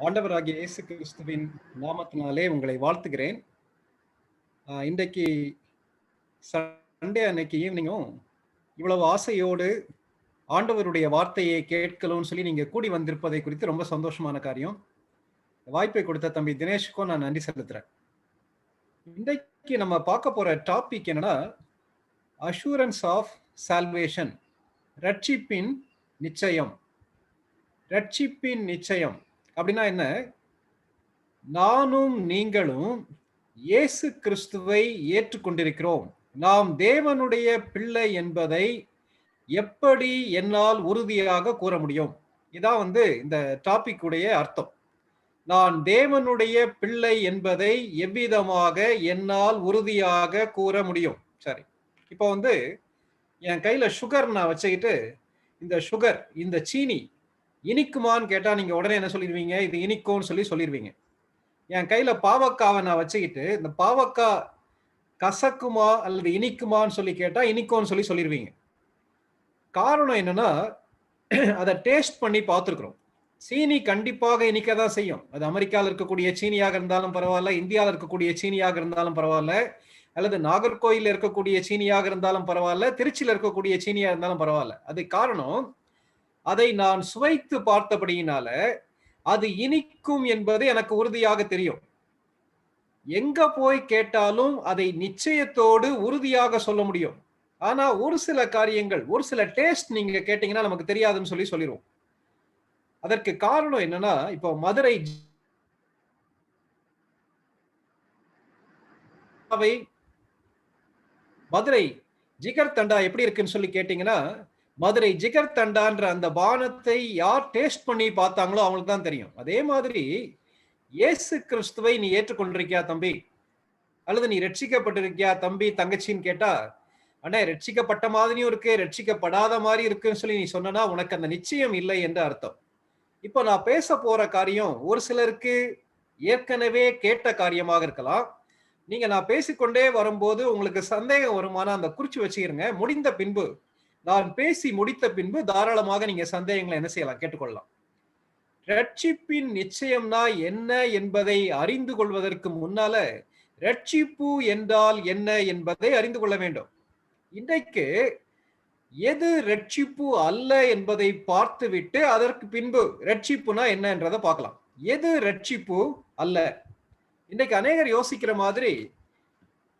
ஆண்டவராகிய இயேசு கிறிஸ்துவின் நாமத்தினாலே உங்களை வாழ்த்துகிறேன். இன்றைக்கு சண்டே அன்னைக்கு ஈவினிங்கும் இவ்வளவு ஆசையோடு ஆண்டவருடைய வார்த்தையை கேட்கணும்னு சொல்லி நீங்க கூடி வந்திருப்பதை குறித்து ரொம்ப சந்தோஷமான காரியம். வாய்ப்பை கொடுத்த தம்பி தினேஷுக்கும் நான் நன்றி செலுத்துறேன். இன்றைக்கு நம்ம பார்க்க போற டாபிக் என்னன்னா, அஷூரன்ஸ் ஆஃப் சால்வேஷன், ரட்சிப்பின் நிச்சயம். ரட்சிப்பின் நிச்சயம் அப்படின்னா என்ன? நானும் நீங்களும் இயேசு கிறிஸ்துவை ஏற்றுக்கொண்டிருக்கிறோம், நாம் தேவனுடைய பிள்ளை என்பதை எப்படி என்னால் உறுதியாக கூற முடியும்? இதான் இந்த டாபிக் உடைய அர்த்தம். நான் தேவனுடைய பிள்ளை என்பதை எவ்விதமாக என்னால் உறுதியாக கூற முடியும்? சரி, இப்போ என் கையில சுகர் நான் வச்சுக்கிட்டு, இந்த சுகர், இந்த சீனி இனிக்குமான்னு கேட்டா நீங்க உடனே என்ன சொல்லிடுவீங்க? இது இனிக்கும்னு சொல்லிடுவீங்க. என் கையில பாவக்காவை நான் வச்சுக்கிட்டு, இந்த பாவக்காய் கசக்குமா அல்லது இனிக்குமான்னு சொல்லி கேட்டா இனிக்கும்னு சொல்லிடுவீங்க. காரணம் என்னன்னா, அதை டேஸ்ட் பண்ணி பார்த்துருக்கிறோம். சீனி கண்டிப்பாக இனிக்கதான் செய்யும். அது அமெரிக்காவில் இருக்கக்கூடிய சீனியாக இருந்தாலும் பரவாயில்ல, இந்தியாவில் இருக்கக்கூடிய சீனியாக இருந்தாலும் பரவாயில்ல, அல்லது நாகர்கோயில் இருக்கக்கூடிய சீனியாக இருந்தாலும் பரவாயில்ல, திருச்சியில் இருக்கக்கூடிய சீனியாக இருந்தாலும் பரவாயில்ல. அது காரணம், அதை நான் சுவைத்து பார்த்தபடியினால அது இனிக்கும் என்பது எனக்கு உறுதியாக தெரியும். எங்க போய் கேட்டாலும் அதை நிச்சயத்தோடு உறுதியாக சொல்ல முடியும். ஆனா ஒரு சில காரியங்கள், ஒரு சில டேஸ்ட் நீங்க கேட்டீங்கன்னா நமக்கு தெரியாதுன்னு சொல்லிடுவோம். அதற்கு காரணம் என்னன்னா, இப்போ மதுரை ஜிகர் தண்டா எப்படி இருக்குன்னு சொல்லி கேட்டீங்கன்னா, மதுரை ஜிகர் தண்டான்ற அந்த பானத்தை யார் டேஸ்ட் பண்ணி பார்த்தாங்களோ அவங்களுக்கு தான் தெரியும். அதே மாதிரி இயேசு கிறிஸ்துவை நீ ஏற்றுக்கொண்டிருக்கியா தம்பி, அல்லது நீ ரட்சிக்கப்பட்டிருக்கியா தம்பி தங்கச்சின்னு கேட்டா, அண்ணா ரட்சிக்கப்பட்ட மாதிரியும் இருக்கு, ரட்சிக்கப்படாத மாதிரி இருக்குன்னு சொல்லி நீ சொன்னா உனக்கு அந்த நிச்சயம் இல்லை என்று அர்த்தம். இப்போ நான் பேச போற காரியம் ஒரு சிலருக்கு ஏற்கனவே கேட்ட காரியமாக இருக்கலாம். நீங்க நான் பேசிக்கொண்டே வரும்போது உங்களுக்கு சந்தேகம் வருமானா அந்த குறிச்சு வச்சுக்கிறங்க. முடிந்த பின்பு, நான் பேசி முடித்த பின்பு தாராளமாக நீங்க சந்தேகங்களை என்ன செய்யலாம், கேட்டுக்கொள்ளலாம். ரட்சிப்பின் நிச்சயம்னா என்ன என்பதை அறிந்து கொள்வதற்கு முன்னால ரட்சிப்பு என்றால் என்ன என்பதை அறிந்து கொள்ள வேண்டும். இன்றைக்கு எது ரட்சிப்பு அல்ல என்பதை பார்த்துவிட்டு அதற்கு பின்பு ரட்சிப்புனா என்ன என்றதை பார்க்கலாம். எது ரட்சிப்பு அல்ல? இன்றைக்கு அநேகர் யோசிக்கிற மாதிரி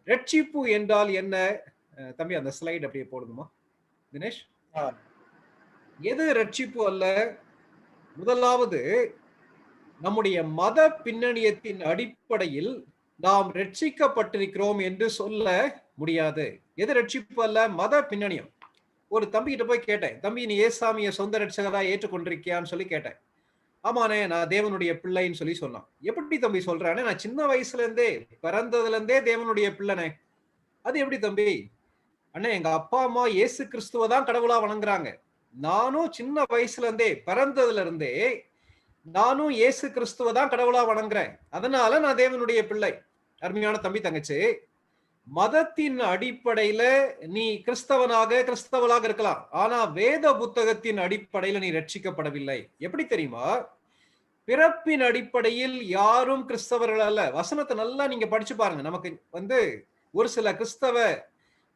ரட்சிப்பு என்றால் என்ன? தம்பி அந்த ஸ்லைட் அப்படியே போடுதுமா தினேஷ். எது ரட்சிப்பு அல்ல? முதலாவது, நம்முடைய மத பின்னணியத்தின் அடிப்படையில் நாம் ரட்சிக்கப்பட்டிருக்கிறோம் என்று சொல்ல முடியாது. எது ரட்சிப்பு அல்ல? மத பின்னணியம். ஒரு தம்பி கிட்ட போய் கேட்டேன், தம்பி நீ ஏசாமிய சொந்த ரட்சகரா ஏற்றுக்கொண்டிருக்கியான்னு சொல்லி கேட்டேன். ஆமாண்ணே, நான் தேவனுடைய பிள்ளைன்னு சொல்லி சொன்னான். எப்படி தம்பி சொல்றானே? நான் சின்ன வயசுல இருந்தே, பிறந்ததுல இருந்தே தேவனுடைய பிள்ளைனே. அது எப்படி தம்பி? அண்ணே, எங்க அப்பா அம்மா இயேசு கிறிஸ்துவ தான் கடவுளா வணங்குறாங்க. நானும் சின்ன வயசுல இருந்தே, பிறந்ததுல இருந்தே நானும் இயேசு கிறிஸ்துவ தான் கடவுளா வணங்குறேன். அதனால நான் தேவனுடைய பிள்ளை. அருமையான தம்பி தங்கச்சி, மதத்தின் அடிப்படையில நீ கிறிஸ்தவளாக இருக்கலாம். ஆனா வேத புத்தகத்தின் அடிப்படையில நீ ரட்சிக்கப்படவில்லை. எப்படி தெரியுமா? பிறப்பின் அடிப்படையில் யாரும் கிறிஸ்தவர்கள் அல்ல. வசனத்தை நல்லா நீங்க படிச்சு பாருங்க. நமக்கு ஒரு சில கிறிஸ்தவ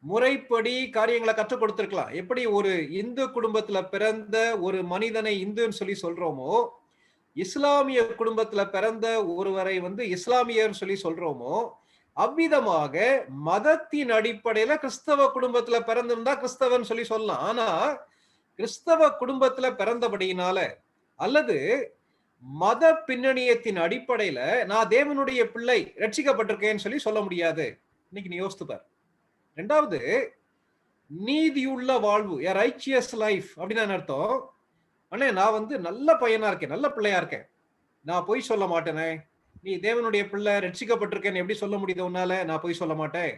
முறைப்படி காரியங்களை கற்றுக் கொடுத்திருக்கலாம். எப்படி ஒரு இந்து குடும்பத்துல பிறந்த ஒரு மனிதனை இந்துன்னு சொல்லி சொல்றோமோ, இஸ்லாமிய குடும்பத்துல பிறந்த ஒருவரை இஸ்லாமியர் சொல்லி சொல்றோமோ, அவ்விதமாக மதத்தின் அடிப்படையில கிறிஸ்தவ குடும்பத்துல பிறந்திருந்தா கிறிஸ்தவன் சொல்லி சொல்லலாம். ஆனா கிறிஸ்தவ குடும்பத்துல பிறந்தபடியினால அல்லது மத பின்னணியத்தின் அடிப்படையில நான் தேவனுடைய பிள்ளை ரட்சிக்கப்பட்டிருக்கேன்னு சொல்லி சொல்ல முடியாது. இன்னைக்கு நீ யோசித்து பார். ரெண்டாவது, நீதியுள்ள வாழ்வு, a righteous life அப்படின்னு அர்த்தம். அண்ணே, நான் நல்ல பையனா இருக்கேன், நல்ல பிள்ளையா இருக்கேன், நான் பொய் சொல்ல மாட்டேனே. நீ தேவனுடைய பிள்ளை ரட்சிக்கப்பட்டிருக்கேன்னு எப்படி சொல்ல முடியுது உன்னால? நான் பொய் சொல்ல மாட்டேன்,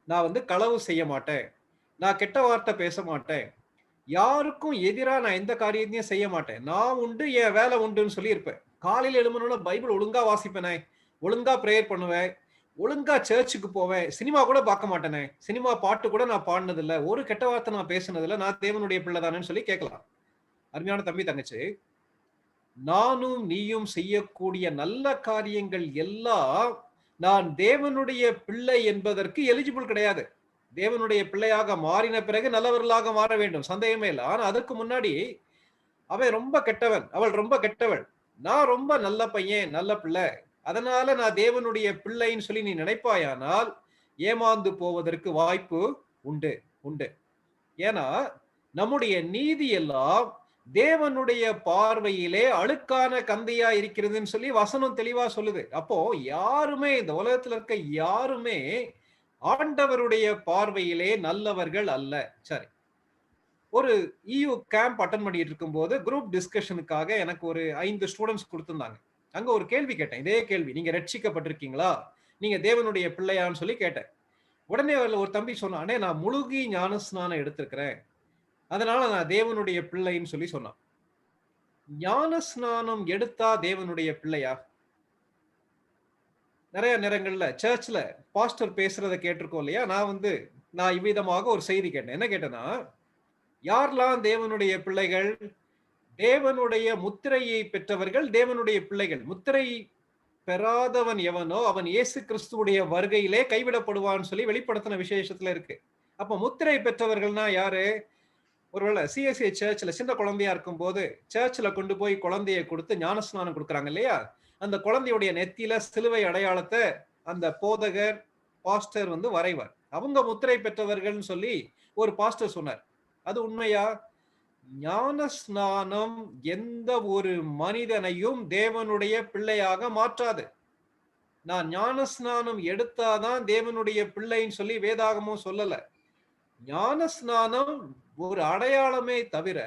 நான் களவு செய்ய மாட்டேன், நான் கெட்ட வார்த்தை பேச மாட்டேன், யாருக்கும் எதிராக நான் எந்த காரியத்தையும் செய்ய மாட்டேன், நான் உண்டு என் வேலை உண்டுன்னு சொல்லி இருப்பேன். காலையில் எழுமணும்னா பைபிள் ஒழுங்கா வாசிப்பேனே, ஒழுங்கா பிரேயர் பண்ணுவேன், ஒழுங்கா சர்ச்சுக்கு போவேன், சினிமா கூட பார்க்க மாட்டேனே, சினிமா பாட்டு கூட நான் பாடினதில்லை, ஒரு கெட்ட வார்த்தை நான் பேசினதில்லை, நான் தேவனுடைய பிள்ளை தானேன்னு சொல்லி கேட்கலாம். அருமையான தம்பி தங்கச்சி, நானும் நீயும் செய்யக்கூடிய நல்ல காரியங்கள் எல்லாம் நான் தேவனுடைய பிள்ளை என்பதற்கு எலிஜிபிள் கிடையாது. தேவனுடைய பிள்ளையாக மாறின பிறகு நல்லவர்களாக மாற வேண்டும், சந்தேகமே இல்லை. ஆனா அதுக்கு முன்னாடி அவன் ரொம்ப கெட்டவன், அவள் ரொம்ப கெட்டவள், நான் ரொம்ப நல்ல பையன், நல்ல பிள்ளை, அதனால நான் தேவனுடைய பிள்ளைன்னு சொல்லி நீ நினைப்பாயானால் ஏமாந்து போவதற்கு வாய்ப்பு உண்டு உண்டு. ஏன்னா நம்முடைய நீதி எல்லாம் தேவனுடைய பார்வையிலே அழுக்கான கந்தையா இருக்கிறதுன்னு சொல்லி வசனம் தெளிவா சொல்லுது. அப்போ யாருமே, இந்த உலகத்துல இருக்க யாருமே ஆண்டவருடைய பார்வையிலே நல்லவர்கள் அல்ல. சரி, ஒரு EU கேம்ப் அட்டன் பண்ணிட்டு இருக்கும்போது குரூப் டிஸ்கஷனுக்காக எனக்கு ஒரு 5 ஸ்டூடெண்ட்ஸ் கொடுத்திருந்தாங்க. அங்க ஒரு கேள்வி கேட்டேன், இதே கேள்வி, நீங்க ரட்சிக்கப்பட்டிருக்கீங்களா, நீங்க தேவனுடைய பிள்ளையான்னு சொல்லி கேட்டேன். உடனே ஒரு தம்பி சொன்னான், அண்ணே நான் முழுகி ஞானஸ்நானம் எடுத்திருக்கிறேன், அதனால நான் தேவனுடைய பிள்ளைன்னு சொல்லி சொன்னான். ஞானஸ்நானம் எடுத்தா தேவனுடைய பிள்ளையா? நிறைய நேரங்கள்ல சர்ச்ல பாஸ்டர் பேசுறதை கேட்டிருக்கோம் இல்லையா? நான் இவ்விதமாக ஒரு செய்தி கேட்டேன். என்ன கேட்டேன்னா, யாரெல்லாம் தேவனுடைய பிள்ளைகள்? தேவனுடைய முத்திரையை பெற்றவர்கள் தேவனுடைய பிள்ளைகள். முத்திரை பெறாதவன் எவனோ அவன் இயேசு கிறிஸ்துவுடைய வருகையிலே கைவிடப்படுவான்னு சொல்லி வெளிப்படுத்தின விசேஷத்துல இருக்கு. அப்ப முத்திரை பெற்றவர்கள்னா யாரு? ஒருவேளை CSA சர்ச்ல சின்ன குழந்தையா இருக்கும் போது சர்ச்ல கொண்டு போய் குழந்தையை கொடுத்து ஞானஸ்நானம் கொடுக்குறாங்க இல்லையா? அந்த குழந்தையுடைய நெத்தியில சிலுவை அடையாளத்தை அந்த போதகர், பாஸ்டர் வரைவார். அவங்க முத்திரை பெற்றவர்கள்னு சொல்லி ஒரு பாஸ்டர் சொன்னார். அது உண்மையா? ஞானஸ்நானம் எந்த ஒரு மனிதனையும் தேவனுடைய பிள்ளையாக மாற்றாது. நான் ஞானஸ்நானம் எடுத்தாதான் தேவனுடைய பிள்ளைன்னு சொல்லி வேதாகமும் சொல்லல. ஞானஸ்நானம் ஒரு அடையாளமே தவிர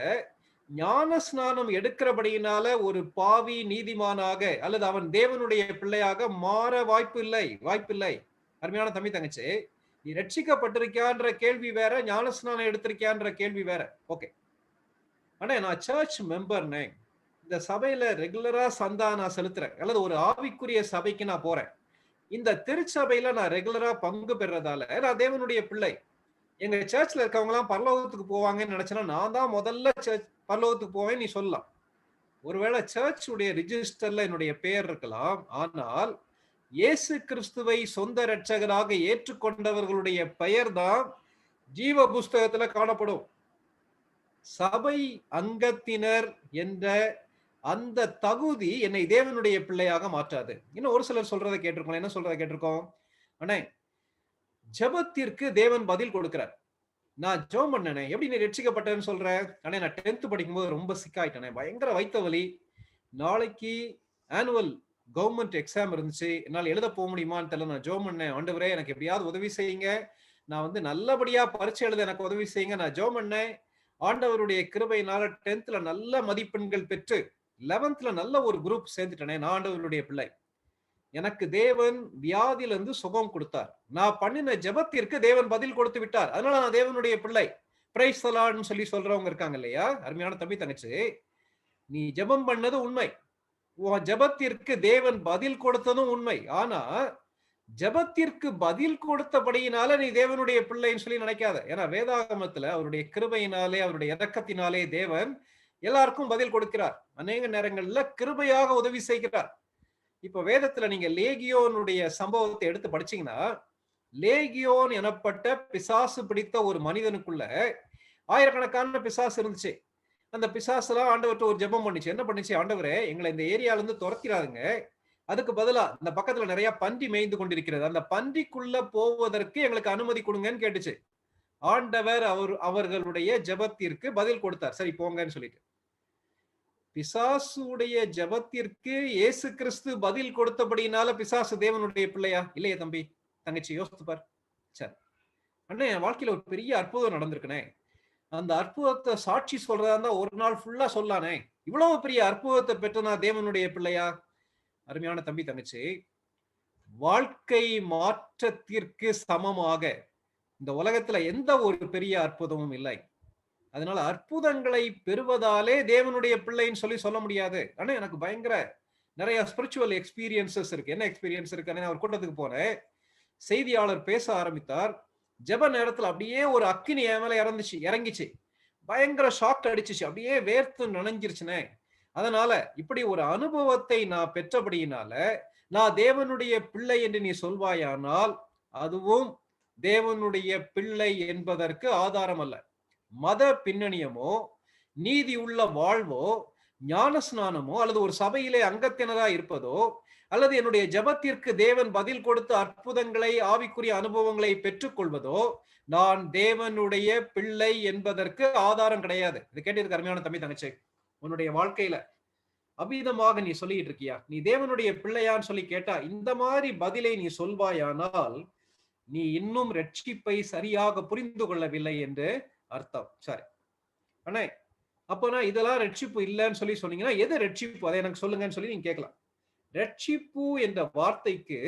ஞானஸ்நானம் எடுக்கிறபடியினால ஒரு பாவி நீதிமானாக அல்லது அவன் தேவனுடைய பிள்ளையாக மாற வாய்ப்பில்லை. அருமையான தம்பி தங்கச்சி, நீ ரட்சிக்கப்பட்டிருக்கியான்ற கேள்வி வேற, ஞானஸ்நானம் எடுத்திருக்கியான்ற கேள்வி வேற. ஓகே, ஆனா நான் சர்ச் மெம்பர்னே, இந்த சபையில ரெகுலரா சந்தா நான் செலுத்துறேன், அல்லது ஒரு ஆவிக்குரிய சபைக்கு நான் போறேன், இந்த திருச்சபையில நான் ரெகுலரா பங்கு பெறதால நான் தேவனுடைய பிள்ளை. எங்க சர்ச்ல இருக்கவங்க எல்லாம் பரலோகத்துக்கு போவாங்கன்னு நினைச்சேன்னா நான் தான் முதல்ல பரலோகத்துக்கு போவேன் நீ சொல்லலாம். ஒருவேளை சர்ச் உடைய ரிஜிஸ்டர்ல என்னுடைய பெயர் இருக்கலாம், ஆனால் இயேசு கிறிஸ்துவை சொந்த இரட்சகராக ஏற்றுக்கொண்டவர்களுடைய பெயர் தான் ஜீவ புஸ்தகத்துல காணப்படும். சபை அங்கத்தினர் என்ற அந்த தகுதி என்னை தேவனுடைய பிள்ளையாக மாற்றாது. இன்னும் ஒரு சிலர் சொல்றதை கேட்டிருக்கோம். என்ன சொல்றதை கேட்டிருக்கோம்? அண்ணே, ஜெபத்திற்கு தேவன் பதில் கொடுக்கிறார். நான் ஜெபம் பண்ணனே, எப்படி நீ ரட்சிக்கப்பட்டேன்னு சொல்ற? ஆனா நான் 10th படிக்கும்போது ரொம்ப சிக்காயிட்டேனே, பயங்கர வயித்த வலி, நாளைக்கு ஆனுவல் கவர்மெண்ட் எக்ஸாம் இருந்துச்சு, என்னால் எழுத போக முடியுமான்னு தெரியல. நான் ஜெபம் பண்ணேன், ஆண்டவரே எனக்கு எப்படியாவது உதவி செய்யுங்க, நான் நல்லபடியா பரீட்சை எழுத எனக்கு உதவி செய்யுங்க. நான் ஜெபம் பண்ணேன். ஆண்டவருடைய கிருபையினால 10th நல்ல மதிப்பெண்கள் பெற்று 11th நல்ல ஒரு குரூப் சேர்ந்துட்டேனே. நான் ஆண்டவருடைய பிள்ளை. எனக்கு தேவன் வியாதியிலிருந்து சுகம் கொடுத்தார். நான் பண்ணின ஜெபத்திற்கு தேவன் பதில் கொடுத்து விட்டார். அதனால நான் தேவனுடைய பிள்ளை. பிரைஸ் தி லார்ட்னு சொல்லி சொல்றவங்க இருக்காங்க இல்லையா? அருமையான தம்பி தங்கச்சி, நீ ஜெபம் பண்ணது உண்மை, உன் ஜெபத்திற்கு தேவன் பதில் கொடுத்ததும் உண்மை. ஆனா ஜெபத்திற்கு பதில் கொடுத்தபடியினால நீ தேவனுடைய பிள்ளைன்னு சொல்லி நினைக்காத. ஏன்னா வேதாகமத்துல அவருடைய கிருபையினாலே, அவருடைய இரக்கத்தினாலே தேவன் எல்லாருக்கும் பதில் கொடுக்கிறார். அநேக நேரங்கள்ல கிருபையாக உதவி செய்கிறார். இப்ப வேதத்துல நீங்க லேகியோனுடைய சம்பவத்தை எடுத்து படிச்சீங்கன்னா, லேகியோன் எனப்பட்ட பிசாசு பிடித்த ஒரு மனிதனுக்குள்ள ஆயிரக்கணக்கான பிசாசு இருந்துச்சு. அந்த பிசாசுலாம் ஆண்டவர்கிட்ட ஒரு ஜெபம் பண்ணிச்சு. என்ன பண்ணிச்சு? ஆண்டவரே, எங்களை இந்த ஏரியால இருந்து துரத்திடாதுங்க, அதுக்கு பதிலா இந்த பக்கத்துல நிறைய பன்றி மேய்ந்து கொண்டிருக்கிறது, அந்த பன்றிக்குள்ள போவதற்கு எங்களுக்கு அனுமதி கொடுங்கன்னு கேட்டுச்சு. ஆண்டவர் அவர்களுடைய ஜெபத்திற்கு பதில் கொடுத்தார். சரி போங்கன்னு சொல்லிட்டு. பிசாசுடைய ஜெபத்திற்கு இயேசு கிறிஸ்து பதில் கொடுத்தபடினால பிசாசு தேவனுடைய பிள்ளையா? இல்லையே தம்பி தங்கச்சி, யோசித்து பார். சரி அண்ணே, என் வாழ்க்கையில ஒரு பெரிய அற்புதம் நடந்திருக்குனே, அந்த அற்புதத்தை சாட்சி சொல்றதா இருந்தா ஒரு நாள் ஃபுல்லா சொல்லானே. இவ்வளவு பெரிய அற்புதத்தை பெற்ற நான் தேவனுடைய பிள்ளையா? அருமையான தம்பி தங்கச்சி, வாழ்க்கை மாற்றத்திற்கு சமமாக இந்த உலகத்துல எந்த ஒரு பெரிய அற்புதமும் இல்லை. அதனால அற்புதங்களை பெறுவதாலே தேவனுடைய பிள்ளைன்னு சொல்லி சொல்ல முடியாது. ஆனா எனக்கு பயங்கர நிறைய ஸ்பிரிச்சுவல் எக்ஸ்பீரியன்சஸ் இருக்கு. என்ன எக்ஸ்பீரியன்ஸ் இருக்கு? ஒரு கூட்டத்துக்கு போனேன், செய்தியாளர் பேச ஆரம்பித்தார். ஜெப நேரத்துல அப்படியே ஒரு அக்கினி என் மேல இறங்கிச்சு. பயங்கர ஷாக் அடிச்சிச்சு, அப்படியே வேர்த்து நனைஞ்சிருச்சுனே. அதனால இப்படி ஒரு அனுபவத்தை நான் பெற்றபடியினால நான் தேவனுடைய பிள்ளை என்று நீ சொல்வாயானால் அதுவும் தேவனுடைய பிள்ளை என்பதற்கு ஆதாரம் அல்ல. மத பின்னணியமோ, நீதி உள்ள வாழ்வோ, ஞானஸ்நானமோ, அல்லது ஒரு சபையிலே அங்கத்தினராய் இருப்பதோ, அல்லது என்னுடைய ஜெபத்திற்கு தேவன் பதில் கொடுத்து அற்புதங்களை, ஆவிக்குரிய அனுபவங்களை பெற்றுக்கொள்வதோ நான் தேவனுடைய பிள்ளை என்பதற்கு ஆதாரம் கிடையாது. இது கேட்டதுக்கு அருமையான தம்பி தங்கச்சி, உன்னுடைய வாழ்க்கையில அபீதமாக நீ சொல்லிட்டு இருக்கியா, நீ தேவனுடைய பிள்ளையான்னு சொல்லி கேட்டா இந்த மாதிரி பதிலை நீ சொல்வாயானால் நீ இன்னும் ரட்சிப்பை சரியாக புரிந்து கொள்ளவில்லை என்று அர்த்தம். சரி அண்ணே, அப்பனா இதெல்லாம் ரட்சிப்பு இல்லைன்னு சொல்லி சொன்னீங்கன்னா எது ரட்சிப்பு, அதை எனக்கு சொல்லுங்கன்னு சொல்லி நீங்க கேட்கலாம். ரட்சிப்பு என்ற வார்த்தைக்கு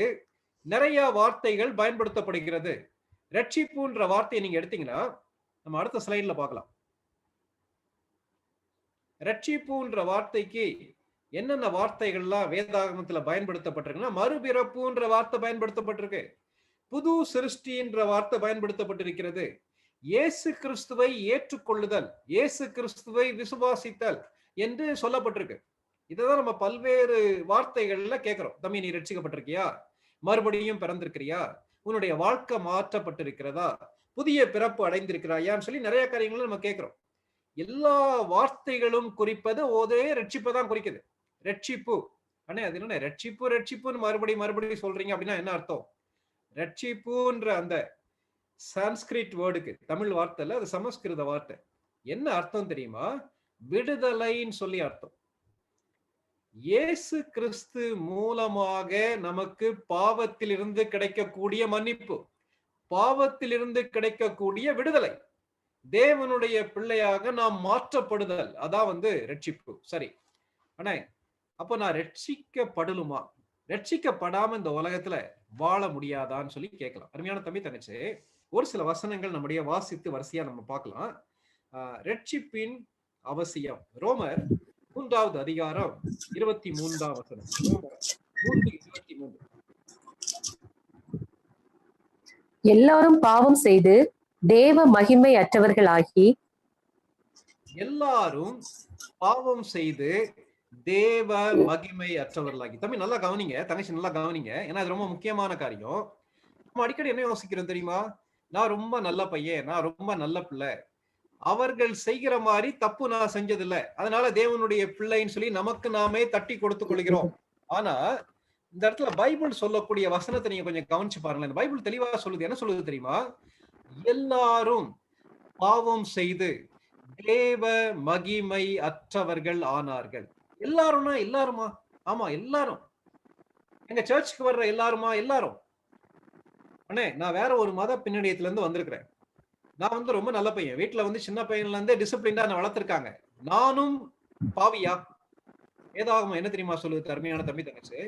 நிறைய வார்த்தைகள் பயன்படுத்தப்படுகிறது. ரட்சிப்புன்ற வார்த்தையை நீங்க எடுத்தீங்கன்னா நம்ம அடுத்த ஸ்லைட்ல பார்க்கலாம். ரட்சிப்புன்ற வார்த்தைக்கு என்னென்ன வார்த்தைகள்லாம் வேதாகமத்துல பயன்படுத்தப்பட்டிருக்குன்னா, மறுபிறப்புன்ற வார்த்தை பயன்படுத்தப்பட்டிருக்கு, புது சிருஷ்டின்ற வார்த்தை பயன்படுத்தப்பட்டிருக்கிறது, இயேசு கிறிஸ்துவை ஏற்றுக்கொள்ளுதல், இயேசு கிறிஸ்துவை விசுவாசித்தல் என்று சொல்லப்பட்டிருக்கு. இதுதான் நம்ம பல்வேறு வார்த்தைகள்ல கேட்கிறோம். தம்பி, நீ ரட்சிக்கப்பட்டிருக்கியா, மறுபடியும் பிறந்திருக்கிறியா, உன்னுடைய வாழ்க்கை மாற்றப்பட்டிருக்கிறதா, புதிய பிறப்பு அடைந்திருக்கிறாயான்னு சொல்லி நிறைய காரியங்களை நம்ம கேட்கிறோம். எல்லா வார்த்தைகளும் குறிப்பது ஒரே ரட்சிப்பை தான் குறிக்குது, ரட்சிப்பு. ஆனா அது என்ன ரட்சிப்பு ரட்சிப்புன்னு மறுபடியும் சொல்றீங்க அப்படின்னா என்ன அர்த்தம்? ரட்சிப்புன்ற அந்த சான்ஸ்கிரிட் வேர்டுக்கு, தமிழ் வார்த்தை இல்ல, அது சமஸ்கிருத வார்த்தை. என்ன அர்த்தம் தெரியுமா? விடுதலைன்னு சொல்லி அர்த்தம். இயேசு கிறிஸ்து மூலமாக நமக்கு பாவத்திலிருந்து கிடைக்கக்கூடிய மன்னிப்பு, பாவத்திலிருந்து கிடைக்கக்கூடிய விடுதலை, தேவனுடைய பிள்ளையாக நாம் மாற்றப்படுதல், அதான் ரட்சிப்பு. சரி அண்ணே, அப்ப நான் ரட்சிக்கப்படலுமா, ரட்சிக்கப்படாம இந்த உலகத்துல வாழ முடியாதான்னு சொல்லி கேட்கலாம். அருமையான தம்பி தங்கச்சி, ஒரு சில வசனங்கள் நம்முடைய வாசித்து வரிசையா நம்ம பார்க்கலாம். ரட்சிப்பின் அவசியம். ரோமர் 3வது அதிகாரம் 23ஆம் வசனம். 3:23. எல்லாரும் பாவம் செய்து தேவ மகிமை அற்றவர்களாகி, எல்லாரும் பாவம் செய்து தேவ மகிமை அற்றவர்களாகி. தம்பி நல்லா கவனிங்க, தங்கச்சி நல்லா கவனிங்க, ஏன்னா அது ரொம்ப முக்கியமான காரியம். நம்ம அடிக்கடி என்ன யோசிக்கிறோம் தெரியுமா? நான் ரொம்ப நல்ல பையன், நான் ரொம்ப நல்ல பிள்ளை, அவர்கள் செய்கிற மாதிரி தப்பு நான் செஞ்சதில்லை, அதனால தேவனுடைய பிள்ளைன்னு சொல்லி நமக்கு நாமே தட்டி கொடுத்துக் கொள்கிறோம். ஆனா இந்த இடத்துல பைபிள் சொல்லக்கூடிய வசனத்தை நீங்க கொஞ்சம் கவனிச்சு பாருங்களேன். பைபிள் தெளிவா சொல்லுது. என்ன சொல்லுது தெரியுமா? எல்லாரும் பாவம் செய்து தேவ மகிமை அற்றவர்கள் ஆனார்கள். எல்லாரும்னா எல்லாருமா? ஆமா, எல்லாரும். எங்க சர்ச்சுக்கு வர்ற எல்லாருமா? எல்லாரும். அண்ணே, நான் வேற ஒரு மத பின்னணியத்துல இருந்து வந்திருக்கிறேன். நான் ரொம்ப நல்ல பையன், வீட்டுல சின்ன பையன்ல இருந்தே டிசிப்ளின்டா என்ன வளர்த்திருக்காங்க. நானும் பாவியா? வேதாகமம் என்ன தெரியுமா சொல்லுது அருமையான தம்பி தங்கச்சி?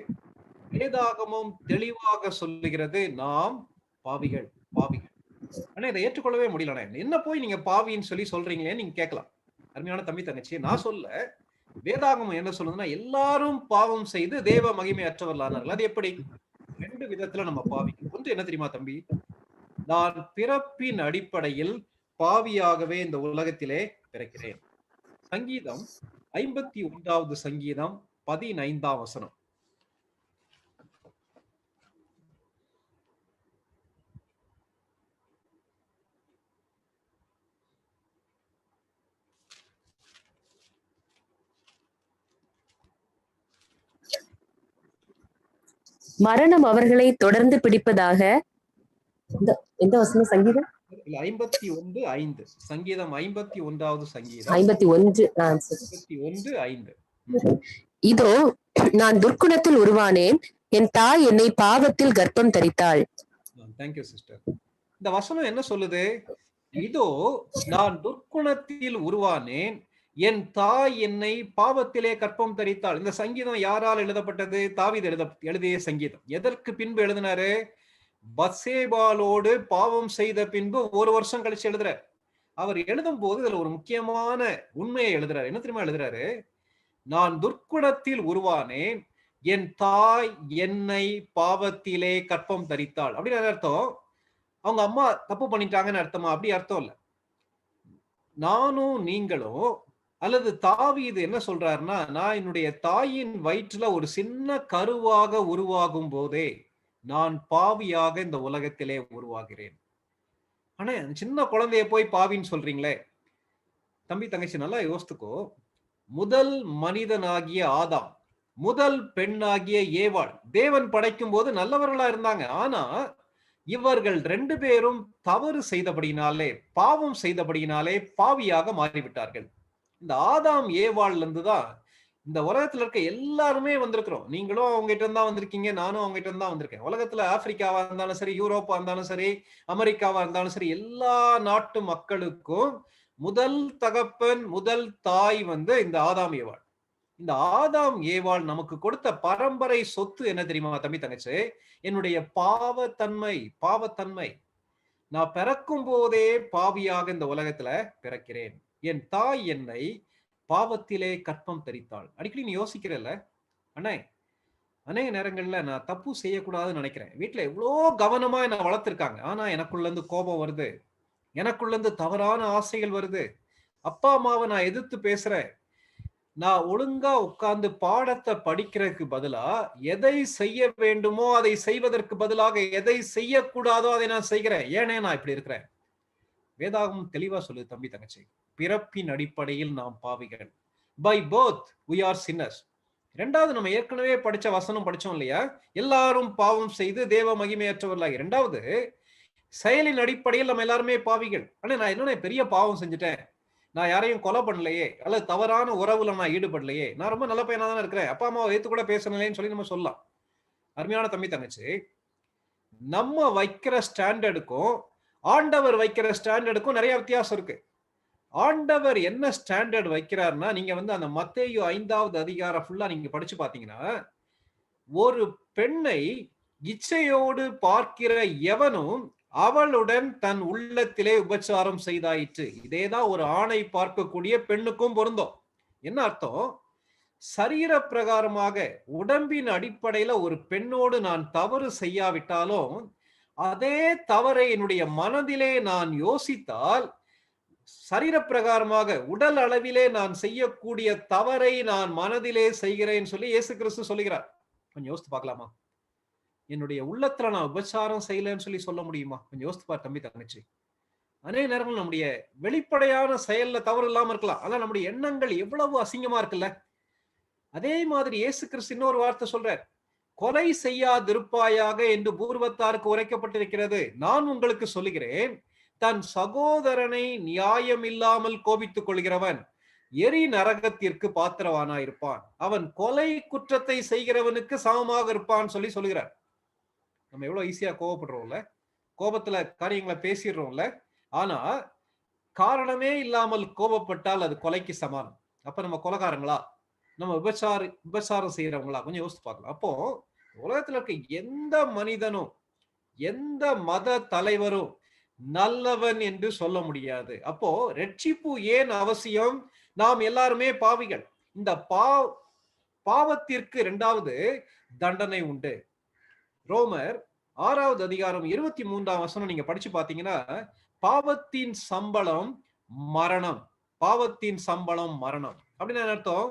வேதாகமம் தெளிவாக சொல்லுகிறது, நாம் பாவிகள், பாவிகள். ஆனா இதை ஏற்றுக்கொள்ளவே முடியல. என்ன போய் நீங்க பாவின்னு சொல்லி சொல்றீங்களே நீங்க கேட்கலாம். அருமையான தம்பி தங்கச்சி, நான் சொல்ல, வேதாகமம் என்ன சொல்லுதுன்னா, எல்லாரும் பாவம் செய்து தேவ மகிமை அற்றவர்களானார்கள். அது எப்படி? ரெண்டு விதத்துல நம்ம பாவிக்கிறோம். ஒன்று என்ன தெரியுமா தம்பி? நான் பிறப்பின் அடிப்படையில் பாவியாகவே இந்த உலகத்திலே பிறக்கிறேன். சங்கீதம் 51வது சங்கீதம் 15ஆம் வசனம். மரணம் அவர்களை தொடர்ந்து பிடிப்பதாக. எந்த வசனம்? சங்கீதம் 51:5. சங்கீதம் 51வது சங்கீதம் 51:5. இதோ நான் துர்க்குணத்தில் உருவானேன், என் தாய் என்னை பாவத்தில் கர்ப்பம் தரித்தாள். Thank you sister. இந்த வசனம் என்ன சொல்லுது? இதோ நான் துர்க்குணத்தில் உருவானேன், என் தாய் என்னை பாவத்திலே கற்பம் தரித்தாள். இந்த சங்கீதம் யாரால் எழுதப்பட்டது? தாவீது எழுதிய சங்கீதம். எதற்கு பின்பு எழுதினாரு? பத்சேபாளோடு பாவம் செய்த பின்பு 1 வருஷம் கழிச்சு எழுதுறாரு. அவர் எழுதும் போது இதுல ஒரு முக்கியமான உண்மையை எழுதுறாரு. என்ன தெரியுமா எழுதுறாரு? நான் துர்க்குணத்தில் உருவானேன், என் தாய் என்னை பாவத்திலே கற்பம் தரித்தாள். அப்படின்னு அர்த்தம் அவங்க அம்மா தப்பு பண்ணிட்டாங்கன்னு அர்த்தமா? அப்படி அர்த்தம் இல்ல. நானும் நீங்களும் அல்லது தாவீது என்ன சொல்றாருன்னா, நான் என்னுடைய தாயின் வயிற்றுல ஒரு சின்ன கருவாக உருவாகும் போதே நான் பாவியாக இந்த உலகத்திலே உருவாகிறேன். ஆனா சின்ன குழந்தைய போய் பாவின்னு சொல்றீங்களே. தம்பி தங்கச்சி நல்லா யோசித்துக்கோ. முதல் மனிதனாகிய ஆதாம், முதல் பெண்ணாகிய ஏவாள் தேவன் படைக்கும் போது நல்லவர்களா இருந்தாங்க. ஆனா இவர்கள் 2 பேரும் தவறு செய்தபடியினாலே, பாவம் செய்தபடியினாலே பாவியாக மாறிவிட்டார்கள். இந்த ஆதாம் ஏவாள்ல இருந்து தான் இந்த உலகத்துல இருக்க எல்லாருமே வந்திருக்கிறோம். நீங்களும் அவங்க கிட்ட இருந்தா வந்திருக்கீங்க, நானும் அவங்க கிட்ட இருந்தா வந்திருக்கேன். உலகத்துல ஆப்பிரிக்காவா இருந்தாலும் சரி, யூரோப்பா இருந்தாலும் சரி, அமெரிக்காவா இருந்தாலும் சரி, எல்லா நாட்டு மக்களுக்கும் முதல் தகப்பன், முதல் தாய் இந்த ஆதாம் ஏவாள். இந்த ஆதாம் ஏவாள் நமக்கு கொடுத்த பரம்பரை சொத்து என்ன தெரியுமா தம்பி தங்கச்சி? என்னுடைய பாவத்தன்மை. பாவத்தன்மை. நான் பிறக்கும் போதே பாவியாக இந்த உலகத்துல பிறக்கிறேன். என் தாய் என்னை பாவத்திலே கற்பம் தரித்தாள். அடிக்கடி நீ யோசிக்கிறல்ல, அண்ணே, அநேக நேரங்கள்ல நான் தப்பு செய்யக்கூடாதுன்னு நினைக்கிறேன். வீட்டுல எவ்வளோ கவனமா என்ன வளர்த்திருக்காங்க. ஆனா எனக்குள்ள இருந்து கோபம் வருது, எனக்குள்ள இருந்து தவறான ஆசைகள் வருது. அப்பா அம்மாவை நான் எதிர்த்து பேசுறேன். நான் ஒழுங்கா உட்கார்ந்து பாடத்தை படிக்கிறதுக்கு பதிலா எதை செய்ய வேண்டுமோ அதை செய்வதற்கு பதிலாக எதை செய்யக்கூடாதோ அதை நான் செய்கிறேன். ஏனே நான் இப்படி இருக்கிறேன்? வேதாகம் தெளிவா சொல்லுது தம்பி தங்கச்சி. பிறப்பின் அடிப்படையில் நாம் பாவிகள். By birth we are sinners. இரண்டாவது, நம்ம ஏற்கனவே படிச்ச வசனம் படிச்சோம் இல்லையா? எல்லாரும் பாவம் செய்து தேவ மகிமையற்றவர்களாகி. இரண்டாவது, செயலின் அடிப்படையில் நம்ம எல்லாருமே பாவிகள். ஆனா நான் என்ன பெரிய பாவம் செஞ்சுட்டேன், நான் யாரையும் கொலை பண்ணலையே, அல்லது தவறான உறவுல நான் ஈடுபடலையே, நான் ரொம்ப நல்ல பையனா தானே இருக்கிறேன், அப்பா அம்மாவை ஏத்து கூட பேசலைன்னு சொல்லி நம்ம சொல்லலாம். அருமையான தம்பி தங்கச்சி, நம்ம வைக்கிற ஸ்டாண்டர்டுக்கும் ஆண்டவர் வைக்கிற ஸ்டாண்டர்டுக்கும் நிறைய வித்தியாசம் இருக்கு. ஆண்டவர் என்ன ஸ்டாண்டர்ட் வைக்கிறார்னா, நீங்க அந்த மத்தேயு 5வது அதிகாரம் ஃபுல்லா நீங்க படிச்சு பாத்தீங்கன்னா, ஒரு பெண்ணை இச்சையோடு பார்க்கிற எவனும் அவளுடன் தன் உள்ளத்திலே உபச்சாரம் செய்தாயிற்று. இதேதான் ஒரு ஆணை பார்க்கக்கூடிய பெண்ணுக்கும் பொருந்தும். என்ன அர்த்தம்? சரீர பிரகாரமாக உடம்பின் அடிப்படையில ஒரு பெண்ணோடு நான் தவறு செய்யாவிட்டாலும் அதே தவறை என்னுடைய மனதிலே நான் யோசித்தால், சரீர பிரகாரமாக உடல் அளவிலே நான் செய்யக்கூடிய தவறை நான் மனதிலே செய்கிறேன் சொல்லி இயேசு கிறிஸ்து சொல்லுகிறார். கொஞ்சம் யோசித்து பார்க்கலாமா? என்னுடைய உள்ளத்துல நான் உபச்சாரம் செய்யலன்னு சொல்லி சொல்ல முடியுமா? கொஞ்சம் யோசித்து பார் தம்பி தங்கச்சி. அநேக நேரங்கள் நம்முடைய வெளிப்படையான செயல்ல தவறு இல்லாம இருக்கலாம், ஆனா நம்முடைய எண்ணங்கள் எவ்வளவு அசிங்கமா இருக்குல்ல. அதே மாதிரி இயேசு கிறிஸ்து இன்னொரு வார்த்தை சொல்றார், கொலை செய்யாதிருப்பாயாக என்று பூர்வத்தாருக்கு உரைக்கப்பட்டிருக்கிறது. நான் உங்களுக்கு சொல்லுகிறேன், தன் சகோதரனை நியாயம் இல்லாமல் கோபித்துக் கொள்கிறவன் எரி நரகத்திற்கு பாத்திரவானாயிருப்பான். அவன் கொலை குற்றத்தை செய்கிறவனுக்கு சமமாக இருப்பான் சொல்லி சொல்லுகிறார். நம்ம எவ்வளவு ஈஸியா கோபப்படுறோம்ல, கோபத்துல காரியங்களை பேசிடுறோம்ல. ஆனா காரணமே இல்லாமல் கோபப்பட்டால் அது கொலைக்கு சமானம். அப்ப நம்ம கொலைகாரங்களா, நம்ம விபச்சாரம் செய்யறவங்களா? கொஞ்சம் யோசித்து பார்க்கலாம். அப்போ உலகத்துல இருக்க எந்த மனிதனும் எந்த மத தலைவரும் நல்லவன் என்று சொல்ல முடியாது. அப்போ ரட்சிப்பு ஏன் அவசியம்? நாம் எல்லாருமே பாவிகள். இந்த பாவத்திற்கு 2வது தண்டனை உண்டு. ரோமர் 6வது அதிகாரம் 23ஆம் வசனம் நீங்க படிச்சு பாத்தீங்கன்னா, பாவத்தின் சம்பளம் மரணம். பாவத்தின் சம்பளம் மரணம். அப்படின்னு என்ன அர்த்தம்?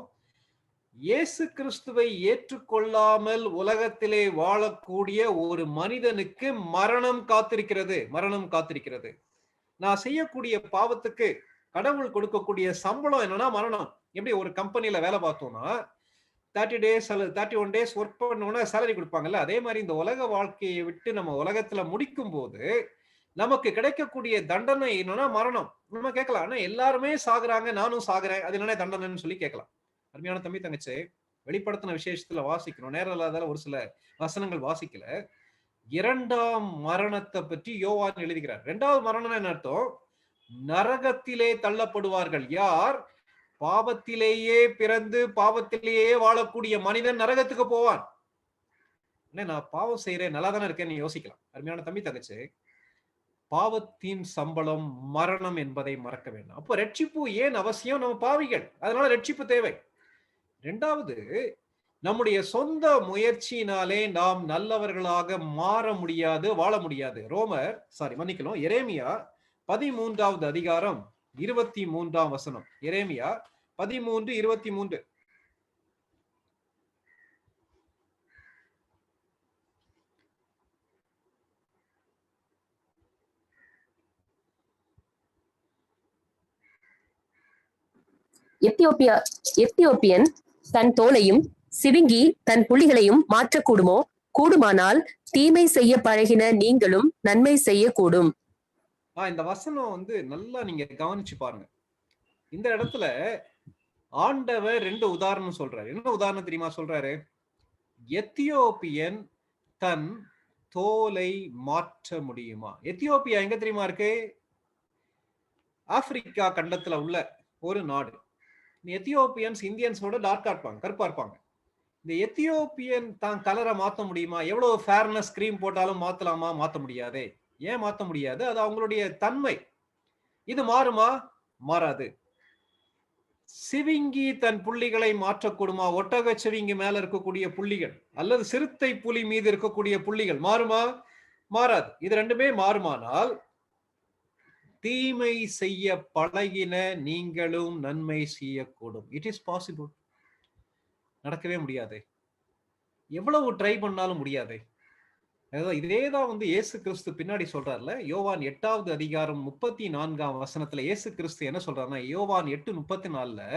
இயேசு கிறிஸ்துவை ஏற்றுக்கொள்ளாமல் உலகத்திலே வாழக்கூடிய ஒரு மனிதனுக்கு மரணம் காத்திருக்கிறது. மரணம் காத்திருக்கிறது. நான் செய்யக்கூடிய பாவத்துக்கு கடவுள் கொடுக்கக்கூடிய சம்பளம் என்னன்னா மரணம். எப்படி ஒரு கம்பெனில வேலை பார்த்தோம்னா 30 days அல்லது 31 days ஒர்க் பண்ணோம்னா சேலரி கொடுப்பாங்கல்ல, அதே மாதிரி இந்த உலக வாழ்க்கையை விட்டு நம்ம உலகத்துல முடிக்கும் போது நமக்கு கிடைக்கக்கூடிய தண்டனை என்னன்னா மரணம். நம்ம கேட்கலாம், ஆனா எல்லாருமே சாகுறாங்க, நானும் சாகுறேன், அது என்ன தண்டனைன்னு சொல்லி கேட்கலாம். அருமையான தம்பி தங்கச்சி, வெளிப்படுத்தின விசேஷத்துல வாசிக்கணும், நேரம் இல்லாத ஒரு சில வசனங்கள் வாசிக்கல. 2ஆம் மரணத்தை பற்றி யோவான் எழுதுகிறார். 2வது மரணம் என்ன அர்த்தம்? நரகத்திலே தள்ளப்படுவார்கள். யார்? பாவத்திலேயே பிறந்து பாவத்திலேயே வாழக்கூடிய மனிதன் நரகத்துக்கு போவான். நான் பாவம் செய்யறேன், நல்லா தானே இருக்கேன்னு யோசிக்கலாம். அருமையான தம்பி தங்கச்சி, பாவத்தின் சம்பளம் மரணம் என்பதை மறக்க வேண்டாம். அப்போ ரட்சிப்பு ஏன் அவசியம்? நம்ம பாவிகள், அதனால ரட்சிப்பு தேவை. 2வது, நம்முடைய சொந்த முயற்சியினாலே நாம் நல்லவர்களாக மாற முடியாது, வாழ முடியாது. எரேமியா 13வது அதிகாரம் 23ஆம் வசனம். எரேமியா 13:23. எத்தியோப்பியன் தன் தோலையும் சிவிங்கி தன் புள்ளிகளையும் மாற்றக்கூடுமோ? கூடுமானால் தீமை செய்ய பழகின நீங்களும் நன்மை செய்யக்கூடும். இந்த வசனம் வந்து நல்லா நீங்க கவனிச்சு பாருங்க. இந்த இடத்துல ஆண்டவர் 2 உதாரணம் சொல்றாரு. என்ன உதாரணம் தெரியுமா சொல்றாரு? எத்தியோப்பியன் தன் தோலை மாற்ற முடியுமா? எத்தியோப்பியா எங்க தெரியுமா இருக்கு? ஆப்பிரிக்கா கண்டத்துல உள்ள ஒரு நாடு. எத்தியோப்பியன்ஸ் இந்தியன்ஸோட டார்க்கா இருப்பாங்க, கருப்பா இருப்பாங்க. இந்த எத்தியோப்பியன் தான் கலரை மாத்த முடியுமா? எவ்வளவு ஃபேர்னஸ் கிரீம் போட்டாலும் மாத்தலாமா? மாத்த முடியாதே. ஏன் மாத்த முடியாது? அது அவங்களுடைய தன்மை. இது மாறுமா? மாறாது. சிவிங்கி தன் புள்ளிகளை மாற்றக்கூடுமா? ஒட்டக சிவிங்கி மேல இருக்கக்கூடிய புள்ளிகள் அல்லது சிறுத்தை புலி மீது இருக்கக்கூடிய புள்ளிகள் மாறுமா? மாறாது. இது ரெண்டுமே மாறுமானால் தீமை செய்ய பழகின நீங்களும் நன்மை செய்யக்கூடும். It is possible. நடக்கவே முடியாது. எவ்வளவு ட்ரை பண்ணாலும் முடியாது. இதேதான் வந்து இயேசு கிறிஸ்து பின்னாடி சொல்றாருல, யோவான் 8வது அதிகாரம் 34ஆம் வசனத்துல இயேசு கிறிஸ்து என்ன சொல்றாருன்னா, யோவான் 8:34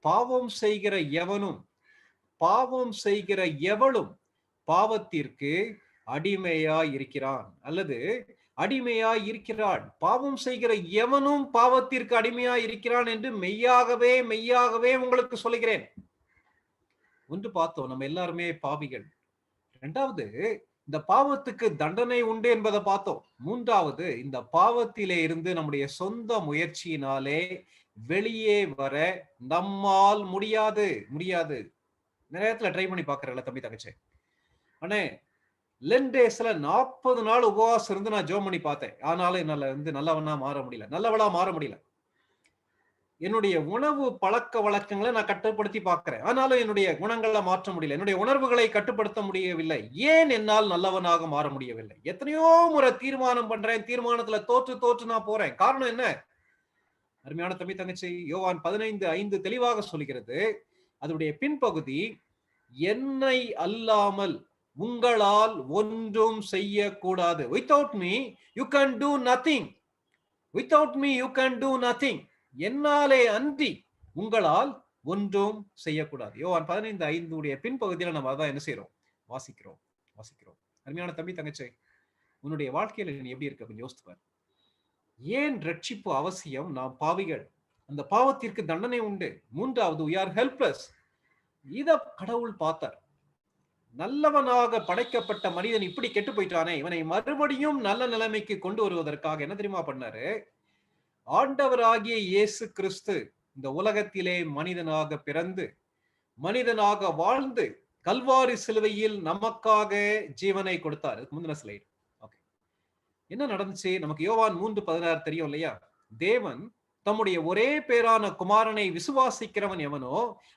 பாவம் செய்கிற எவளும் பாவத்திற்கு அடிமையாய் இருக்கிறான் அல்லது அடிமையாய் இருக்கிறாள். பாவம் செய்கிற எவனும் பாவத்திற்கு அடிமையாய் இருக்கிறான் என்று மெய்யாகவே உங்களுக்கு சொல்லுகிறேன். ஒன்று பார்த்தோம், நம்ம எல்லாருமே பாவிகள். இரண்டாவது, இந்த பாவத்துக்கு தண்டனை உண்டு என்பதை பார்த்தோம். மூன்றாவது, இந்த பாவத்திலே இருந்து நம்முடைய சொந்த முயற்சியினாலே வெளியே வர நம்மால் முடியாது. நேரத்துல ட்ரை பண்ணி பாக்குறேன் தம்பி தங்கச்சி. ஆனா லென்டேஸ்ல 40 நாள் உபவாசம் இருந்து நான் ஜோம் பண்ணி பார்த்தேன். ஆனாலும் என்னால வந்து நல்லவளா மாற முடியல. என்னுடைய உணவு பழக்க வழக்கங்களை நான் கட்டுப்படுத்தி பார்க்கிறேன். ஆனாலும் என்னுடைய குணங்களை மாற்ற முடியல. என்னுடைய உணர்வுகளை கட்டுப்படுத்த முடியவில்லை. ஏன் என்னால் நல்லவனாக மாற முடியவில்லை? எத்தனையோ முறை தீர்மானம் பண்றேன், தீர்மானத்துல தோற்று நான் போறேன். காரணம் என்ன? அருமையான தம்பி தங்கச்சி, யோவான் 15:5 தெளிவாக சொல்கிறது. அதனுடைய பின்பகுதி, என்னை அல்லாமல் உங்களால் ஒன்றும் செய்யக்கூடாது. Without me you can do nothing. என்னாலே அன்றி உங்களால் ஒன்றும் செய்யக்கூடாது. யோவான் 15:5 பின்பகுதியில நம்ம அதான் என்ன செய்யறோம்? வாசிக்கிறோம். அருமையான தம்பி தங்கச்சி, உன்னுடைய வாழ்க்கையில நீ எப்படி இருக்க? கொஞ்சம் யோசித்து பாரு. ஏன் ரட்சிப்பு அவசியம்? நாம் பாவிகள், அந்த பாவத்திற்கு தண்டனை உண்டு. மூன்றாவது, we are helpless. இத கடவுள் பார்த்தார். நல்லவனாக படைக்கப்பட்ட மனிதன் இப்படி கெட்டு போயிட்டானே, இவனை மறுபடியும் நல்ல நிலைமைக்கு கொண்டு வருவதற்காக என்ன தெரியுமா பண்ணாரு? ஆண்டவராகிய இயேசு கிறிஸ்து இந்த உலகத்திலே மனிதனாக பிறந்து மனிதனாக வாழ்ந்து கல்வாரி சிலுவையில் நமக்காக ஜீவனை கொடுத்தார். முந்தின ஸ்லைடு. ஓகே, என்ன நடந்துச்சு? நமக்கு யோவான் 3:16 தெரியும் இல்லையா? தேவன் தம்முடைய ஒரே பேரான குமாரனை விசுவாசிக்கிறவன் எவனோ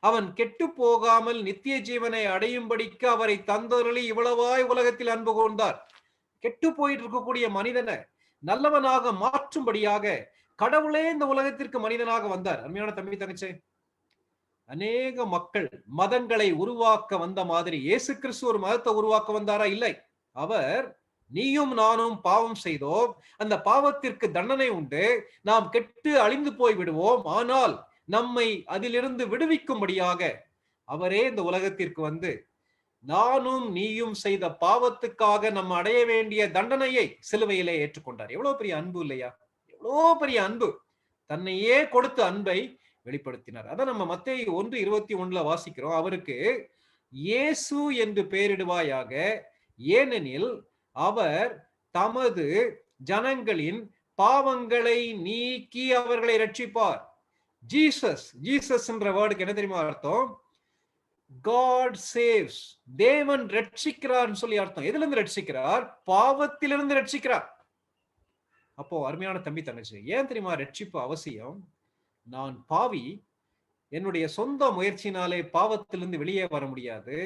அவன் கெட்டு போகாமல் நித்திய ஜீவனை அடையும்படிக்கு அவரை தந்தருளி இவ்வளவாய் உலகத்தில் அன்பு கூர்ந்தார். கெட்டு போயிட்டு இருக்கக்கூடிய மனிதனை நல்லவனாக மாற்றும்படியாக கடவுளே இந்த உலகத்திற்கு மனிதனாக வந்தார். அருமையான தம்பி தங்கச்சி, அநேக மக்கள் மதங்களை உருவாக்க வந்த மாதிரி இயேசு கிறிஸ்து ஒரு மதத்தை உருவாக்க வந்தாரா? இல்லை. அவர், நீயும் நானும் பாவம் செய்தோம், அந்த பாவத்திற்கு தண்டனை உண்டு, நாம் கெட்டு அழிந்து போய் விடுவோம், ஆனால் நம்மை அதிலிருந்து விடுவிக்கும்படியாக அவரே இந்த உலகத்திற்கு வந்து நானும் நீயும் செய்த பாவத்துக்காக நம்ம அடைய வேண்டிய தண்டனையை சிலுவையிலே ஏற்றுக்கொண்டார். எவ்வளவு பெரிய அன்பு இல்லையா? எவ்வளோ பெரிய அன்பு! தன்னையே கொடுத்து அன்பை வெளிப்படுத்தினார். அதான் நம்ம மத்தேயு 1:21 வாசிக்கிறோம். அவருக்கு இயேசு என்று பெயரிடுவாயாக, ஏனெனில் அவர் தமது ஜனங்களின் பாவங்களை நீக்கி அவர்களை ரட்சிப்பார். ஜீசஸ் என்ற வேர்டுக்கு என்ன தெரியுமா அர்த்தம்? God saves. தேவன் ரட்சிக்கிறார் சொல்லி அர்த்தம். எதுல இருந்து ரட்சிக்கிறார்? பாவத்திலிருந்து ரட்சிக்கிறார். அப்போ அருமையான தம்பி தங்கச்சி, ஏன் தெரியுமா ரட்சிப்பு அவசியம்? நான் பாவி, என்னுடைய சொந்த முயற்சினாலே பாவத்திலிருந்து வெளியே வர முடியாது.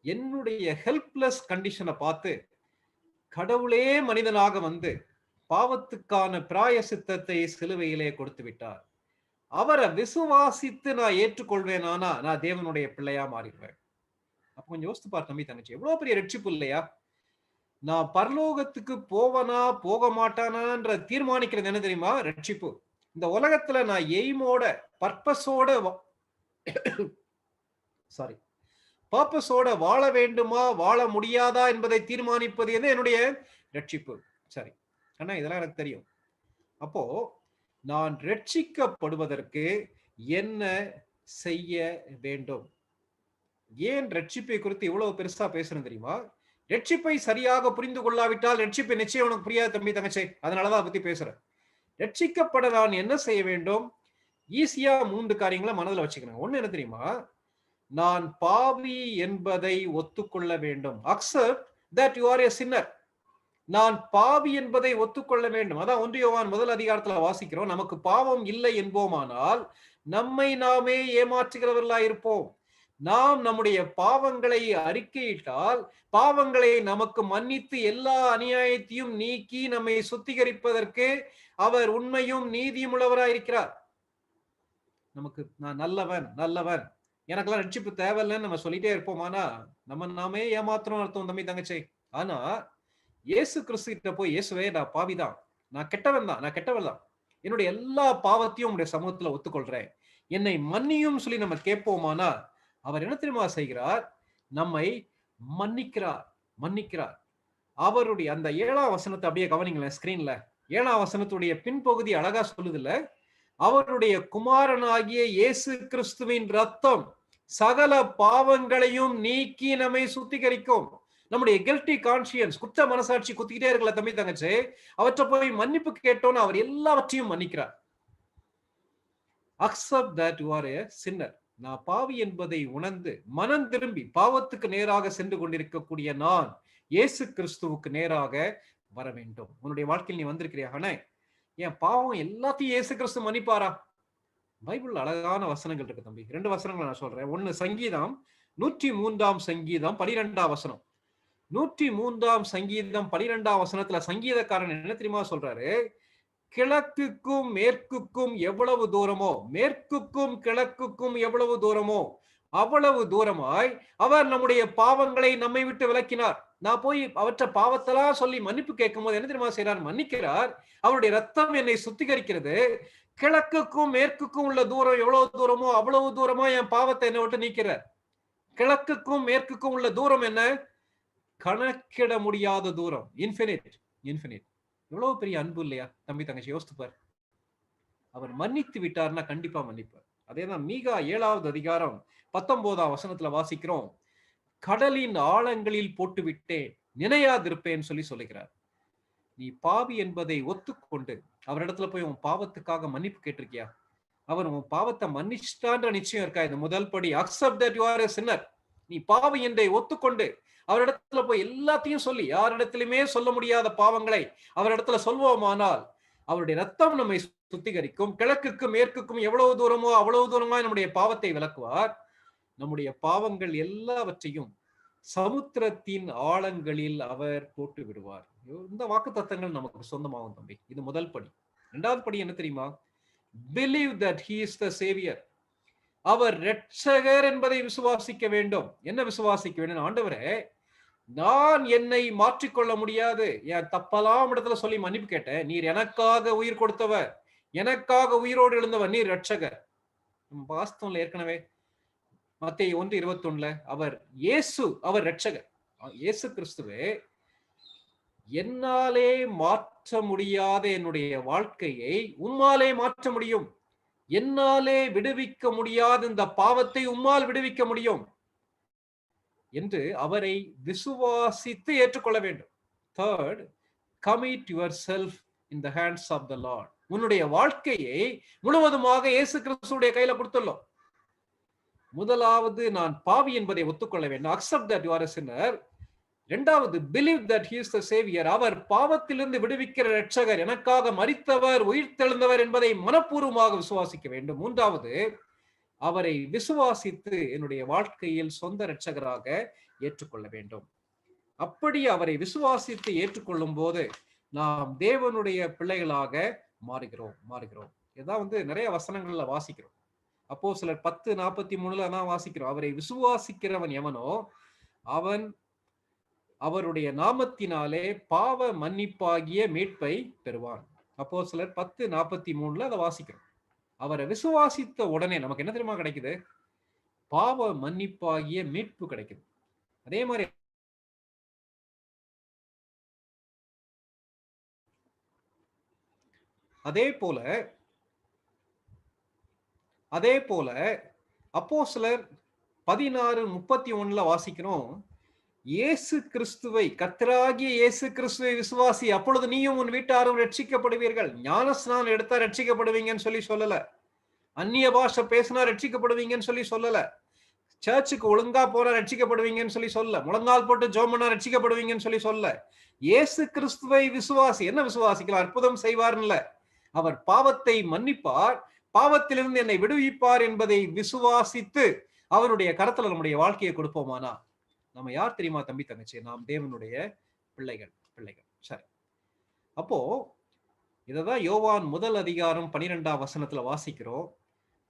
என்னுடைய ஹெல்ப்லெஸ் கண்டிஷனை பார்த்து கடவுளே மனிதனாக வந்து பாவத்துக்கான பிராயசித்தத்தை சிலுவையிலே கொடுத்து விட்டார். அவரை விசுவாசித்து நான் ஏற்றுக்கொள்வேனானா நான் தேவனுடைய பிள்ளையா மாறிடுவேன். அப்ப கொஞ்சம் யோசித்து பார் தம்பி தங்கச்சி, எவ்வளவு பெரிய ரட்சிப்பு இல்லையா? நான் பரலோகத்துக்கு போவனா போக மாட்டானான்ற தீர்மானிக்கிறது என்ன தெரியுமா? ரட்சிப்பு. இந்த உலகத்துல நான் எய்மோட பர்பஸோட சாரி பர்பஸோட வாழ வேண்டுமா வாழ முடியாதா என்பதை தீர்மானிப்பது என்ன? என்னுடைய ரட்சிப்பு. சரி அண்ணா, இதெல்லாம் எனக்கு தெரியும். அப்போ நான் ரட்சிக்கப்படுவதற்கு என்ன செய்ய வேண்டும்? ஏன் ரட்சிப்பை குறித்து இவ்வளவு பெருசா பேசுறேன் தெரியுமா? ரட்சிப்பை சரியாக புரிந்து கொள்ளாவிட்டால் ரட்சிப்பை நிச்சயம் உனக்கு புரியாது தம்பி தங்கச்சி. அதனாலதான் அதை பத்தி பேசுறேன். ரட்சிக்கப்பட நான் என்ன செய்ய வேண்டும்? ஈஸியா 3 காரியங்களை மனதில் வச்சுக்கிறேன். ஒண்ணு என்ன தெரியுமா? நான் பாவி என்பதை ஒத்துக்கொள்ள வேண்டும். அக்செப்ட் தட் யூ ஆர் எ சின்னர். நான் பாவி என்பதை ஒத்துக்கொள்ள வேண்டும். அதான் 1 யோவான் 1 அதிகாரத்துல வாசிக்கிறோம். நமக்கு பாவம் இல்லை என்போமானால் நம்மை நாமே ஏமாற்றுகிறவர்களா இருப்போம். நாம் நம்முடைய பாவங்களை அறிக்கையிட்டால் பாவங்களை நமக்கு மன்னித்து எல்லா அநியாயத்தையும் நீக்கி நம்மை சுத்திகரிப்பதற்கு அவர் உண்மையும் நீதியும் உள்ளவராய் இருக்கிறார். நமக்கு நான் நல்லவன் நல்லவன் எனக்கெல்லாம் ரட்சிப்பு தேவையில்லைன்னு நம்ம சொல்லிட்டே இருப்போமானா நம்ம நாமே ஏமாத்துறோம் அர்த்தம் தம்பி தங்கச்சி. ஆனா இயேசு கிறிஸ்து கிட்ட போய், இயேசுவே நான் பாவிதான், நான் கெட்டவன் தான், என்னுடைய எல்லா பாவத்தையும் உங்களுடைய சமூகத்துல ஒத்துக்கொள்றேன், என்னை மன்னியும் சொல்லி நம்ம கேட்போமானா அவர் என்ன தெரியுமா செய்கிறார்? நம்மை மன்னிக்கிறார். அவருடைய அந்த 7ஆம் வசனத்தை அப்படியே கவனிங்களேன் ஸ்கிரீன்ல. 7ஆம் வசனத்துடைய பின்பகுதி அழகா சொல்லுதுல்ல, அவருடைய குமாரனாகிய இயேசு கிறிஸ்துவின் ரத்தம் சகல பாவங்களையும் நீக்கி நம்மை சுத்திகரிக்கும். நம்முடைய கில்ட்டி கான்சியன்ஸ், குற்ற மனசாட்சி குத்திக்கிட்டே இருக்கல தம்பி தங்கச்சி, அவற்றை போய் மன்னிப்பு கேட்டோன்னு அவர் எல்லாவற்றையும் மன்னிக்கிறார். அக்செப்ட் தட் யூ ஆர் எ சின்னர். நான் பாவி என்பதை உணர்ந்து மனம் திரும்பி பாவத்துக்கு நேராக சென்று கொண்டிருக்கக்கூடிய நான் இயேசு கிறிஸ்துவுக்கு நேராக வர வேண்டும். உன்னுடைய வாழ்க்கையில் நீ வந்திருக்கிறியா? என் பாவம் எல்லாத்தையும் இயேசு கிறிஸ்து மன்னிப்பாரா? பைபிள் அழகான வசனங்கள் இருக்கு தம்பி. 2 வசனங்களை நான் சொல்றேன். ஒன்னு சங்கீதம் 103ஆம் சங்கீதம் 12ஆம் வசனம். 103ஆம் சங்கீதம் 12ஆம் வசனத்துல சங்கீதக்காரன் என்ன தெரியுமா சொல்றாரு? கிழக்குக்கும் மேற்குக்கும் எவ்வளவு தூரமோ, மேற்குக்கும் கிழக்குக்கும் எவ்வளவு தூரமோ அவ்வளவு தூரமாய் அவர் நம்முடைய பாவங்களை நம்மை விட்டு விலக்கினார். நான் போய் அவற்றை பாவத்தெல்லாம் சொல்லி மன்னிப்பு கேட்கும் போது என்ன தெரியுமா செய்றார்? மன்னிக்கிறார். அவருடைய ரத்தம் என்னை சுத்திகரிக்கிறது. கிழக்குக்கும் மேற்குக்கும் உள்ள தூரம் எவ்வளவு தூரமோ அவ்வளவு தூரமா என் பாவத்தை என்னை விட்டு நீக்கிறார். கிழக்குக்கும் மேற்குக்கும் உள்ள தூரம் என்ன? கணக்கிட முடியாத தூரம். இன்ஃபினிட். எவ்வளவு பெரிய அன்பு இல்லையா தம்பி தங்கச்சி? யோசித்துப்பார். அவர் மன்னித்து விட்டார்னா கண்டிப்பா மன்னிப்பார். அதேதான் மீகா 7ஆவது அதிகாரம் 19ஆம் வசனத்துல வாசிக்கிறோம். கடலின் ஆழங்களில் போட்டு விட்டேன், நினையாதிருப்பேன் சொல்லி சொல்லுகிறார். நீ பாவி என்பதை ஒத்துக்கொண்டு அவரிடத்துல போய் உன் பாவத்துக்காக மன்னிப்பு கேட்டிருக்கியா? அவர் உன் பாவத்தை மன்னிச்சிட்டான்ற நிச்சயம் இருக்கா? இது முதல் படி. அக்செப்ட் தட் யூ ஆர் எ சின்னர். நீ பாவி என்பதை ஒத்துக்கொண்டு அவரிடத்துல போய் எல்லாத்தையும் சொல்லி, யாரிடத்திலுமே சொல்ல முடியாத பாவங்களை அவரிடத்துல சொல்வோமானால் அவருடைய ரத்தம் நம்மை சுத்திகரிக்கும். கிழக்குக்கும் மேற்குக்கும் எவ்வளவு தூரமோ அவ்வளவு தூரமா நம்முடைய பாவத்தை விலக்குவார். நம்முடைய பாவங்கள் எல்லாவற்றையும் சமுத்திரத்தின் ஆழங்களில் அவர் போட்டு விடுவார். இந்த வாக்கு தத்தங்கள் நமக்கு சொந்தமாகும் தம்பி. இது முதல் படி. 2வது படி என்ன தெரியுமா? Believe that he is the saviour. அவர் இரட்சகர் என்பதை விசுவாசிக்க வேண்டும். என்ன விசுவாசிக்க வேண்டும்? ஆண்டவரே, நான் என்னை மாற்றிக்கொள்ள முடியாது, என் தப்பெல்லாம் இடத்துல சொல்லி மன்னிப்பு கேட்டேன், நீர் எனக்காக உயிர் கொடுத்தவர், எனக்காக உயிரோடு எழுந்தவர், நீர் இரட்சகர். வாஸ்தவம்ல ஏற்கனவே மத்தேயு 1:21 அவர் இயேசு, அவர் இரட்சகர். இயேசு கிறிஸ்துவே என்னாலே மாற்ற முடியாத என்னுடைய வாழ்க்கையை உம்மாலே மாற்ற முடியும், என்னாலே விடுவிக்க முடியாத இந்த பாவத்தை உம்மால் விடுவிக்க முடியும் என்று அவரை விசுவாசித்து ஏற்றுக்கொள்ள வேண்டும். Third, commit yourself in the hands of the Lord. உன்னுடைய வாழ்க்கையை முழுவதுமாக இயேசு கிறிஸ்துவுடைய கையில கொடுத்துள்ளோம். முதலாவது நான் பாவி என்பதை ஒத்துக்கொள்ள வேண்டும். accept that you are a sinner. 2வது believe that he is the savior. அவர் பாவத்திலிருந்து விடுவிக்கிற இரட்சகர், எனக்காக மரித்தவர், உயிர்த்தெழுந்தவர் என்பதை மனப்பூர்வமாக விசுவாசிக்க வேண்டும். 3வது அவரை விசுவாசித்து என்னுடைய வாழ்க்கையில் சொந்த இரட்சகராக ஏற்றுக்கொள்ள வேண்டும். அப்படி அவரை விசுவாசித்து ஏற்றுக்கொள்ளும் போது நாம் தேவனுடைய பிள்ளைகளாக மாறுகிறோம். இதான் நிறைய வசனங்கள்ல வாசிக்கிறோம். அப்போஸ்தலர் 10:43 தான் வாசிக்கிறோம். அவரை விசுவாசிக்கிறவன் எவனோ அவன் அவருடைய நாமத்தினாலே பாவ மன்னிப்பாகிய மீட்பை பெறுவான். அப்போஸ்தலர் 10:43 அதை வாசிக்கிறோம். அவரை விசுவாசித்த உடனே நமக்கு என்ன தெரியுமா கிடைக்குது? பாவ மன்னிப்பாகிய மீட்பு கிடைக்குது. அதே மாதிரி அதே போல அப்போஸ்தலர் 16:31 வாசிக்கிறோம். இயேசு கிறிஸ்துவை, கர்த்தராகிய இயேசு கிறிஸ்துவை விசுவாசி, அப்பொழுது நீயும் உன் வீட்டாரும் ரட்சிக்கப்படுவீர்கள். ஞானஸ்நானம் எடுத்தா ரட்சிக்கப்படுவீங்கன்னு சொல்லல. அந்நிய பாஷை பேசினா ரட்சிக்கப்படுவீங்கன்னு சொல்லல. சர்ச்சுக்கு ஒழுங்கா போற ரட்சிக்கப்படுவீங்கன்னு சொல்லல. முழங்கால் போட்டு ஜெபம் பண்ணா ரட்சிக்கப்படுவீங்கன்னு சொல்லல. இயேசு கிறிஸ்துவை விசுவாசி. என்ன விசுவாசிக்கலாம்? அற்புதம் செய்வார்ல, அவர் பாவத்தை மன்னிப்பார், பாவத்திலிருந்து என்னை விடுவிப்பார் என்பதை விசுவாசித்து அவருடைய கரத்துல நம்முடைய வாழ்க்கையை கொடுப்போமானா நம்ம யார் தெரியுமா தம்பி தங்கச்சி? நாம் தேவனுடைய பிள்ளைகள். சரி, அப்போ இததான் யோவான் 1:12 வாசிக்கிறோம்.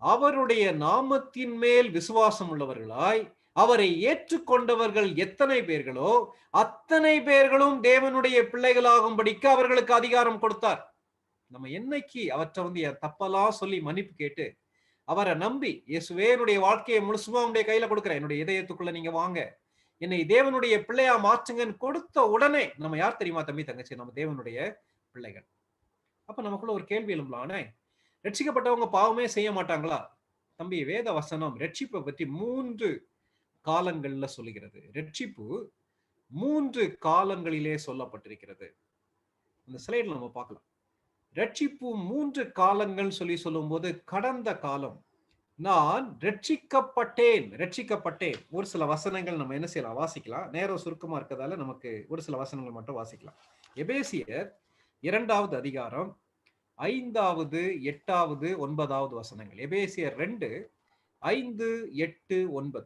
அவருடைய நாமத்தின் மேல் விசுவாசம் உள்ளவர்களாய் அவரை ஏற்றுக்கொண்டவர்கள் எத்தனை பேர்களோ அத்தனை பேர்களும் தேவனுடைய பிள்ளைகளாகும்படிக்கு அவர்களுக்கு அதிகாரம் கொடுத்தார். நம்ம என்னைக்கு அவற்றை தப்பெல்லாம் சொல்லி மன்னிப்பு கேட்டு அவரை நம்பி, இயேசுவே என்னுடைய வாழ்க்கையை முழுசுமா உங்களுடைய கையில கொடுக்கிறேன், என்னுடைய இதயத்துக்குள்ள நீங்க வாங்க, என்னை தேவனுடைய பிள்ளையா மாற்றுங்கன்னு கொடுத்த உடனே நம்ம யார் தெரியுமா தம்பி தங்கச்சி? நம்ம தேவனுடைய பிள்ளைகள். அப்ப நமக்குள்ள ஒரு கேள்வி எழும்பலானே, ரட்சிக்கப்பட்டவங்க பாவமே செய்ய மாட்டாங்களா? தம்பி, வேத வசனம் ரட்சிப்பை பற்றி 3 காலங்கள்ல சொல்லுகிறது. ரட்சிப்பு 3 காலங்களிலே சொல்லப்பட்டிருக்கிறது. அந்த ஸ்லைட்ல நம்ம பார்க்கலாம். ரட்சிப்பு 3 காலங்கள் சொல்லும் போது, கடந்த காலம் நான் ரட்சிக்கப்பட்டேன். ஒரு சில வசனங்கள் நம்ம என்ன செய்யலாம், வாசிக்கலாம். நேரம் சுருக்கமா இருக்கிறதால நமக்கு ஒரு சில வசனங்கள் மட்டும் வாசிக்கலாம். எபேசியர் 2வது அதிகாரம் 5வது 8வது 9வது வசனங்கள். எபேசியர் 2, 5, 8, 9.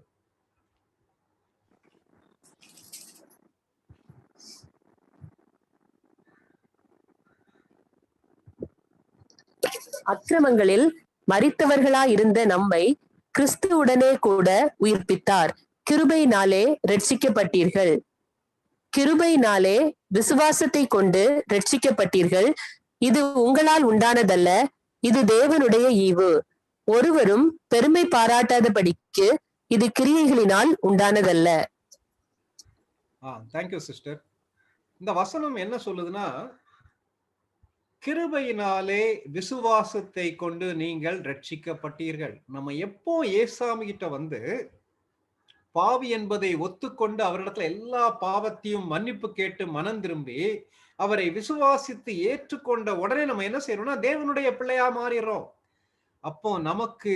அக்கிரமங்களில் மரித்தவர்களாயிருந்த நம்மை கிறிஸ்துவுடனே கூட உயிர்ப்பித்தார். கிருபையினாலே ரட்சிக்கப்பட்டீர்கள். கிருபையினாலே விசுவாசத்தை கொண்டு ரட்சிக்கப்பட்டீர்கள். இது உங்களால் உண்டானதல்ல, இது தேவனுடைய ஈவு. ஒருவரும் பெருமை பாராட்டாதபடிக்கு இது கிரியைகளினால் உண்டானதல்ல. Thank you sister. இந்த வசனம் என்ன சொல்லுதுன்னா, கிருபையினாலே விசுவாசத்தை கொண்டு நீங்கள் ரட்சிக்கப்பட்டீர்கள். நம்ம எப்போ ஏசாமி கிட்ட பாவி என்பதை ஒத்துக்கொண்டு அவரிடத்துல எல்லா பாவத்தையும் மன்னிப்பு கேட்டு மனம் திரும்பி அவரை விசுவாசித்து ஏற்றுக்கொண்ட உடனே நம்ம என்ன செய்யறோம்னா தேவனுடைய பிள்ளையா மாறிடுறோம். அப்போ நமக்கு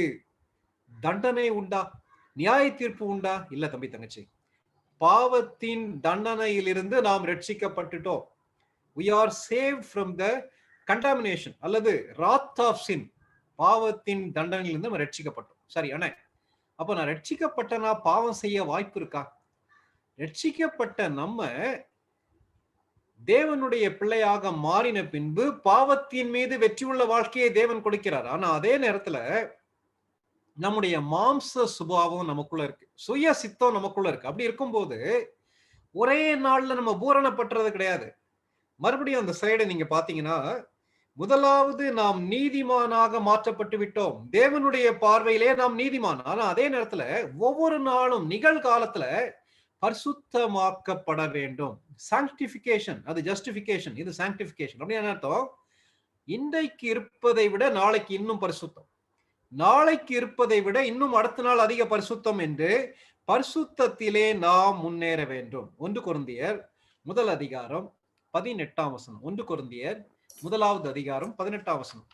தண்டனை உண்டா, நியாய தீர்ப்பு உண்டா? இல்ல தம்பி தங்கச்சி, பாவத்தின் தண்டனையிலிருந்து நாம் ரட்சிக்கப்பட்டுட்டோம். we are saved from the contamination அல்லது wrath of sin. பாவத்தின் தண்டனையிலிருந்து நம்ம ரட்சிக்கப்பட்டோம். சரி அண்ணே, அப்ப நான் ரட்சிக்கப்பட்டனா பாவம் செய்ய வாய்ப்பு இருக்கா? ரட்சிக்கப்பட்ட நம்ம தேவனுடைய பிள்ளையாக மாறின பின்பு பாவத்தின் மீது வெற்றி உள்ள வாழ்க்கையை தேவன் கொடுக்கிறார். ஆனா அதே நேரத்துல நம்முடைய மாம்ச சுபாவம் நமக்குள்ள இருக்கு, சுய சித்தம் நமக்குள்ள இருக்கு. அப்படி இருக்கும்போது ஒரே நாள்ல நம்ம பூரணப்பட்டுறது கிடையாது. மறுபடியும் அந்த ஸ்லைடை நீங்க பாத்தீங்கன்னா, முதலாவது நாம் நீதிமானாக மாற்றப்பட்டு விட்டோம். தேவனுடைய பார்வையிலே நாம் நீதிமான். ஆனா அதே நேரத்துல ஒவ்வொரு நாளும் நிகழ்காலத்துல பரிசுத்தமாக்கப்பட வேண்டும். சாங்டிபிகேஷன், அது ஜஸ்டிபிகேஷன், இது சாங்டிபிகேஷன். அப்படின்னு அர்த்தம், இன்றைக்கு இருப்பதை விட நாளைக்கு இன்னும் பரிசுத்தம், நாளைக்கு இருப்பதை விட இன்னும் அடுத்த நாள் அதிக பரிசுத்தம் என்று பரிசுத்தத்திலே நாம் முன்னேற வேண்டும். 1 கொரிந்தியர் 1 அதிகாரம் 18ஆம் வசனம். 1 கொரிந்தியர் 1வது அதிகாரம் 18ஆம் வசனம்.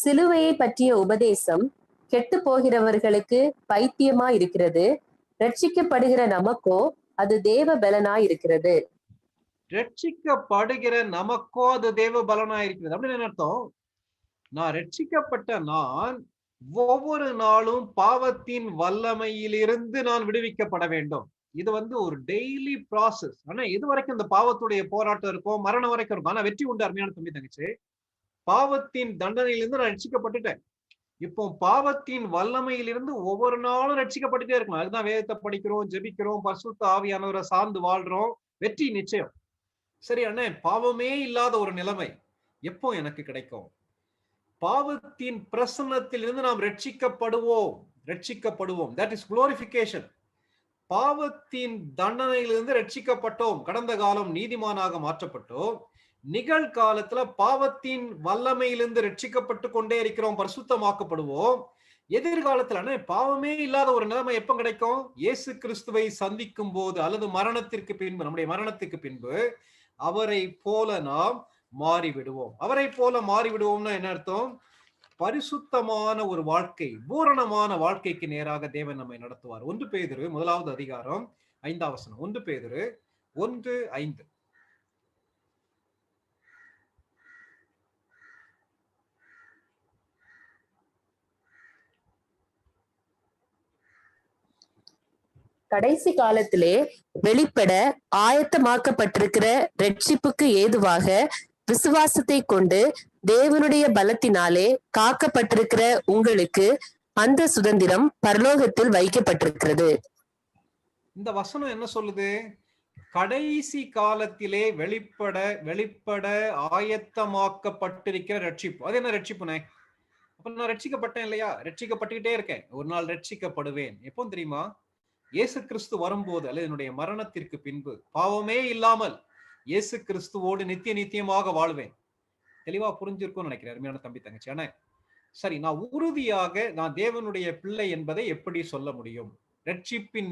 சிலுவையை பற்றிய உபதேசம் கெட்டு போகிறவர்களுக்கு பைத்தியமா இருக்கிறது, ரட்சிக்கப்படுகிற நமக்கோ அது தேவ பலனாய் இருக்கிறது. ரட்சிக்கப்படுகிற நமக்கோ அது தேவ பலனாய் இருக்கிறது. அப்படின்னு என்ன அர்த்தம்? நான் ரட்சிக்கப்பட்ட நான் ஒவ்வொரு நாளும் பாவத்தின் வல்லமையிலிருந்து நான் விடுவிக்கப்பட வேண்டும். இது ஒரு டெய்லி ப்ராசஸ். ஆனா இது வரைக்கும் இந்த பாவத்துடைய போராட்டம் இருக்கும், மரணம் வரைக்கும் இருக்கும். ஆனா வெற்றி உண்டு. அருமையான தம்பி தங்கச்சி, பாவத்தின் தண்டனையிலிருந்து நான் ரட்சிக்கப்பட்டுட்டேன். இப்போ பாவத்தின் வல்லமையிலிருந்து ஒவ்வொரு நாளும் ரட்சிக்கப்பட்டுட்டே இருக்கணும். அதுதான் வேதத்தை படிக்கிறோம், ஜெபிக்கிறோம், பரிசுத்த ஆவியானவரை சார்ந்து வாழ்றோம். வெற்றி நிச்சயம். சரி அண்ணே, பாவமே இல்லாத ஒரு நிலைமை எப்போ எனக்கு கிடைக்கும்? பாவத்தின் பிரசன்னத்திலிருந்து நாம் ரட்சிக்கப்படுவோம். That is glorification. பாவத்தின் தண்டனையிலிருந்து ரட்சிக்கப்பட்டோம். கடந்த காலம் நீதிமானாக மாற்றப்பட்டோம். நிகழ்காலத்துல பாவத்தின் வல்லமையிலிருந்து ரட்சிக்கப்பட்டு கொண்டே இருக்கிறோம், பரிசுத்தமாக்கப்படுவோம். எதிர்காலத்துல பாவமே இல்லாத ஒரு நிலைமை எப்ப கிடைக்கும்? இயேசு கிறிஸ்துவை சந்திக்கும் போது, அல்லது மரணத்திற்கு பின்பு, நம்முடைய மரணத்துக்கு பின்பு அவரை போல நாம் மாறிவிடுவோம். அவரை போல மாறிவிடுவோம்னா என்ன அர்த்தம்? பரிசுத்தமான ஒரு வாழ்க்கை, பூரணமான வாழ்க்கைக்கு நேராக தேவன் நம்மை நடத்துவார். 1 பேதுரு 1வது அதிகாரம் 5ஆம் வசனம். 1 பேதுரு 1:5. கடைசி காலத்திலே வெளிப்பட ஆயத்தமாக்கப்பட்டிருக்கிற ரட்சிப்புக்கு ஏதுவாக விசுவாசத்தை கொண்டு தேவனுடைய பலத்தினாலே காக்கப்பட்டிருக்கிற உங்களுக்கு அந்த சுதந்திரம் பரலோகத்தில் வைக்கப்பட்டிருக்கிறது. இந்த வசனம் என்ன சொல்லுது? கடைசி காலத்திலே வெளிப்பட ஆயத்தமாக்கப்பட்டிருக்கிற ரட்சிப்பு. அது என்ன ரட்சிப்புனே? அப்ப நான் ரட்சிக்கப்பட்டேன் இல்லையா? ரட்சிக்கப்பட்டுக்கிட்டே இருக்கேன். ஒரு நாள் ரட்சிக்கப்படுவேன். எப்போ தெரியுமா? இயேசு கிறிஸ்து வரும்போது, அல்லது என்னுடைய மரணத்திற்கு பின்பு பாவமே இல்லாமல் இயேசு கிறிஸ்துவோடு நித்தியமாக வாழ்வேன். தெளிவா புரிஞ்சிருக்கும்னு நினைக்கிறேன் அருமையான தம்பி தங்கச்சி. ஆனா சரி, நான் உறுதியாக நான் தேவனுடைய பிள்ளை என்பதை எப்படி சொல்ல முடியும்? ரட்சிப்பின்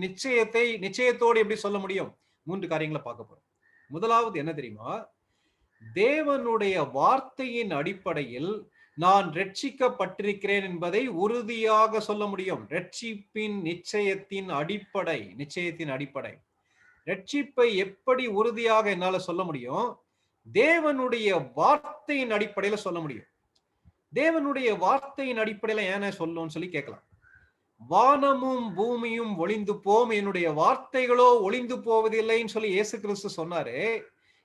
நிச்சயத்தோடு எப்படி சொல்ல முடியும்? 3 காரியங்களை பார்க்க போறோம். முதலாவது என்ன தெரியுமா? தேவனுடைய வார்த்தையின் அடிப்படையில் நான் ரட்சிக்கப்பட்டிருக்கிறேன் என்பதை உறுதியாக சொல்ல முடியும். ரட்சிப்பின் நிச்சயத்தின் அடிப்படை. ரட்சிப்பை எப்படி உறுதியாக என்னால சொல்ல முடியும்? தேவனுடைய வார்த்தையின் அடிப்படையில சொல்ல முடியும். தேவனுடைய வார்த்தையின் அடிப்படையில ஏன சொல்லணும்னு சொல்லி கேட்கலாம். வானமும் பூமியும் ஒளிந்து போம், என்னுடைய வார்த்தைகளோ ஒளிந்து போவதில்லைன்னு சொல்லி இயேசு கிறிஸ்து சொன்னாரு.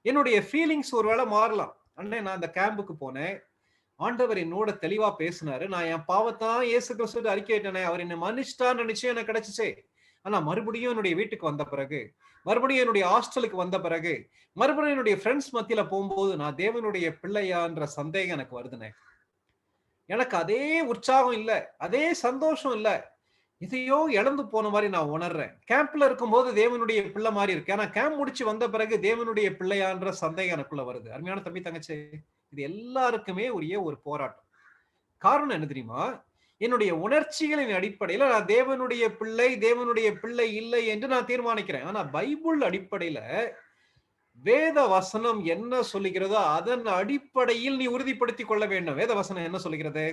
என்னுடைய ஃபீலிங்ஸ் ஒருவேளை மாறலாம். அண்ணே, நான் அந்த கேம்புக்கு போனேன், ஆண்டவர் என்னோட தெளிவா பேசினாரு, நான் என் பாவத்தான் இயேசு கிறிஸ்து அறிக்கையிட்டேனே, அவர் என்னை மன்னிச்சிட்டான்ற நிச்சயம் எனக்கு கிடைச்சிச்சே. ஆனா மறுபடியும் என்னுடைய வீட்டுக்கு வந்த பிறகு, மறுபடியும் என்னுடைய ஹாஸ்டலுக்கு வந்த பிறகு, மறுபடியும் என்னுடைய ஃப்ரெண்ட்ஸ் மத்தியில போகும்போது நான் தேவனுடைய பிள்ளையான்ற சந்தேகம் எனக்கு வருதுனே. எனக்கு அதே உற்சாகம் இல்ல, அதே சந்தோஷம் இல்ல, எதையோ இழந்து போன மாதிரி நான் உணர்றேன். கேம்ப்ல இருக்கும்போது தேவனுடைய பிள்ளை மாதிரி இருக்கு, ஆனா கேம்ப் முடிச்சு வந்த பிறகு தேவனுடைய பிள்ளையான்ற சந்தேகம் எனக்குள்ள வருது. அருமையான தம்பி தங்கச்சி, இது எல்லாருக்குமே உரிய ஒரு போராட்டம். காரணம் என்ன தெரியுமா? என்னுடைய உணர்ச்சிகளின் அடிப்படையில நான் தேவனுடைய பிள்ளை இல்லை என்று நான் தீர்மானிக்கிறேன். ஆனா பைபிள் அடிப்படையில வேத வசனம் என்ன சொல்லுகிறதோ அதன் அடிப்படையில் நீ உறுதிப்படுத்திக் கொள்ள வேண்டும். வேத வசனம் என்ன சொல்லுகிறது?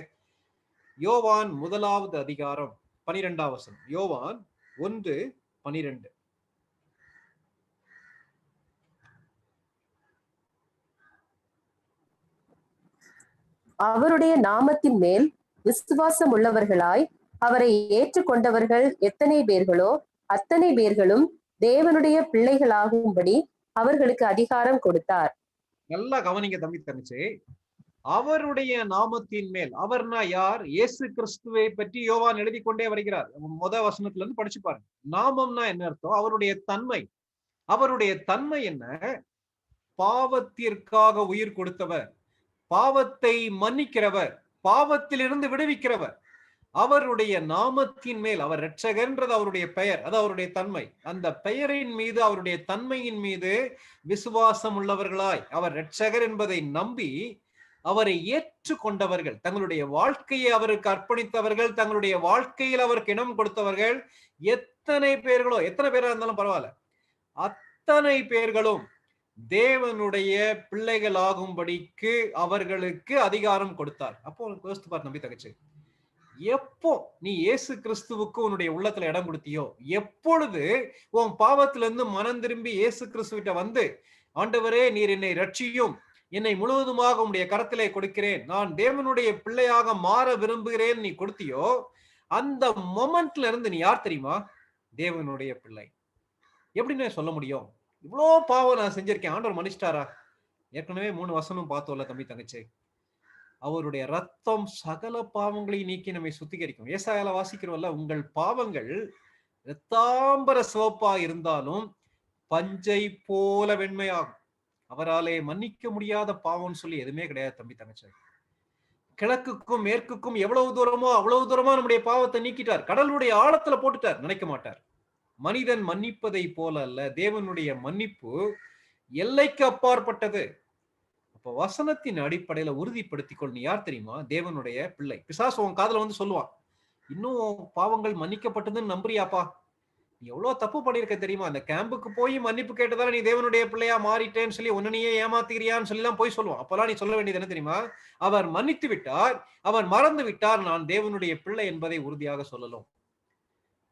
யோவான் 1வது அதிகாரம் 12ஆம் வசனம். யோவான் 1:12. அவருடைய நாமத்தின் மேல் விசுவாசம் உள்ளவர்களாய் அவரை ஏற்றுக்கொண்டவர்கள் எத்தனை பேர்களோ அத்தனை பேர்களும் தேவனுடைய பிள்ளைகளாகும்படி அவர்களுக்கு அதிகாரம் கொடுத்தார். நல்லா கவனிங்க தம்பி தங்கச்சி. அவருடைய நாமத்தின் மேல், அவர்னா யார்? இயேசு கிறிஸ்துவை பற்றி யோவான் எழுதி கொண்டே வருகிறார். முதல் வசனத்துல இருந்து படிச்சு பாருங்க. நாமம்னா என்ன அர்த்தம்? அவருடைய தன்மை. அவருடைய தன்மை என்ன? பாவத்திற்காக உயிர் கொடுத்தவர், பாவத்தை மன்னிக்கிறவர், பாவத்திலிருந்து விடுவிக்கிறவர். அவருடைய நாமத்தின் மேல், அவர் இரட்சகர்ன்றது அவருடைய பெயர், அது அவருடைய தன்மை. அந்த பெயரின் மீது, அவருடைய தன்மையின் மீது விசுவாசம் உள்ளவர்களாய், அவர் இரட்சகர் என்பதை நம்பி அவரை ஏற்றுக்கொண்டவர்கள், தங்களுடைய வாழ்க்கையை அவருக்கு அர்ப்பணித்தவர்கள், தங்களுடைய வாழ்க்கையில் அவருக்கு இடம் கொடுத்தவர்கள் எத்தனை பேர்களோ, எத்தனை பேரா இருந்தாலும் பரவாயில்ல, அத்தனை பேர்களும் தேவனுடைய பிள்ளைகள் ஆகும்படிக்கு அவர்களுக்கு அதிகாரம் கொடுத்தார். அப்போ உனக்கு யோசித்து பார் நம்பி தங்கச்சி, எப்போ நீ இயேசு கிறிஸ்துவுக்கு உன்னுடைய உள்ளத்துல இடம் கொடுத்தியோ, எப்பொழுது உன் பாவத்துல இருந்து மனம் திரும்பி இயேசு கிறிஸ்துவிட்ட வந்து, ஆண்டவரே நீர் என்னை ரட்சியும், என்னை முழுவதுமாக உம்முடைய கரத்திலே கொடுக்கிறேன், நான் தேவனுடைய பிள்ளையாக மாற விரும்புகிறேன் நீ கொடுத்தியோ, அந்த மொமெண்ட்ல இருந்து நீ யார் தெரியுமா? தேவனுடைய பிள்ளை. எப்படின்னு சொல்ல முடியும்? இவ்வளோ பாவம் நான் செஞ்சிருக்கேன், ஆண்டவர் மன்னிச்சிட்டாரா? ஏற்கனவே 3 வசனம் பார்த்தோம்ல தம்பி தங்கச்சி. அவருடைய ரத்தம் சகல பாவங்களையும் நீக்கி நம்மை சுத்திகரிக்கும். ஏசாயால வாசிக்கிறோம்ல, உங்கள் பாவங்கள் இரத்தாம்பர சிவப்பா இருந்தாலும் பஞ்சை போல வெண்மையாகும். அவராலே மன்னிக்க முடியாத பாவம்னு சொல்லி எதுவுமே கிடையாது தம்பி தங்கச்சி. கிழக்குக்கும் மேற்குக்கும் எவ்வளவு தூரமோ அவ்வளவு தூரமா நம்முடைய பாவத்தை நீக்கிட்டார். கடலுடைய ஆழத்துல போட்டுட்டார், நினைக்க மாட்டார். மனிதன் மன்னிப்பதை போல அல்ல, தேவனுடைய மன்னிப்பு எல்லைக்கு அப்பாற்பட்டது. அப்ப வசனத்தின் அடிப்படையில உறுதிப்படுத்திக்கொள். நீ யார் தெரியுமா? தேவனுடைய பிள்ளை. பிசாசு உன் காதுல வந்து சொல்லுவான், இன்னும் பாவங்கள் மன்னிக்கப்பட்டதுன்னு நம்புறியாப்பா? நீ எவ்வளவு தப்பு பண்ணிருக்க தெரியுமா? அந்த கேம்புக்கு போய் மன்னிப்பு கேட்டதால நீ தேவனுடைய பிள்ளையா மாறிட்டேன்னு சொல்லி உன்னையே ஏமாத்துகிறியான்னு சொல்லி எல்லாம் போய் சொல்லுவான். அப்பெல்லாம் நீ சொல்ல வேண்டியது என்ன தெரியுமா? அவர் மன்னித்து விட்டார், அவர் மறந்து விட்டார், நான் தேவனுடைய பிள்ளை என்பதை உறுதியாக சொல்லலாம்.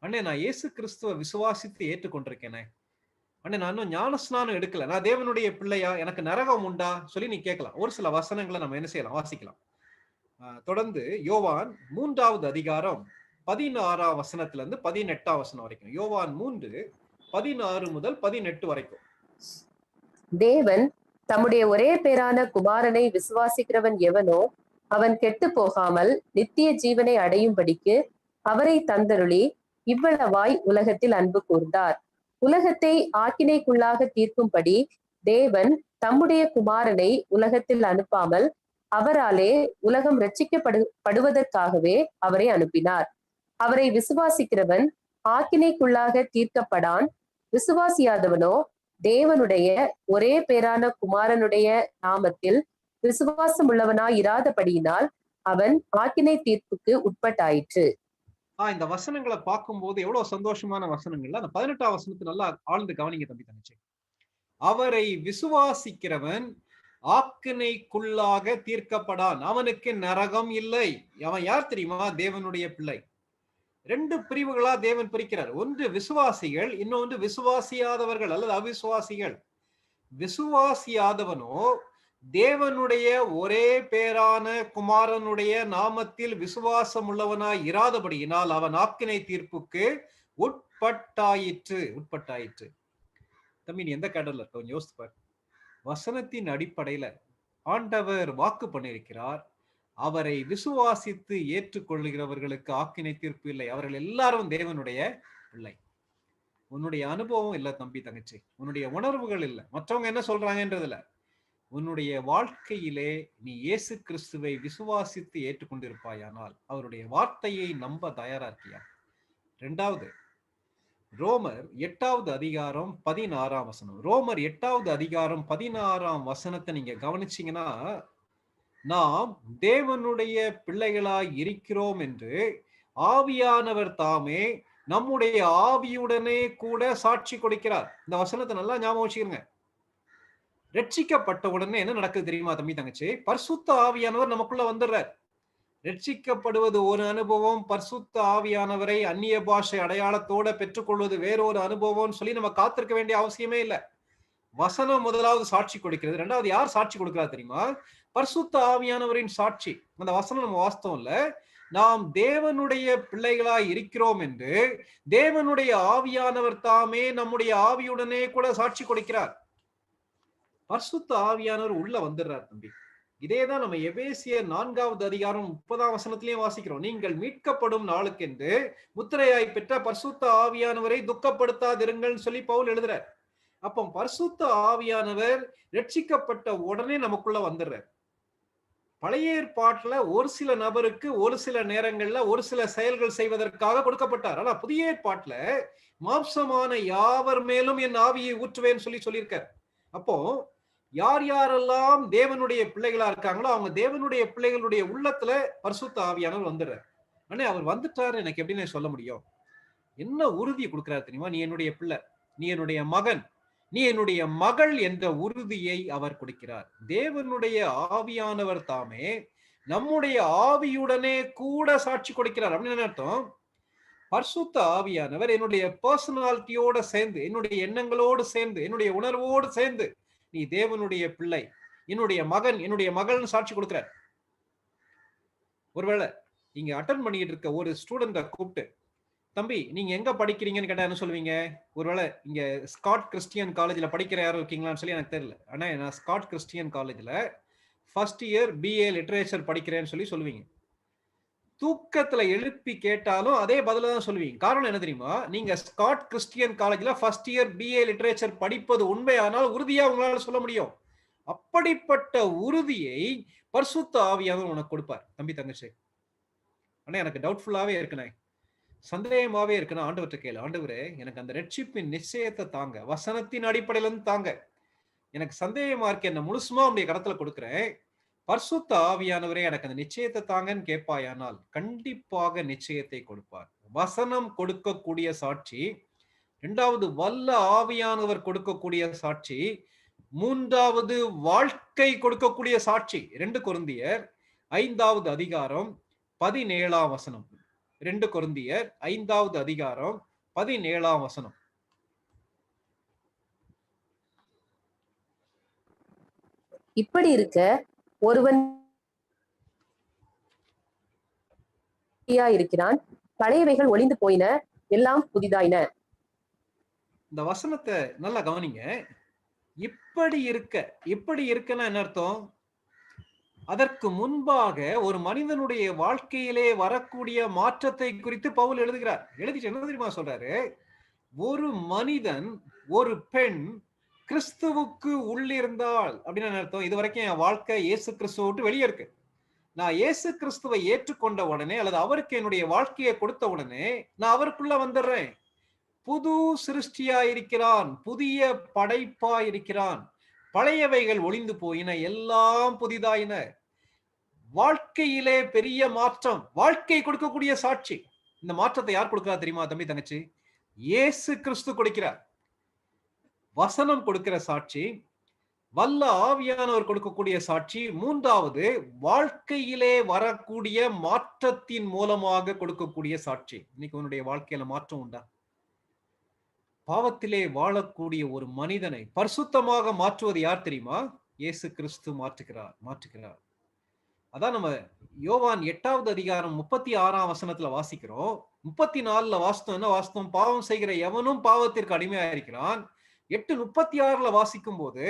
அண்ணே, நான் இயேசு கிறிஸ்துவ விசுவாசித்து ஏற்றுக்கொண்டிருக்கேனே அண்ணே, நான் இன்னும் ஞானஸ்நானம் எடுக்கல, நான் தேவனுடைய பிள்ளையா, எனக்கு நரகம் உண்டா சொல்லி நீ கேட்கலாம். ஒரு சில வசனங்களை நம்ம என்ன செய்யலாம், வாசிக்கலாம். தொடர்ந்து யோவான் 3வது அதிகாரம் 16ஆம் வசனத்துல இருந்து 18ஆம் வசனம் வரைக்கும். யோவான் 3:16 முதல் 18 வரைக்கும். தேவன் தம்முடைய ஒரே பேரான குமாரனை விசுவாசிக்கிறவன் எவனோ அவன் கெட்டு போகாமல் நித்திய ஜீவனை அடையும்படிக்கு அவரை தந்தருளி இவ்வளவாய் உலகத்தில் அன்பு கூர்ந்தார். உலகத்தை ஆக்கினைக்குள்ளாக தீர்க்கும்படி தேவன் தம்முடைய குமாரனை உலகத்தில் அனுப்பாமல் அவராலே உலகம் ரட்சிக்கப்படுவதற்காகவே அவரை அனுப்பினார். அவரை விசுவாசிக்கிறவன் ஆக்கினைக்குள்ளாக தீர்க்கப்படான், விசுவாசியாதவனோ தேவனுடைய ஒரே பேரான குமாரனுடைய நாமத்தில் விசுவாசம் உள்ளவனாய் இராதபடியினால் அவன் ஆக்கினை தீர்ப்புக்கு உட்பட்டாயிற்று. இந்த வசனங்களை பார்க்கும்போது எவ்வளவு சந்தோஷமான வசனங்கள். அந்த 18ஆம் வசனத்தை நல்லா ஆழ்ந்து கவனிங்க தம்பி தங்கச்சி. அவரை விசுவாசிக்கிறவன் ஆக்கினைக்குள்ளாக தீர்க்கப்படான், அவனுக்கு நரகம் இல்லை. அவன் யார் தெரியுமா? தேவனுடைய பிள்ளை. 2 பிரிவுகளா தேவன் பிரிக்கிறார். ஒன்று விசுவாசிகள், இன்னொன்று விசுவாசியாதவர்கள் அல்லது அவிசுவாசிகள். விசுவாசியாதவனோ தேவனுடைய ஒரே பேரான குமாரனுடைய நாமத்தில் விசுவாசம் உள்ளவனாய் இராதபடியினால் அவன் ஆக்கினை தீர்ப்புக்கு உட்பட்டாயிற்று. தம்பி, நீ எந்த கேடர்ல இருக்க கொஞ்சம் யோசித்து பாரு. வசனத்தின் அடிப்படையில ஆண்டவர் வாக்கு பண்ணியிருக்கிறார், அவரை விசுவாசித்து ஏற்றுக்கொள்கிறவர்களுக்கு ஆக்கினை தீர்ப்பு இல்லை, அவர்கள் எல்லாரும் தேவனுடைய பிள்ளை. உன்னுடைய அனுபவம் இல்ல தம்பி தங்கச்சி, உன்னுடைய உணர்வுகள் இல்ல, மற்றவங்க என்ன சொல்றாங்கன்றதுல, உன்னுடைய வாழ்க்கையிலே நீ இயேசு கிறிஸ்துவை விசுவாசித்து ஏற்றுக்கொண்டிருப்பாயானால், அவருடைய வார்த்தையை நம்ப தயாரா இருக்கியா? 2வது ரோமர் 8வது அதிகாரம் 16ஆம் வசனம். ரோமர் 8வது அதிகாரம் 16ஆம் வசனத்தை நீங்க கவனிச்சீங்கன்னா, நாம் தேவனுடைய பிள்ளைகளாய் இருக்கிறோம் என்று ஆவியானவர் தாமே நம்முடைய ஆவியுடனே கூட சாட்சி கொடுக்கிறார். இந்த வசனத்தை நல்லா ஞாபகம் வச்சுக்கிறங்க. ரட்சிக்கப்பட்ட உடனே என்ன நடக்குது தெரியுமா தம்பி தங்கச்சி? பரிசுத்த ஆவியானவர் நமக்குள்ள வந்துடுறார். ரட்சிக்கப்படுவது ஒரு அனுபவம், பரிசுத்த ஆவியானவரை அந்நிய பாஷை அடையாளத்தோட பெற்றுக்கொள்வது வேறொரு அனுபவம் சொல்லி நம்ம காத்திருக்க வேண்டிய அவசியமே இல்லை. வசனம் முதலாவது சாட்சி கொடுக்கிறது. 2வது யார் சாட்சி கொடுக்கிறார் தெரியுமா? பரிசுத்த ஆவியானவரின் சாட்சி. அந்த வசனம் நம்ம வாஸ்தவம் இல்ல, நாம் தேவனுடைய பிள்ளைகளாய் இருக்கிறோம் என்று தேவனுடைய ஆவியானவர் தாமே நம்முடைய ஆவியுடனே கூட சாட்சி கொடுக்கிறார். பரிசுத்த ஆவியானவர் உள்ள வந்துடுறார் தம்பி. இதேதான் நம்ம எபேசியர் 4வது அதிகாரம் 30ஆம் வசனத்திலேயே வாசிக்கிறோம். நீங்கள் மீட்கப்படும் நாளுக்கென்று முத்திரையாய் பெற்ற பரிசுத்த ஆவியானவரை துக்கப்படுத்தாதிருங்கள் சொல்லி பவுல் எழுதுறார். அப்போ பரிசுத்த ஆவியானவர் ரட்சிக்கப்பட்ட உடனே நமக்குள்ள வந்துடுறார். பழைய ஏற்பாட்டுல ஒரு சில நபருக்கு ஒரு சில நேரங்கள்ல ஒரு சில செயல்கள் செய்வதற்காக கொடுக்கப்பட்டார். ஆனா புதிய ஏற்பாட்டுல மாம்சமான யாவர் மேலும் என் ஆவியை ஊற்றுவேன்னு சொல்லியிருக்கார். அப்போ யார் யாரெல்லாம் தேவனுடைய பிள்ளைகளா இருக்காங்களோ அவங்க தேவனுடைய பிள்ளைகளுடைய உள்ளத்துல பரிசுத்த ஆவியானவர் வந்துடுறார். ஆனா அவர் வந்துட்டாரு எனக்கு எப்படின்னு சொல்ல முடியும்? என்ன உறுதியை கொடுக்கிறார் தெரியுமா? நீ என்னுடைய பிள்ளை, நீ என்னுடைய மகன், நீ என்னுடைய மகள் என்ற உறுதியை அவர் கொடுக்கிறார். தேவனுடைய ஆவியானவர் தாமே நம்முடைய ஆவியுடனே கூட சாட்சி கொடுக்கிறார். அப்படின்னு அர்த்தம், பரிசுத்த ஆவியானவர் என்னுடைய பர்சனாலிட்டியோட சேர்ந்து, என்னுடைய எண்ணங்களோடு சேர்ந்து, என்னுடைய உணர்வோடு சேர்ந்து நீ தேவனுடைய பிள்ளை, என்னுடைய மகன், என்னுடைய மகள்னு சாட்சி கொடுக்கிறார். ஒருவேளை இங்க அட்டன் பண்ணிட்டு இருக்க ஒரு ஸ்டூடெண்ட கூப்பிட்டு, தம்பி நீங்க எங்க படிக்கிறீங்கன்னு கேட்டா என்ன சொல்லுவீங்க? ஒருவேளை இங்க ஸ்காட் கிறிஸ்டியன் காலேஜ்ல படிக்கிற யாரும் இருக்கீங்களான்னு சொல்லி எனக்கு தெரியல, ஆனா நான் ஸ்காட் கிறிஸ்டியன் காலேஜ்ல ஃபர்ஸ்ட் இயர் பிஏ லிட்ரேச்சர் படிக்கிறேன்னு சொல்லுவீங்க. தூக்கத்துல எழுப்பி கேட்டாலும் அதே பதில தான் சொல்லுவீங்க. காரணம் என்ன தெரியுமா? நீங்க ஸ்காட் கிறிஸ்டியன் காலேஜ்ல ஃபர்ஸ்ட் இயர் பிஏ லிட்ரேச்சர் படிப்பது உண்மையானால் உறுதியா உங்களால சொல்ல முடியும். அப்படிப்பட்ட உறுதியை பரிசுத்த ஆவியானவர் உனக்கு கொடுப்பார் தம்பி தங்கச்சி. ஆனா எனக்கு டவுட்ஃபுல்லாவே இருக்குண்ணே, சந்தேகமாவே இருக்குன்னா ஆண்டவர்கிட்ட கேளு. ஆண்டவரே, எனக்கு அந்த ரட்சிப்பின் நிச்சயத்தை தாங்க, வசனத்தின் அடிப்படையில இருந்து தாங்க. எனக்கு சந்தேகமா இருக்கு, என்ன முழுசுமா உடைய கடத்துல கொடுக்கிறேன். பரிசுத்த ஆவியானவரே எனக்கு அந்த நிச்சயத்தை தாங்கன்னு கேட்பாயானால் கண்டிப்பாக நிச்சயத்தை கொடுப்பார். வசனம் கொடுக்கக்கூடிய சாட்சி, இரண்டாவது வல்ல ஆவியானவர் கொடுக்கக்கூடிய சாட்சி, மூன்றாவது வாழ்க்கை கொடுக்கக்கூடிய சாட்சி. 2 கொரிந்தியர் 5வது அதிகாரம் 17ஆம் வசனம். 2 கொரிந்தியர் 5வது அதிகாரம் 17ஆம் வசனம். இப்படி இருக்க ஒருவன் இருக்கிறான், பழையவைகள் ஒளிந்து போயின, எல்லாம் புதிதாயின. இந்த வசனத்தை நல்லா கவனிங்க. இப்படி இருக்குன்னா என்ன அர்த்தம்? அதற்கு முன்பாக ஒரு மனிதனுடைய வாழ்க்கையிலே வரக்கூடிய மாற்றத்தை குறித்து பவுல் எழுதுகிறார். எழுதிட்டு என்ன தெரியுமா சொல்றாரு? ஒரு மனிதன், ஒரு பெண் கிறிஸ்துவுக்கு உள்ளிருந்தால் அப்படின்னு அர்த்தம். இது வரைக்கும் என் வாழ்க்கை இயேசு கிறிஸ்துவ விட்டு வெளியே இருக்கு. நான் இயேசு கிறிஸ்துவை ஏற்றுக்கொண்ட உடனே அல்லது அவருக்கு என்னுடைய வாழ்க்கையை கொடுத்த உடனே நான் அவருக்குள்ள வந்துடுறேன். புது சிருஷ்டியா இருக்கிறான், புதிய படைப்பா இருக்கிறான். பழையவைகள் ஒளிந்து போயின, எல்லாம் புதிதாயின. வாழ்க்கையிலே பெரிய மாற்றம், வாழ்க்கை கொடுக்கக்கூடிய சாட்சி. இந்த மாற்றத்தை யார் கொடுக்கிறா தெரியுமா தம்பி தங்கச்சி? இயேசு கிறிஸ்து கொடுக்கிறார். வசனம் கொடுக்கிற சாட்சி, வல்ல ஆவியானவர் கொடுக்கக்கூடிய சாட்சி, மூன்றாவது வாழ்க்கையிலே வரக்கூடிய மாற்றத்தின் மூலமாக கொடுக்கக்கூடிய சாட்சி. இன்னைக்கு உன்னுடைய வாழ்க்கையில மாற்றம் உண்டா? பாவத்திலே வாழக்கூடிய ஒரு மனிதனை பரிசுத்தமாக மாற்றுவது யார் தெரியுமா? இயேசு கிறிஸ்து மாற்றுகிறார். அதான் நம்ம யோவான் 8வது அதிகாரம் 36ஆம் வசனத்துல வாசிக்கிறோம். 34ல வாசித்தோம். என்ன வாசித்தோம்? பாவம் செய்கிற எவனும் பாவத்திற்கு அடிமையா இருக்கிறான். 8:36ல வாசிக்கும் போது,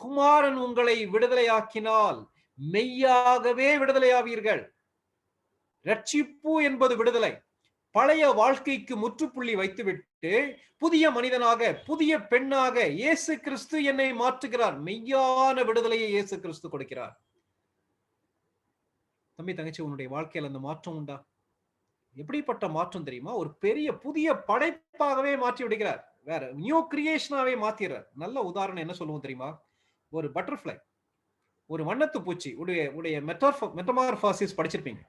குமாரன் உங்களை விடுதலையாக்கினால் மெய்யாகவே விடுதலையாவீர்கள். ரட்சிப்பு என்பது விடுதலை. பழைய வாழ்க்கைக்கு முற்றுப்புள்ளி வைத்துவிட்டு புதிய மனிதனாக, புதிய பெண்ணாக இயேசு கிறிஸ்து என்னை மாற்றுகிறார். மெய்யான விடுதலையை இயேசு கிறிஸ்து கொடுக்கிறார். தம்பி தங்கச்சி, உன்னுடைய வாழ்க்கையில் அந்த மாற்றம் உண்டா? எப்படிப்பட்ட மாற்றம் தெரியுமா? ஒரு பெரிய புதிய படைப்பாகவே மாற்றி விடுகிறார். வேற நியூ கிரியேஷனாவே மாத்திடுறார். நல்ல உதாரணம் என்ன சொல்லுவோம் தெரியுமா? ஒரு பட்டர்ஃப்ளை, ஒரு வண்ணத்து பூச்சி உடைய மெட்டமார்பாசிஸ் படிச்சிருப்பீங்க.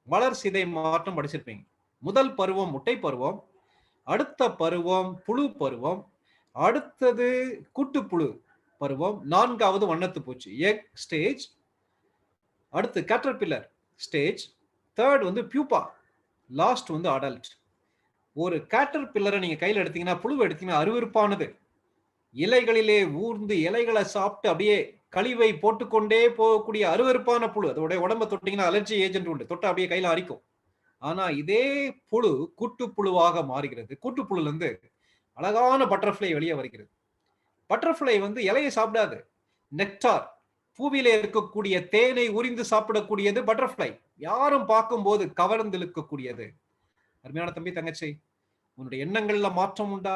வளர் சிதை மாற்றம் படிச்சிருப்பீங்க. முதல் பருவம் முட்டை பருவம், அடுத்த பருவம் புழு பருவம், அடுத்தது கூட்டுப்புழு பருவம், 4வது வண்ணத்து பூச்சி எக் ஸ்டேஜ், அடுத்து caterpillar stage, 3rd pupa, last adult. ஒரு கேட்டர்பில்லரை நீங்க கையில எடுத்தீங்கன்னா, புழு எடுத்தீங்கன்னா அருவருப்பானது. இலைகளிலே ஊர்ந்து இலைகளை சாப்பிட்டு அப்படியே கழிவை போட்டுக்கொண்டே போகக்கூடிய அருவருப்பான புழு. அதோட உடம்ப தொட்டீங்கன்னா அலர்ஜி ஏஜென்ட் உண்டு, தொட்ட அப்படியே கையில அரிக்கும். ஆனா இதே புழு கூட்டுப்புழுவாக மாறுகிறது. கூட்டுப்புழுல இருந்து அழகான பட்டர்ஃப்ளை வெளியே வருகிறது. பட்டர்ஃப்ளை இலையை சாப்பிடாது, நெக்டார், பூவிலே இருக்கக்கூடிய தேனை உறிந்து சாப்பிடக்கூடியது பட்டர்ஃப்ளை. யாரும் பார்க்கும்போது கவர்ந்து இழுக்கக்கூடியது. அருமையான தம்பி தங்கச்சி, உன்னுடைய எண்ணங்கள்ல மாற்றம் உண்டா?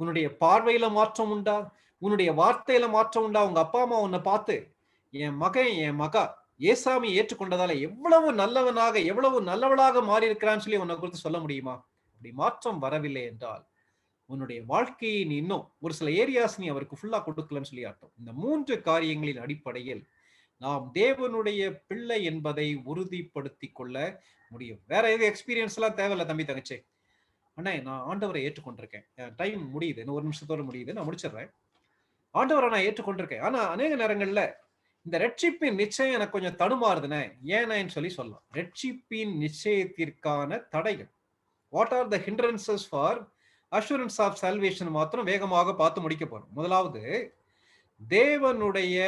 உன்னுடைய பார்வையில மாற்றம் உண்டா? உன்னுடைய வார்த்தையில மாற்றம் உண்டா? உங்க அப்பா அம்மா உன்னை பார்த்து என் மகன் என் மகா ஏசாமி ஏற்றுக்கொண்டதால எவ்வளவு நல்லவனாக, எவ்வளவு நல்லவளாக மாறி இருக்கிறான்னு சொல்லி உன்னை குறித்து சொல்ல முடியுமா? அப்படி மாற்றம் வரவில்லை என்றால் உன்னுடைய வாழ்க்கையை நீ இன்னும் ஒரு சில ஏரியாஸ் நீ அவருக்கு ஃபுல்லா கொடுக்கலன்னு சொல்லி அர்த்தம். இந்த 3 காரியங்களின் அடிப்படையில் நாம் தேவனுடைய பிள்ளை என்பதை உறுதிப்படுத்தி கொள்ள முடியும். வேற எது எக்ஸ்பீரியன்ஸ் எல்லாம் தேவையில்லை தம்பி தங்கச்சி. அண்ணா, நான் ஆண்டவரை ஏற்றுக்கொண்டிருக்கேன். டைம் முடியுது, இன்னும் 1 நிமிஷத்தோட முடியுது, நான் முடிச்சிடுறேன். ஆண்டவரை நான் ஏற்றுக்கொண்டிருக்கேன். ஆனா அநேக நேரங்கள்ல இந்த ரட்சிப்பின் நிச்சயம் எனக்கு கொஞ்சம் தடுமாறுதுனே, ஏன்னு சொல்லலாம். ரட்சிப்பின் நிச்சயத்திற்கான தடைகள், what are the hindrances for assurance of salvation மாத்திரம் வேகமாக பார்த்து முடிக்க போறோம். முதலாவது, தேவனுடைய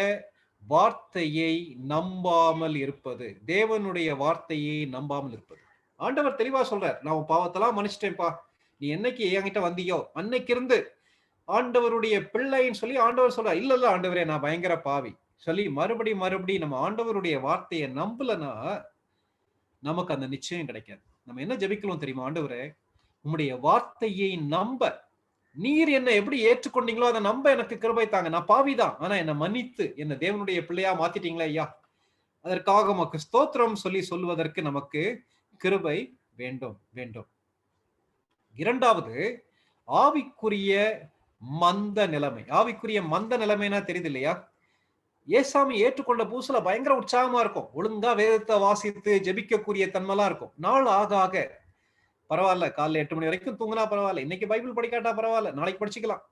வார்த்தையை நம்பாமல் இருப்பது. தேவனுடைய வார்த்தையை நம்பாமல் இருப்பது. ஆண்டவர் தெளிவா சொல்றார், நான் உன் பாவத்தெல்லாம் மன்னிச்சிட்டேன்ப்பா, நீ என்னைக்கு என்கிட்ட வந்தியோ அன்னைக்கு இருந்து ஆண்டவருடைய பிள்ளைன்னு சொல்லி ஆண்டவர் சொல்றார். இல்ல ஆண்டவரே, நான் பயங்கர பாவி, சொல்லி மறுபடியும் நம்ம ஆண்டவருடைய வார்த்தையை நம்பலன்னா நமக்கு அந்த நிச்சயம் கிடைக்காது. நம்ம என்ன ஜெபிக்கலாம் தெரியுமா? ஆண்டவரே, உம்முடைய வார்த்தையை நம்ப நீர் என்ன எப்படி ஏற்றுக்கொண்டீங்களோ அதை நம்ப எனக்கு கிருபை தாங்க. நான் பாவிதான், ஆனா என்ன மன்னித்து என்ன தேவனுடைய பிள்ளையா மாத்திட்டீங்களா ஐயா, அதற்காக உமக்கு ஸ்தோத்திரம் சொல்லி சொல்லுவதற்கு நமக்கு கிருபை வேண்டும் வேண்டும். இரண்டாவது, ஆவிக்குரிய மந்த நிலைமை. ஆவிக்குரிய மந்த நிலைமைனா தெரியுது இல்லையா? ஏசாமி ஏற்றுக்கொண்ட பூசுல பயங்கர உற்சாகமா இருக்கும், ஒழுங்கா வேதத்தை வாசித்து ஜெபிக்கக்கூடிய தன்மைலாம் இருக்கும். நாள் ஆக ஆக பரவாயில்ல, காலைல 8 மணி வரைக்கும் தூங்கினா பரவாயில்ல, இன்னைக்கு பைபிள் படிக்காட்டா பரவாயில்ல, நாளைக்கு படிச்சுக்கலாம்,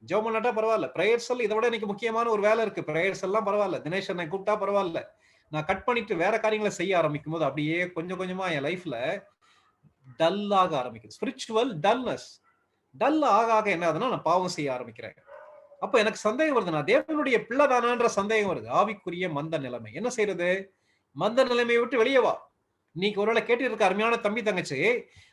ஜெபம் பண்ணாட்டா பரவாயில்ல, பிரேயர்ஸ் எல்லாம் இதை விட இன்னைக்கு முக்கியமான ஒரு வேலை இருக்கு, பிரேயர்ஸ் எல்லாம் பரவாயில்ல, தினேஷ் என்னை கூப்பிட்டா பரவாயில்ல, நான் கட் பண்ணிட்டு வேற காரியங்களை செய்ய ஆரம்பிக்கும் போது அப்படியே கொஞ்சம் கொஞ்சமா என் லைஃப்ல டல்லாக ஆரம்பிக்குது. Spiritual dullness. டல் ஆக ஆக என்ன ஆகுதுன்னா நான் பாவம் செய்ய ஆரம்பிக்கிறேன். அப்ப எனக்கு சந்தேகம் வருது, நான் தேவனுடைய பிள்ளை தானான்ற சந்தேகம் வருது. ஆவிக்குரிய மந்த நிலைமை. என்ன செய்யறது? மந்த நிலைமையை விட்டு வெளியே வா. இன்னைக்கு ஒருவேளை கேட்டு இருக்க அருமையான தம்பி தங்கச்சி,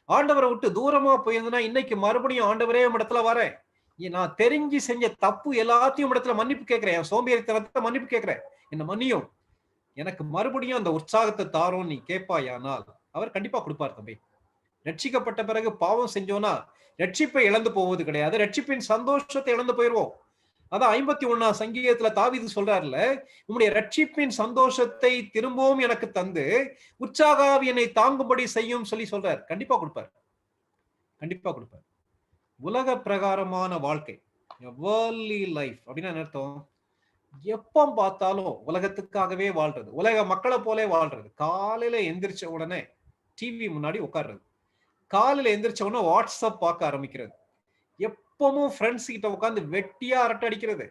ஆண்டவரை விட்டு தூரமா போயிருந்தா இன்னைக்கு மறுபடியும் ஆண்டவரே இடத்துல வரேன், நான் தெரிஞ்சு செஞ்ச தப்பு எல்லாத்தையும் இடத்துல மன்னிப்பு கேட்கிறேன், என் சோம்பேறித்தனத்தை மன்னிப்பு கேட்கிறேன், என்ன மன்னியும், எனக்கு மறுபடியும் அந்த உற்சாகத்தை தாரும் நீ கேட்பாயானால் அவர் கண்டிப்பா கொடுப்பார் தம்பி. ரட்சிக்கப்பட்ட பிறகு பாவம் செஞ்சோம்னா ரட்சிப்பை இழந்து போவது கிடையாது, ரட்சிப்பின் சந்தோஷத்தை இழந்து போயிடுவோம். அதான் 51ஆம் சங்கீதத்துல தாவீது சொல்றாருல, உம்முடைய ரட்சிப்பின் சந்தோஷத்தை திரும்பவும் எனக்கு தந்து உற்சாகாவி என்னை தாங்கும்படி செய்யும் சொல்லி சொல்றார். கண்டிப்பா கொடுப்பார், கண்டிப்பா கொடுப்பார். உலக பிரகாரமான வாழ்க்கை, வேர்ல்ட்லி லைஃப் அப்படின்னா என்ன அர்த்தம்? எப்ப பார்த்தாலும் உலகத்துக்காகவே வாழ்றது, உலக மக்களை போலே வாழ்றது. காலையில எந்திரிச்ச உடனே டிவி முன்னாடி உட்கார்றது, காலையில எந்திரிச்ச உடனே வாட்ஸ்அப் பார்க்க ஆரம்பிக்கிறது, எப்பவும் ஃப்ரெண்ட்ஸ் கிட்ட உட்காந்து வெட்டியா அரட்டை அடிக்கிறது,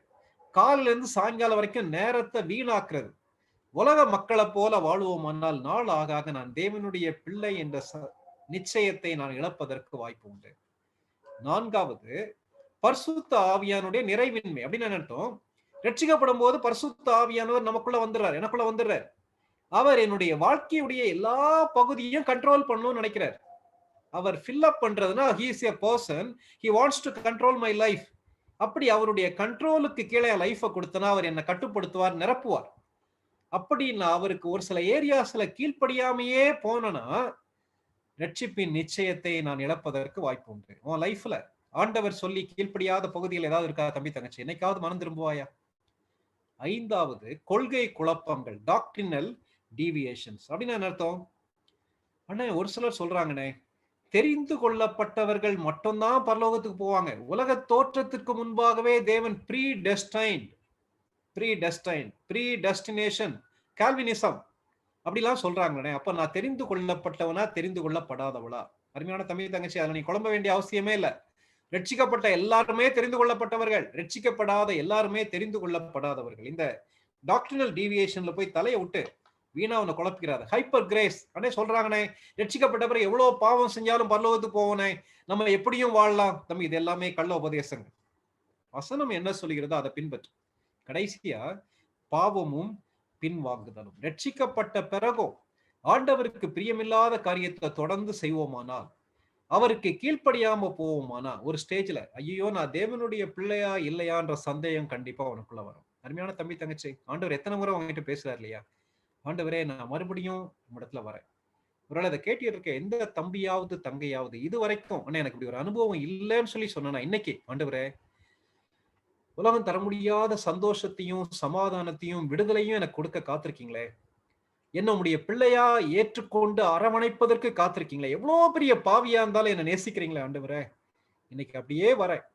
காலையில இருந்து சாயங்காலம் வரைக்கும் நேரத்தை வீணாக்குறது. உலக மக்களை போல வாழ்வோமானால் நாள் ஆக ஆக நான் தேவனுடைய பிள்ளை என்ற நிச்சயத்தை நான் இழப்பதற்கு வாய்ப்பு உண்டு. நான்காவது, பரிசுத்த ஆவியானுடைய நிறைவின்மை. அப்படின்னு என்ன அர்த்தம்? ரட்சிக்கப்படும் போது பரிசுத்த ஆவியானவர் நமக்குள்ள வந்துடுறார், எனக்குள்ள வந்துடுறார். அவர் என்னுடைய வாழ்க்கையுடைய எல்லா பகுதியையும் கண்ட்ரோல் பண்ணணும்னு நினைக்கிறார். அவர் ஃபில் அப் பண்றதுன்னா he is a person, he wants to control my life. அப்படி அவருடைய கண்ட்ரோலுக்கு கீழே லைஃபை கொடுத்தனா அவர் என்னை கட்டுப்படுத்துவார், நிரப்புவார். அப்படி நான் அவருக்கு ஒரு சில ஏரியாஸ்ல கீழ்ப்படியாமையே போனனா ரட்சிப்பின் நிச்சயத்தை நான் இழப்பதற்கு வாய்ப்பு உண்டு. உன் லைஃப்ல ஆண்டவர் சொல்லி கீழ்ப்படியாத பகுதியில் ஏதாவது இருக்கா தம்பி தங்கச்சி? என்னைக்காவது மனம் திரும்புவாயா? ஐந்தாவது, கொள்கை குழப்பங்கள், டாக்ட்ரினல் டீவியேஷன்ஸ். அப்படின்னு என்ன அர்த்தம்? அண்ணே, ஒரு சிலர் சொல்றாங்கண்ணே, தெரிந்து கொள்ளப்பட்டவர்கள் மட்டும்தான் பரலோகத்துக்கு போவாங்க, உலக தோற்றத்திற்கு முன்பாகவே தேவன் ப்ரீடெஸ்டினேஷன், கால்வினிசம் அப்படிலாம் சொல்றாங்கண்ணே. அப்ப நான் தெரிந்து கொள்ளப்பட்டவனா தெரிந்து கொள்ளப்படாதவளா? அருமையான தம்பி தங்கச்சி, அதுல நீ குழம்ப வேண்டிய அவசியமே இல்லை. ரட்சிக்கப்பட்ட எல்லாருமே தெரிந்து கொள்ளப்பட்டவர்கள், ரட்சிக்கப்படாத எல்லாருமே தெரிந்து கொள்ளப்படாதவர்கள். இந்த டாக்ட்ரினல் டீவியேஷன்ல போய் தலையை விட்டு வீணா அவனை குழப்பிக்கிறாரு. ஹைப்பர் கிரேஸ் அண்ணே சொல்றாங்கண்ணே, ரட்சிக்கப்பட்ட பிறகு எவ்வளவு பாவம் செஞ்சாலும் பரலோகத்துக்கு போவனே, நம்ம எப்படியும் வாழலாம். தம்பி, இது எல்லாமே கள்ள உபதேசங்கள். வசனம் என்ன சொல்லுகிறதோ அதை பின்பற்று. கடைசியா, பாவமும் பின்வாங்குதலும். ரட்சிக்கப்பட்ட பிறகும் ஆண்டவருக்கு பிரியமில்லாத காரியத்தை தொடர்ந்து செய்வோமானால், அவருக்கு கீழ்ப்படியாம போவோமானா, ஒரு ஸ்டேஜ்ல ஐயோ நான் தேவனுடைய பிள்ளையா இல்லையான்ற சந்தேகம் கண்டிப்பா உனக்குள்ள வரும். அருமையான தம்பி தங்கச்சி, ஆண்டவர் எத்தனை முறை உங்ககிட்ட பேசுறாரு இல்லையா? ஆண்டவரே, நான் மறுபடியும் இடத்துல வரேன். ஒருவேளை அதை கேட்டு இருக்க எந்த தம்பியாவது தங்கையாவது இது வரைக்கும் எனக்கு இப்படி ஒரு அனுபவம் இல்லைன்னு சொல்லி சொன்னா, இன்னைக்கு ஆண்டவரே, உலகம் தர முடியாத சந்தோஷத்தையும் சமாதானத்தையும் விடுதலையும் எனக்கு கொடுக்க காத்திருக்கீங்களே, என்ன உடைய பிள்ளையா ஏற்றுக்கொண்டு அரவணைப்பதற்கு காத்திருக்கீங்களே, எவ்வளவு பெரிய பாவியா இருந்தாலும் என்ன நேசிக்கிறீங்களே ஆண்டவரே, இன்னைக்கு அப்படியே வரேன்,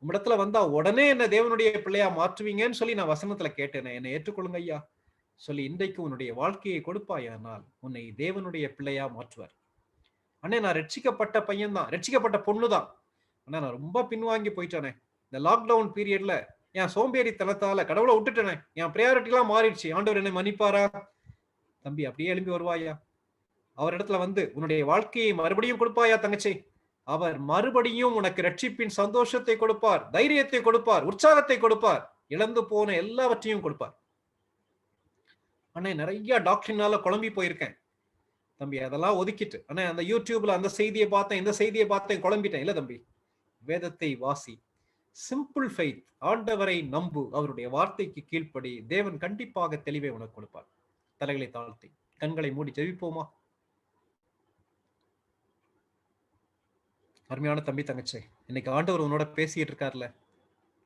உம்மிடத்துல வந்தா உடனே என்ன தேவனுடைய பிள்ளையா மாற்றுவீங்கன்னு சொல்லி நான் வசனத்துல கேட்டேனே, என்னை ஏற்றுக்கொள்ளுங்க ஐயா சொல்லி இன்றைக்கு உன்னுடைய வாழ்க்கையை கொடுப்பாயானால் உன்னை தேவனுடைய பிள்ளையா மாற்றுவார். அண்ணே, நான் ரட்சிக்கப்பட்ட பையன் தான், ரட்சிக்கப்பட்ட பொண்ணுதான், ஆனா நான் ரொம்ப பின்வாங்கி போயிட்டானே, இந்த லாக்டவுன் பீரியட்ல என் சோம்பேறித்தனத்தால கடவுளை விட்டுட்டேனே, என் பிரையாரிட்டி எல்லாம் மாறிடுச்சு, ஆண்டவர் என்னை மன்னிப்பாரா? தம்பி, அப்படியே எழும்பி வருவாயா? அவர் இடத்துல வந்து உன்னுடைய வாழ்க்கையை மறுபடியும் கொடுப்பாயா தங்கச்சி? அவர் மறுபடியும் உனக்கு ரட்சிப்பின் சந்தோஷத்தை கொடுப்பார், தைரியத்தை கொடுப்பார், உற்சாகத்தை கொடுப்பார், இழந்து போன எல்லாவற்றையும் கொடுப்பார். அண்ணே, நிறைய டாக்டரினால குழம்பி போயிருக்கேன் தம்பி, அதெல்லாம் ஒதுக்கிட்டு அண்ணே அந்த யூடியூப்ல அந்த செய்தியை பார்த்தேன், இந்த செய்தியை பார்த்தேன், குழம்பிட்டேன். இல்ல தம்பி, வேதத்தை வாசி, சிம்பிள் ஃபெய்த், ஆண்டவரை நம்பு, அவருடைய வார்த்தைக்கு கீழ்ப்படி, தேவன் கண்டிப்பாக தெளிவை உனக்கு கொடுப்பார். தலைகளை தாழ்த்தி கண்களை மூடி ஜெபிப்போமா? அருமையான தம்பி தங்கச்சி, இன்னைக்கு ஆண்டவர் உன்னோட பேசிட்டு இருக்காருல,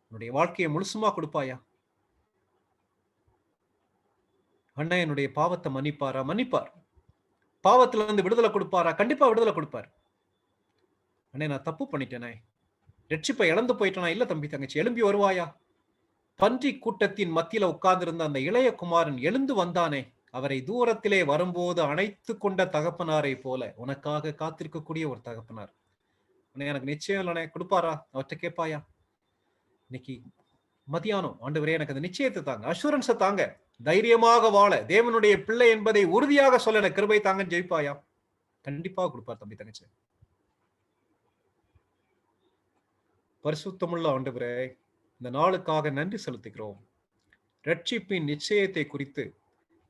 உன்னுடைய வாழ்க்கையை முழுசுமா கொடுப்பாயா? அண்ணன் என்னுடைய பாவத்தை மன்னிப்பாரா? மன்னிப்பார். பாவத்துல இருந்து விடுதலை கொடுப்பாரா? கண்டிப்பா விடுதலை கொடுப்பார். அண்ணே நான் தப்பு பண்ணிட்டேனே, ரட்சிப்பை இழந்து போயிட்டேனா? இல்ல தம்பி தங்கச்சி, எழும்பி வருவாயா? பன்றி கூட்டத்தின் மத்தியில உட்கார்ந்து இருந்த அந்த இளைய குமாரன் எழுந்து வந்தானே, அவரை தூரத்திலே வரும்போது அணைத்து கொண்ட தகப்பனாரை போல உனக்காக காத்திருக்கக்கூடிய ஒரு தகப்பனார். அண்ணே எனக்கு நிச்சயம் இல்லைண்ணே, கொடுப்பாரா? அவர்கிட்ட கேட்பாயா? இன்னைக்கு மதியானம் ஆண்டவரே எனக்கு அந்த நிச்சயத்தை தாங்க, அஷூரன்ஸை தாங்க, தைரியமாக வாழ, தேவனுடைய பிள்ளை என்பதை உறுதியாக சொல்ல எனக்கு கிருபை தாங்க ஜெயிப்பாயா? கண்டிப்பா கொடுப்பார் தம்பி தங்கச்சி. பரிசுத்தமுள்ள ஆண்டவரே, இந்த நாளுக்காக நன்றி செலுத்துகிறோம். ரட்சிப்பின் நிச்சயத்தை குறித்து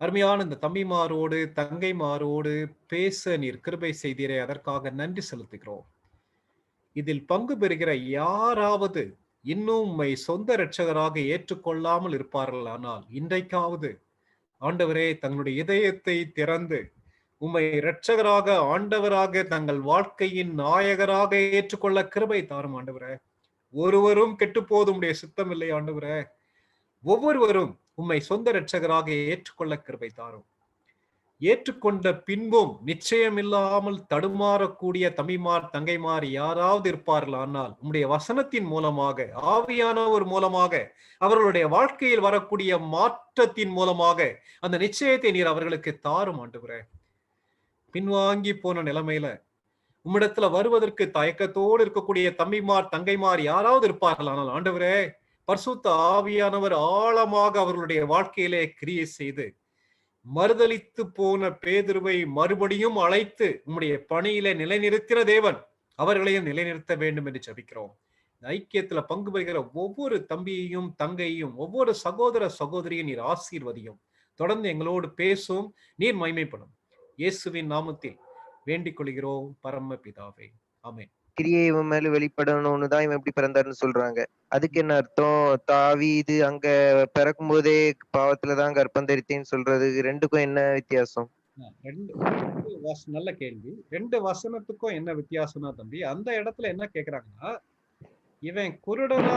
அருமையான இந்த தம்பிமாரோடு தங்கைமாரோடு பேச நீர் கிருபை செய்தீரே, அதற்காக நன்றி செலுத்துகிறோம். இதில் பங்கு பெறுகிற யாராவது இன்னும் உம்மை சொந்த இரட்சகராக ஏற்றுக்கொள்ளாமல் இருப்பார்கள், ஆனால் இன்றைக்காவது ஆண்டவரே தங்களுடைய இதயத்தை திறந்து உம்மை இரட்சகராக, ஆண்டவராக, தங்கள் வாழ்க்கையின் நாயகராக ஏற்றுக்கொள்ள கிருபை தாரும் ஆண்டவரே. ஒருவரும் கெட்டு போதும் உடைய சித்தம் இல்லை ஆண்டவரே. ஒவ்வொருவரும் உம்மை சொந்த இரட்சகராக ஏற்றுக்கொள்ள கிருபை தாரும். ஏற்றுக்கொண்ட பின்பும் நிச்சயம் இல்லாமல் தடுமாறக்கூடிய தம்பிமார் தங்கைமார் யாராவது இருப்பார்கள், ஆனால் உம்முடைய வசனத்தின் மூலமாக, ஆவியானவர் மூலமாக, அவர்களுடைய வாழ்க்கையில் வரக்கூடிய மாற்றத்தின் மூலமாக அந்த நிச்சயத்தை நீர் அவர்களுக்கு தாரும் ஆண்டவரே. பின்வாங்கி போன நிலைமையில உம்மிடத்துல வருவதற்கு தயக்கத்தோடு இருக்கக்கூடிய தம்பிமார் தங்கைமார் யாராவது இருப்பார்கள், ஆனால் ஆண்டவரே பரிசுத்த ஆவியானவர் ஆழமாக அவர்களுடைய வாழ்க்கையிலே கிரியை செய்து மறுதலித்து போன பேதுருவை மறுபடியும் அழைத்து உம்முடைய பணியில நிலைநிறுத்தின தேவன் அவர்களையும் நிலைநிறுத்த வேண்டும் என்று ஜெபிக்கிறோம். ஐக்கியத்துல பங்கு பெறுகிற ஒவ்வொரு தம்பியையும் தங்கையும் ஒவ்வொரு சகோதர சகோதரியும் நீர் ஆசீர்வதியும். தொடர்ந்து எங்களோடு பேசும், நீர் மகிமைப்படும். இயேசுவின் நாமத்தில் வேண்டிக் கொள்கிறோம் பரம பிதாவே, ஆமென். கிரியை இவன் மேல வெளிப்படணும்னு தான் இவன் எப்படி பிறந்தாருன்னு சொல்றாங்க. அதுக்கு என்ன அர்த்தம்? தாவீது அங்க பிறக்கும் போதே பாவத்துலதான் கர்ப்பம் தரித்தேன்னு சொல்றது, ரெண்டுக்கும் என்ன வித்தியாசம்? நல்ல கேள்வி. ரெண்டு வசனத்துக்கும் என்ன வித்தியாசம்னா தம்பி, அந்த இடத்துல என்ன கேக்குறாங்கன்னா, இவன் குருடனா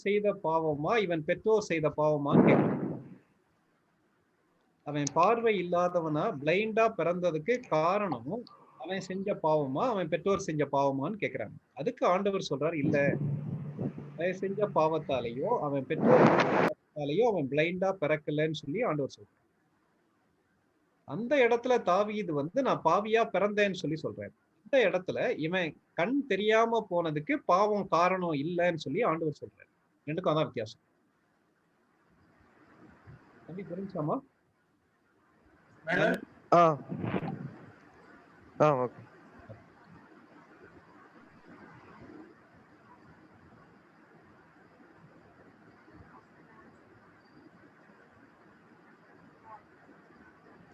செய்த பாவமா இவன் பெற்றோர் செய்த பாவமான்னு கேட்கிறான். அவன் பார்வை இல்லாதவனா பிளைண்டா பிறந்ததுக்கு காரணமும் அவன் செஞ்ச பாவமா அவன் பெற்றோர் செஞ்ச பாவமான்னு கேக்குறாங்க. அதுக்கு ஆண்டவர் சொல்றாரு, இல்ல, அவன் செஞ்ச பாவத்தாலேயோ அவன் பெற்றோர் அவன் பிளைண்டா பிறக்கலன்னு சொல்லி ஆண்டவர் சொல்றாரு. அந்த இடத்துல தாவீது நான் பாவியா பிறந்தேன்னு சொல்லி சொல்றாரு. இந்த இடத்துல இவன் கண் தெரியாம போனதுக்கு பாவம் காரணம் இல்லைன்னு சொல்லி ஆண்டவர் சொல்றாரு. ரெண்டுக்கும் அதான் வித்தியாசம். தம்பி புரிஞ்சாமா? ஓகே.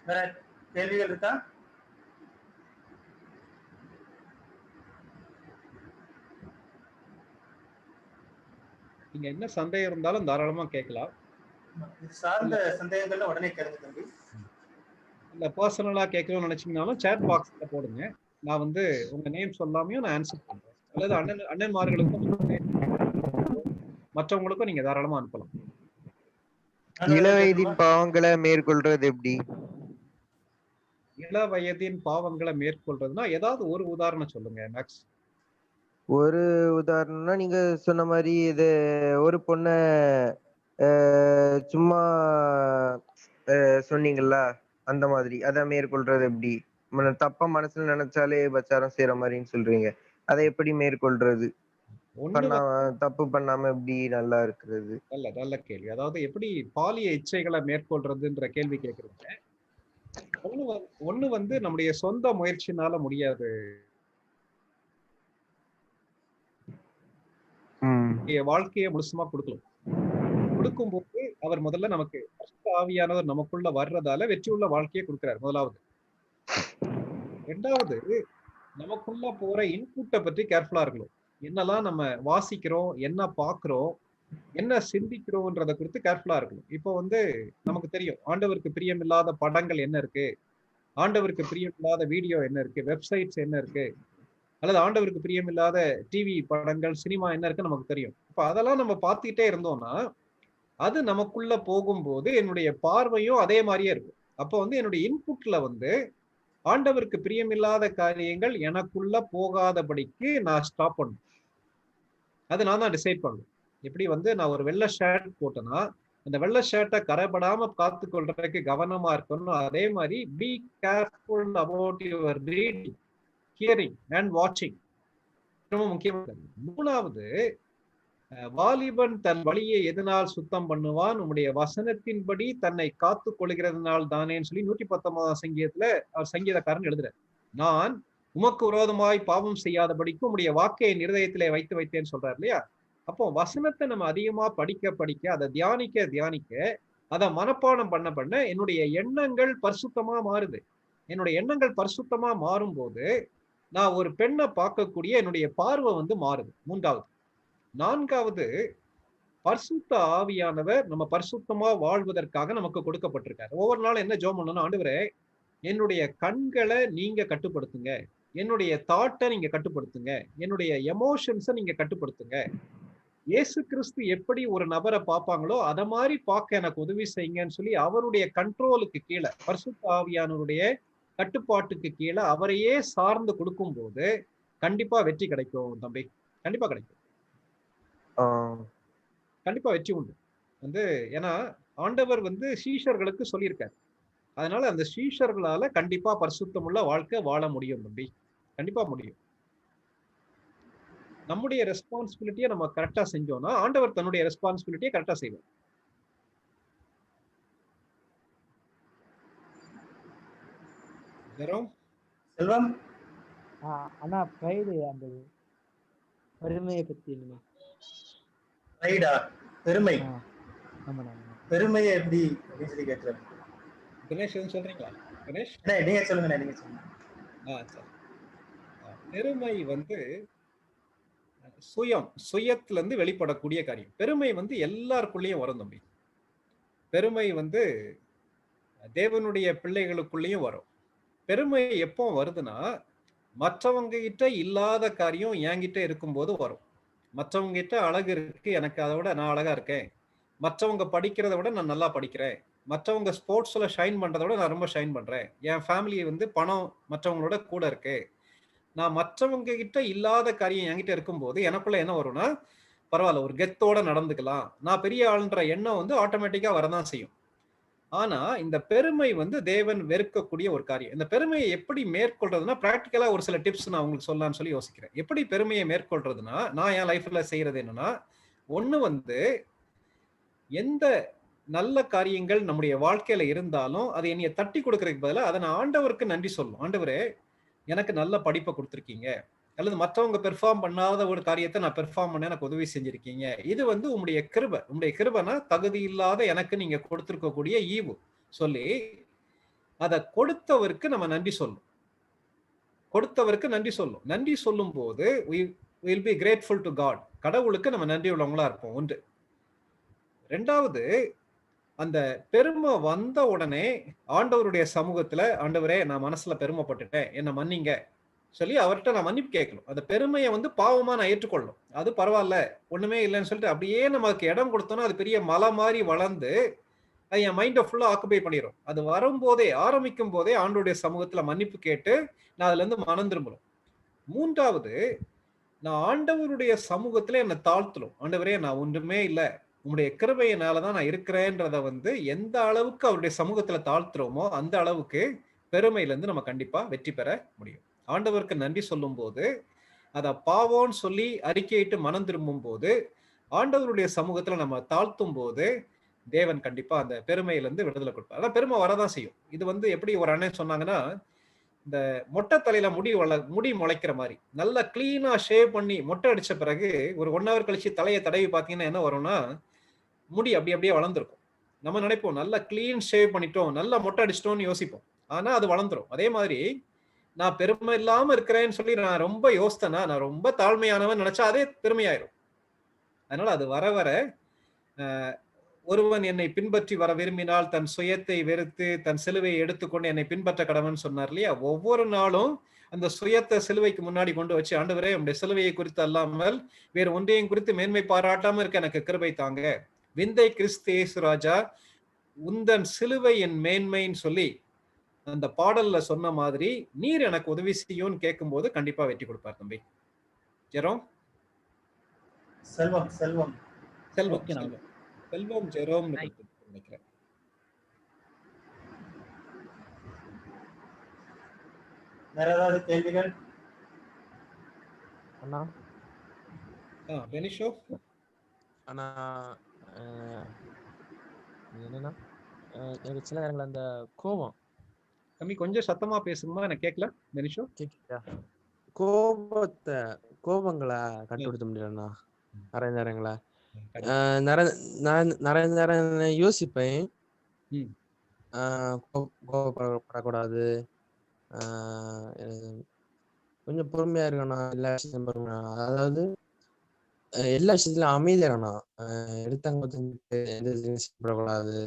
வேற கேள்விகள் இருக்கா? நீங்க என்ன சந்தேகம் இருந்தாலும் தாராளமா கேட்கலாம். சார்ந்த சந்தேகங்கள்ல உடனே கேளுங்க தம்பி. இல்ல பர்சனலா கேட்கணும்னு நினைச்சீங்கன்னாலும் சேட் பாக்ஸ்ல போடுங்க. நான் உங்க நேம் சொல்லாமையும் நான் ஆன்சர் பண்றேன். அல்லது அண்ணன்மார்களுக்கும் மற்றவங்களுக்கும் நீங்க தாராளமா அனுப்பலாம். இளவயதின் பாவங்களை மேற்கொள்றது எப்படி? இள வயதின் பாவங்களை மேற்கொள்றதுன்னா ஏதாவது ஒரு உதாரணம் சொல்லுங்க மேக்ஸ். ஒரு உதாரணம்னா நீங்க சொன்ன மாதிரி இது ஒரு பொண்ண சும்மா சொன்னீங்கல்ல, அந்த மாதிரி அதை மேற்கொள்றது எப்படி? தப்பா மனசுல நினைச்சாலே பச்சாரம் செய்யற மாதிரின்னு சொல்றீங்க, அதை எப்படி மேற்கொள்றது? தப்பு பண்ணாம எப்படி நல்லா இருக்கிறது? நல்ல கேள்வி. அதாவது எப்படி பாலிய இச்சைகளை மேற்கொள்றதுன்ற கேள்வி கேக்குறீங்க. ஒண்ணு நம்முடைய சொந்த முயற்சினால முடியாது. வாழ்க்கையை முழுசுமா கொடுக்கலாம். கொடுக்கும் போது அவர் முதல்ல நமக்கு ஆவியானவர் நமக்குள்ள வர்றதால வெற்றி உள்ள வாழ்க்கையை கொடுக்கிறார். முதலாவது. ரெண்டாவது, நமக்குள்ள போற இன்புட்டை பற்றி கேர்ஃபுல்லா இருக்கணும். என்னெல்லாம் நம்ம வாசிக்கிறோம், என்ன பார்க்கிறோம், என்ன சிந்திக்கிறோம்ன்றத குறித்து கேர்ஃபுல்லா இருக்கணும். இப்போ வந்து நமக்கு தெரியும் ஆண்டவருக்கு பிரியமில்லாத படங்கள் என்ன இருக்கு, ஆண்டவருக்கு பிரியமில்லாத வீடியோ என்ன இருக்கு, வெப்சைட்ஸ் என்ன இருக்கு, அல்லது ஆண்டவருக்கு பிரியமில்லாத டிவி படங்கள், சினிமா என்ன இருக்குன்னு நமக்கு தெரியும். இப்ப அதெல்லாம் நம்ம பார்த்துக்கிட்டே இருந்தோம்னா, அது நமக்குள்ள போகும்போது என்னுடைய பார்வையும் அதே மாதிரியே இருக்கும். அப்போ வந்து என்னுடைய இன்புட்ல வந்து ஆண்டவருக்கு பிரியமில்லாத காரியங்கள் எனக்குள்ள போகாதபடிக்கு நான் ஸ்டாப் பண்ணணும். அது நான் தான் டிசைட் பண்ணணும். எப்படி வந்து நான் ஒரு வெள்ளை ஷர்ட் போட்டேன்னா, அந்த வெள்ளை ஷர்ட்டை கரைபடாம காத்து கொள்றதுக்கு கவனமா இருக்கணும். அதே மாதிரி be careful about your reading, hearing and வாட்சிங். ரொம்ப முக்கியமானது. 3வது, வாலிபன் தன் வழியை எதனால் சுத்தம் பண்ணுவான், உம்முடைய வசனத்தின்படி தன்னை காத்து கொள்கிறதுனால் தானேன்னு சொல்லி 119ஆம் சங்கீதத்துல அவர் சங்கீதக்காரன் எழுதுறார். நான் உமக்கு விரோதமாய் பாவம் செய்யாதபடிக்கு உம்முடைய வாக்கை என் இருதயத்திலே வைத்து வைத்தேன்னு சொல்றாரு இல்லையா? அப்போ வசனத்தை நம்ம அதிகமா படிக்க படிக்க, அதை தியானிக்க தியானிக்க, அதை மனப்பாடம் பண்ண பண்ண என்னுடைய எண்ணங்கள் பரிசுத்தமா மாறுது. என்னுடைய எண்ணங்கள் பரிசுத்தமா மாறும்போது நான் ஒரு பெண்ணை பார்க்கக்கூடிய என்னுடைய பார்வை வந்து மாறுது. 3வது. 4வது, பரிசுத்த ஆவியானவர் நம்ம பரிசுத்தமா வாழ்வதற்காக நமக்கு கொடுக்கப்பட்டிருக்காரு. ஒவ்வொரு நாளும் என்ன ஜெபம் பண்ணணும், ஆண்டவரே என்னுடைய கண்களை நீங்க கட்டுப்படுத்துங்க, என்னுடைய தாட்டை நீங்க கட்டுப்படுத்துங்க, என்னுடைய எமோஷன்ஸை நீங்க கட்டுப்படுத்துங்க. இயேசு கிறிஸ்து எப்படி ஒரு நபரை பார்ப்பாங்களோ அத மாதிரி பார்க்க எனக்கு உதவி செய்யுங்கன்னு சொல்லி அவருடைய கண்ட்ரோலுக்கு கீழே, பரிசுத்த ஆவியானவருடைய கட்டுப்பாட்டுக்கு கீழே அவரையே சார்ந்து கொடுக்கும் போது கண்டிப்பா வெற்றி கிடைக்கும் தம்பி. கண்டிப்பா கிடைக்கும். கண்டிப்பா வெற்றி உண்டு. வந்து ஏன்னா ஆண்டவர் வந்து சீஷர்களுக்கு சொல்லியிருக்காரு. அதனால அந்த சீஷர்களால கண்டிப்பா பரிசுத்தமுள்ள வாழ்க்கை வாழ முடியும் தம்பி. கண்டிப்பா முடியும். நம்முடைய ரெஸ்பான்சிபிலிட்டியை நம்ம கரெக்டா செஞ்சோம்னா ஆண்டவர் தன்னுடைய ரெஸ்பான்சிபிலிட்டியை கரெக்டா செய்வார். செல்வம் ஆனா ப்ரைடு அந்த பெருமையை பத்தி என்ன? ரைடா பெருமை, ஆமாண்ணா. பெருமையை எப்படி அப்படின்னு சொல்லி கேட்கிறேன். கணேஷ் எதுவும் சொல்றீங்களா? கணேஷ் நீங்க சொல்லுங்க. நீங்க சொல்லுங்க. சரி. பெருமை வந்து சுயத்துல இருந்து வெளிப்படக்கூடிய காரியம். பெருமை வந்து எல்லாருக்குள்ளேயும் வரும் தம்பி. பெருமை வந்து தேவனுடைய பிள்ளைகளுக்குள்ளேயும் வரும். பெருமை எப்போ வருதுன்னா மற்றவங்க கிட்ட இல்லாத காரியம் என்கிட்ட இருக்கும்போது வரும். மற்றவங்க கிட்ட அழகு இருக்கு, எனக்கு அதை விட நான் அழகா இருக்கேன், மற்றவங்க படிக்கிறத விட நான் நல்லா படிக்கிறேன், மற்றவங்க ஸ்போர்ட்ஸ்ல ஷைன் பண்றதை விட நான் ரொம்ப ஷைன் பண்றேன், என் ஃபேமிலி வந்து பணம் மற்றவங்களோட கூட இருக்கு, நான் மற்றவங்க கிட்ட இல்லாத காரியம் என்கிட்ட இருக்கும்போது எனக்குள்ள என்ன வரும்னா, பரவாயில்ல ஒரு கெத்தோட நடந்துக்கலாம், நான் பெரிய ஆளுன்ற எண்ணம் வந்து ஆட்டோமேட்டிக்கா வரதான் செய்யும். ஆனா இந்த பெருமை வந்து தேவன் வெறுக்கக்கூடிய ஒரு காரியம். இந்த பெருமையை எப்படி மேற்கொள்றதுன்னா பிராக்டிக்கலா ஒரு சில டிப்ஸ் நான் உங்களுக்கு சொல்லலாம்னு சொல்லி யோசிக்கிறேன். எப்படி பெருமையை மேற்கொள்றதுன்னா, நான் என் லைஃப்ல செய்யறது என்னன்னா, ஒண்ணு வந்து எந்த நல்ல காரியங்கள் நம்முடைய வாழ்க்கையில இருந்தாலும் அதை என்னைய தட்டி கொடுக்கறதுக்கு பதிலா அதை நான் ஆண்டவருக்கு நன்றி சொல்லணும். ஆண்டவரே எனக்கு நல்ல படிப்பை கொடுத்துருக்கீங்க, அல்லது மற்றவங்க பெர்ஃபார்ம் பண்ணாத ஒரு காரியத்தை நான் பெர்ஃபார்ம் பண்ண எனக்கு உதவி செஞ்சிருக்கீங்க, இது வந்து உங்களுடைய கிருபை. உங்களுடைய கிருபைனா தகுதி இல்லாத எனக்கு நீங்க கொடுத்திருக்கக்கூடிய ஈவு சொல்லி அதை கொடுத்தவருக்கு நம்ம நன்றி சொல்லணும். கொடுத்தவருக்கு நன்றி சொல்லணும். நன்றி சொல்லும் போது we will be grateful to God. கடவுளுக்கு நம்ம நன்றி உள்ளவங்களா இருப்போம். ஒன்று. 2வது, அந்த பெருமை வந்த உடனே ஆண்டவருடைய சமூகத்துல, ஆண்டவரே நான் மனசுல பெருமைப்பட்டுட்டேன், என்ன மன்னிங்க சொல்லி அவர்கிட்ட நான் மன்னிப்பு கேட்கணும். அந்த பெருமையை வந்து பாவமா நான் ஏற்றுக்கொள்ளணும். அது பரவாயில்ல ஒண்ணுமே இல்லைன்னு சொல்லிட்டு அப்படியே நமக்கு இடம் கொடுத்தோம்னா அது பெரிய மலை மாதிரி வளர்ந்து அது என் மைண்டை ஃபுல்லா ஆக்குபை பண்ணிடும். அது வரும்போதே ஆரம்பிக்கும் போதே ஆண்டவருடைய சமூகத்துல மன்னிப்பு கேட்டு நான் அதுல இருந்து மனம் திரும்பணும். 3வது, நான் ஆண்டவருடைய சமூகத்துல என்னை தாழ்த்தணும். ஆண்டவரே நான் ஒன்றுமே இல்லை, உங்களுடைய கிருபையினாலதான் நான் இருக்கிறேன்றத வந்து எந்த அளவுக்கு அவருடைய சமூகத்துல தாழ்த்துறோமோ அந்த அளவுக்கு பெருமையில இருந்து நம்ம கண்டிப்பா வெற்றி பெற முடியும். ஆண்டவருக்கு நன்றி சொல்லும் போது, அத பாவம்னு சொல்லி அறிக்கையிட்டு மனம் திரும்பும் போது, ஆண்டவருடைய சமூகத்துல நம்ம தாழ்த்தும் போது தேவன் கண்டிப்பா அந்த பெருமையில இருந்து விடுதலை கொடுப்பார். அதான் பெருமை வரதான் செய்யும். இது வந்து எப்படி ஒரு அண்ணன் சொன்னாங்கன்னா, இந்த மொட்டை தலையில முடி முளைக்கிற மாதிரி நல்லா கிளீனா ஷேவ் பண்ணி மொட்டை அடிச்ச பிறகு ஒரு 1 hour கழிச்சு தலையை தடவி பார்த்தீங்கன்னா என்ன வரும்னா, முடி அப்படியே வளர்ந்துருக்கும். நம்ம நினைப்போம் நல்லா கிளீன் ஷேவ் பண்ணிட்டோம், நல்லா மொட்டை அடிச்சிட்டோம்னு யோசிப்போம். ஆனா அது வளர்ந்துரும். அதே மாதிரி நான் பெருமை இல்லாம இருக்கிறேன்னு சொல்லி நான் ரொம்ப யோசித்தேன்னா, நான் ரொம்ப தாழ்மையானவன் நினைச்சா அதே பெருமையாயிரும். அதனால அது வர வர ஒருவன் என்னை பின்பற்றி வர விரும்பினால் தன் சுயத்தை வெறுத்து தன் சிலுவையை எடுத்துக்கொண்டு என்னை பின்பற்ற கடவன் சொன்னார் இல்லையா? ஒவ்வொரு நாளும் அந்த சுயத்தை சிலுவைக்கு முன்னாடி கொண்டு வச்சு, ஆண்டவரே உம்முடைய சிலுவையை குறித்து அல்லாமல் வேறு ஒன்றையும் குறித்து மேன்மை பாராட்டாம இருக்க எனக்கு கிருபை தாங்க. விந்தை கிறிஸ்து இயேசு ராஜா உந்தன் சிலுவை என் மேன்மைன்னு சொல்லி அந்த பாடல்ல சொன்ன மாதிரி நீர் எனக்கு உதவி செய்யும்னு கேட்கும்போது கண்டிப்பா வெற்றி கொடுப்பார் தம்பி. ஜெரோம் செல்வம் செல்வம் செல்வம் ஓகே நான் செல்வம் ஜெரோம் நினைக்கிறேன். வேற ஏதாவது கேள்விகள்? அண்ணா பெனிஷோ ஆனா என்னன்னா எனக்கு சில நேரங்கள் அந்த கோபம் தம்பி கொஞ்சம் சத்தமா பேசுங்கம்மா, எனக்கு கேட்கல. பெனிஷோ கேக்குதா? கோபங்களை கட்டுப்படுத்த முடியலண்ணா. நிறைய நேரங்கள நான் நிறைய நேரம் யோசிப்பேன், கோபப்படக்கூடாது, கொஞ்சம் பொறுமையா இருக்கணும், எல்லா விஷயத்தையும் பொறுமையா, அதாவது எல்லா விஷயத்துலயும் அமைதியா இருக்கணும், எடுத்தாங்க எந்த விஷயப்படக்கூடாது,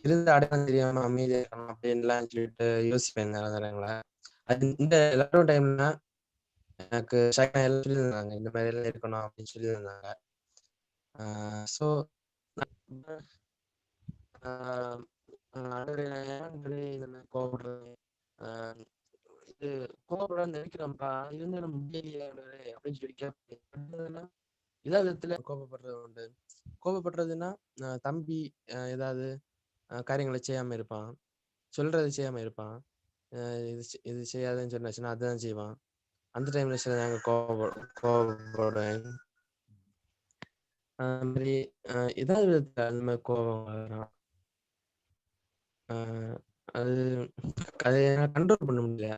இருந்து அடையாளம் தெரியாம அமைதியா இருக்கணும் அப்படின்லாம் சொல்லிட்டு யோசிப்பேன் நிறைய நேரங்கள. அது இந்த லாக்டவுன் டைம்ல எனக்கு எல்லாம் சொல்லியிருந்தாங்க, இந்த மாதிரி எல்லாம் இருக்கணும் அப்படின்னு சொல்லியிருந்தாங்க. ஸோ கோபப்படுறது, இது கோபப்பட நினைக்கிறோம்ப்பா, இருந்தாலும் முடியலையே அப்படின்னு சொல்லி கேட்பேன். ஏதாவது விதத்துல கோபப்படுறது உண்டு. கோபப்படுறதுன்னா தம்பி ஏதாவது காரியங்களை செய்யாம இருப்பான், சொல்றது செய்யாம இருப்பான், இது செய்யாதுன்னு சொன்னாச்சுன்னா அதுதான் செய்வான். அந்த டைம்ல சில நாங்க கோபப்படுவேன். அது மாதிரி ஏதாவது விதத்துல அந்த மாதிரி கோபம் வரும். அது அதை கண்ட்ரோல் பண்ண முடியல.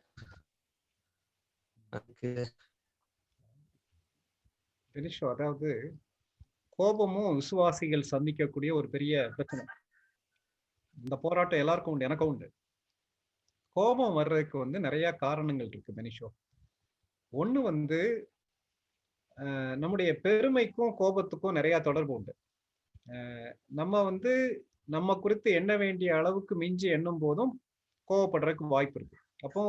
அதுக்கு பெனிஷோ, அதாவது கோபமும் விசுவாசிகள் சந்திக்கக்கூடிய ஒரு பெரிய பிரச்சனை. இந்த போராட்டம் எல்லாருக்கும் உண்டு, எனக்கும் உண்டு. கோபம் வர்றதுக்கு நிறைய காரணங்கள் இருக்கு பெனிஷோ. ஒண்ணு நம்முடைய பெருமைக்கும் கோபத்துக்கும் நிறைய தொடர்பு உண்டு. நம்ம நம்ம குறித்து எண்ண வேண்டிய அளவுக்கு மிஞ்சி எண்ணும் போதும் கோபப்படுறதுக்கு வாய்ப்பு இருக்கு. அப்போ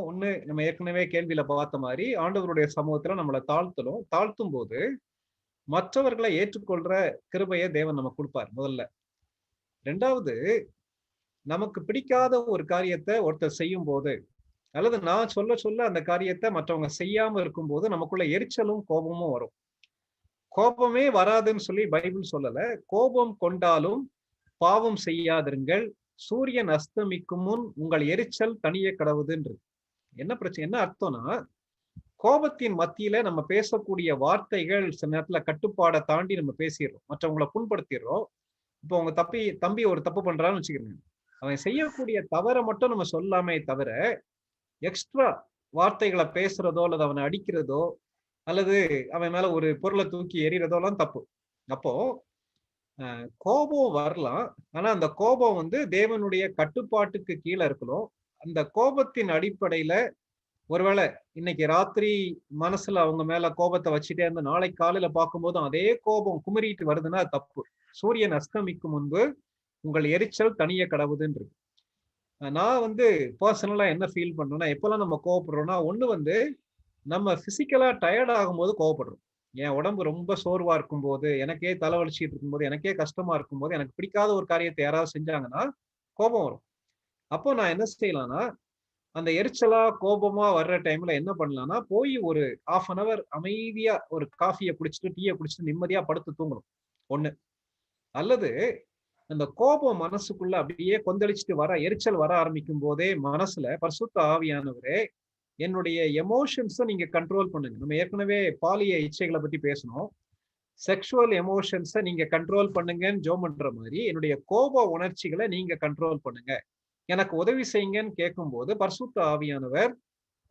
நம்ம ஏற்கனவே கேள்வியில பார்த்த மாதிரி ஆண்டவருடைய சமூகத்துல நம்மளை தாழ்த்தும் போது மற்றவர்களை ஏற்றுக்கொள்ற கிருபையை தேவன் நமக்கு கொடுப்பார் முதல்ல. ரெண்டாவது, நமக்கு பிடிக்காத ஒரு காரியத்தை ஒருத்தர் செய்யும் போது, அல்லது நான் சொல்ல அந்த காரியத்தை மற்றவங்க செய்யாம இருக்கும்போது நமக்குள்ள எரிச்சலும் கோபமும் வரும். கோபமே வராதுன்னு சொல்லி பைபிள் சொல்லல. கோபம் கொண்டாலும் பாவம் செய்யாதிருங்கள், சூரியன் அஸ்தமிக்கும் முன் உங்கள் எரிச்சல் தனிய கடவுதுன்றது. என்ன பிரச்சனை, என்ன அர்த்தம்னா, கோபத்தின் மத்தியில நம்ம பேசக்கூடிய வார்த்தைகள் சில நேரத்துல கட்டுப்பாடை தாண்டி நம்ம பேசிடுறோம், மற்றவங்களை புண்படுத்திடுறோம். இப்போ உங்க தம்பி ஒரு தப்பு பண்றான்னு வச்சுக்கிறேன், அவன் செய்யக்கூடிய தவறை மட்டும் நம்ம சொல்லாமே தவிர எக்ஸ்ட்ரா வார்த்தைகளை பேசுறதோ அல்லது அவனை அடிக்கிறதோ அல்லது அவன் மேல ஒரு பொருளை தூக்கி எறிகிறதோலாம் தப்பு. அப்போ கோபம் வரலாம், ஆனா அந்த கோபம் தேவனுடைய கட்டுப்பாட்டுக்கு கீழே இருக்கணும். அந்த கோபத்தின் அடிப்படையில ஒருவேளை இன்னைக்கு ராத்திரி மனசுல அவங்க மேல கோபத்தை வச்சுட்டே இருந்து நாளைக்கு காலையில பார்க்கும்போதும் அதே கோபம் குமரிட்டு வருதுன்னா தப்பு. சூரியன் அஸ்தமிக்கும் முன்பு உங்கள் எரிச்சல் தனிய கடவுதுன்னு. நான் பர்சனலா என்ன ஃபீல் பண்றேன்னா, எப்பெல்லாம் நம்ம கோவப்படுறோம்னா, ஒண்ணு நம்ம பிசிக்கலா டயர்ட் ஆகும்போது கோவப்படுறோம். என் உடம்பு ரொம்ப சோர்வா இருக்கும்போது, எனக்கே தலைவலிச்சிட்டு இருக்கும்போது, எனக்கே கஷ்டமா இருக்கும்போது, எனக்கு பிடிக்காத ஒரு காரியத்தை யாராவது செஞ்சாங்கன்னா கோபம் வரும். அப்போ நான் என்ன செய்யலாம்னா, அந்த எரிச்சலா கோபமா வர்ற டைம்ல என்ன பண்ணலாம்னா, போய் ஒரு 1/2 hour அமைதியா ஒரு காஃபியை குடிச்சிட்டு டீயை குடிச்சிட்டு நிம்மதியா படுத்து தூங்கணும் ஒண்ணு. அல்லது அந்த கோபம் மனசுக்குள்ள அப்படியே கொந்தளிச்சுட்டு எரிச்சல் வர ஆரம்பிக்கும் போதே மனசுல பரிசுத்த ஆவியானவரே என்னுடைய எமோஷன்ஸை நீங்க கண்ட்ரோல் பண்ணுங்க. நம்ம ஏற்கனவே பாலிய இச்சைகளை பத்தி பேசணும். செக்ஷுவல் எமோஷன்ஸை நீங்க கண்ட்ரோல் பண்ணுங்கன்னு ஜெபம் பண்ற மாதிரி என்னுடைய கோப உணர்ச்சிகளை நீங்க கண்ட்ரோல் பண்ணுங்க, எனக்கு உதவி செய்யுங்கன்னு கேட்கும்போது பரிசுத்த ஆவியானவர்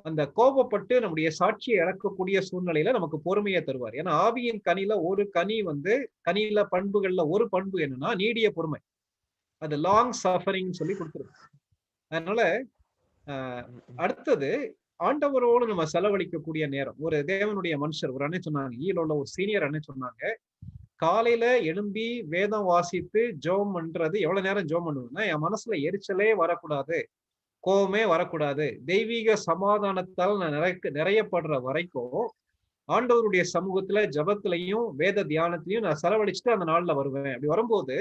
அந்த கோபப்பட்டு நம்முடைய சாட்சியை இழக்கக்கூடிய சூழ்நிலையில நமக்கு பொறுமையை தருவார். ஏன்னா ஆவியின் கனியில ஒரு கனி கனியில பண்புகள்ல ஒரு பண்பு என்னன்னா நீடிய பொறுமை. அது லாங் சஃபரிங் சொல்லி கொடுத்துருக்கு. அதனால அடுத்தது ஆண்டவரோடு நம்ம செலவழிக்கக்கூடிய நேரம். ஒரு தேவனுடைய மனுஷர் ஒரு அண்ணன் சொன்னாங்க, ஈரோல ஒரு சீனியர் அண்ணன் சொன்னாங்க, காலையில எழும்பி வேதம் வாசித்து ஜெபம் பண்றது எவ்வளவு நேரம் ஜெபம் பண்ணுவேன்னா, என் மனசுல எரிச்சலே வரக்கூடாது, கோபமே வரக்கூடாது, தெய்வீக சமாதானத்தால் நான் நிறையப்படுற வரைக்கும் ஆண்டவருடைய சமூகத்துல ஜபத்திலையும் வேத தியானத்திலையும் நான் செலவழிச்சுட்டு அந்த நாள்ல வருவேன். அப்படி வரும்போது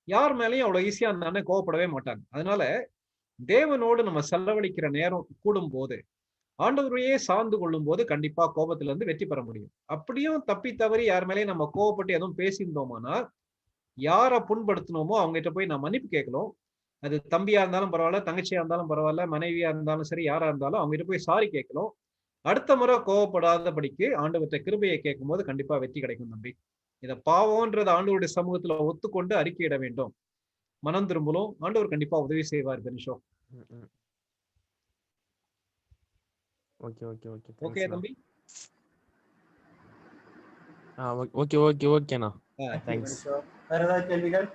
யார் மேலேயும் அவ்வளவு ஈஸியா அந்த அண்ணன் கோவப்படவே மாட்டாங்க. அதனால தேவனோடு நம்ம செலவழிக்கிற நேரம் கூடும் போது, ஆண்டவரையே சார்ந்து கொள்ளும் போது கண்டிப்பா கோபத்துல இருந்து வெற்றி பெற முடியும். அப்படியும் தப்பி தவறி யார் மேலேயும் நம்ம கோவப்பட்டு எதுவும் பேசியிருந்தோமானா, யாரை புண்படுத்தினோமோ அவங்க கிட்ட போய் நான் மன்னிப்பு கேட்கணும். அது தம்பியா இருந்தாலும் பரவாயில்ல, தங்கச்சியா இருந்தாலும் பரவாயில்ல, மனைவியா இருந்தாலும் சரி, யாரா இருந்தாலும் அவங்க கிட்ட போய் சாரி கேட்கணும். அடுத்த முறை கோவப்படாதபடிக்கு ஆண்டவர்கிட்ட கிருபையை கேட்கும் போது கண்டிப்பா வெற்றி கிடைக்கும் தம்பி. இத பாவம்ன்றது ஆண்டவருடைய சமூகத்துல ஒத்துக்கொண்டு அறிக்கையிட வேண்டும். மனம் திரும்பலும் ஆண்டவர் கண்டிப்பா உதவி செய்வார் பெனிஷோ. ஓகே ஓகே ஓகே ஓகே தம்பி. ஓகே ஓகே ஓகேண்ணா. தேங்க்ஸ். வேற ஏதாவது கேள்விகள்?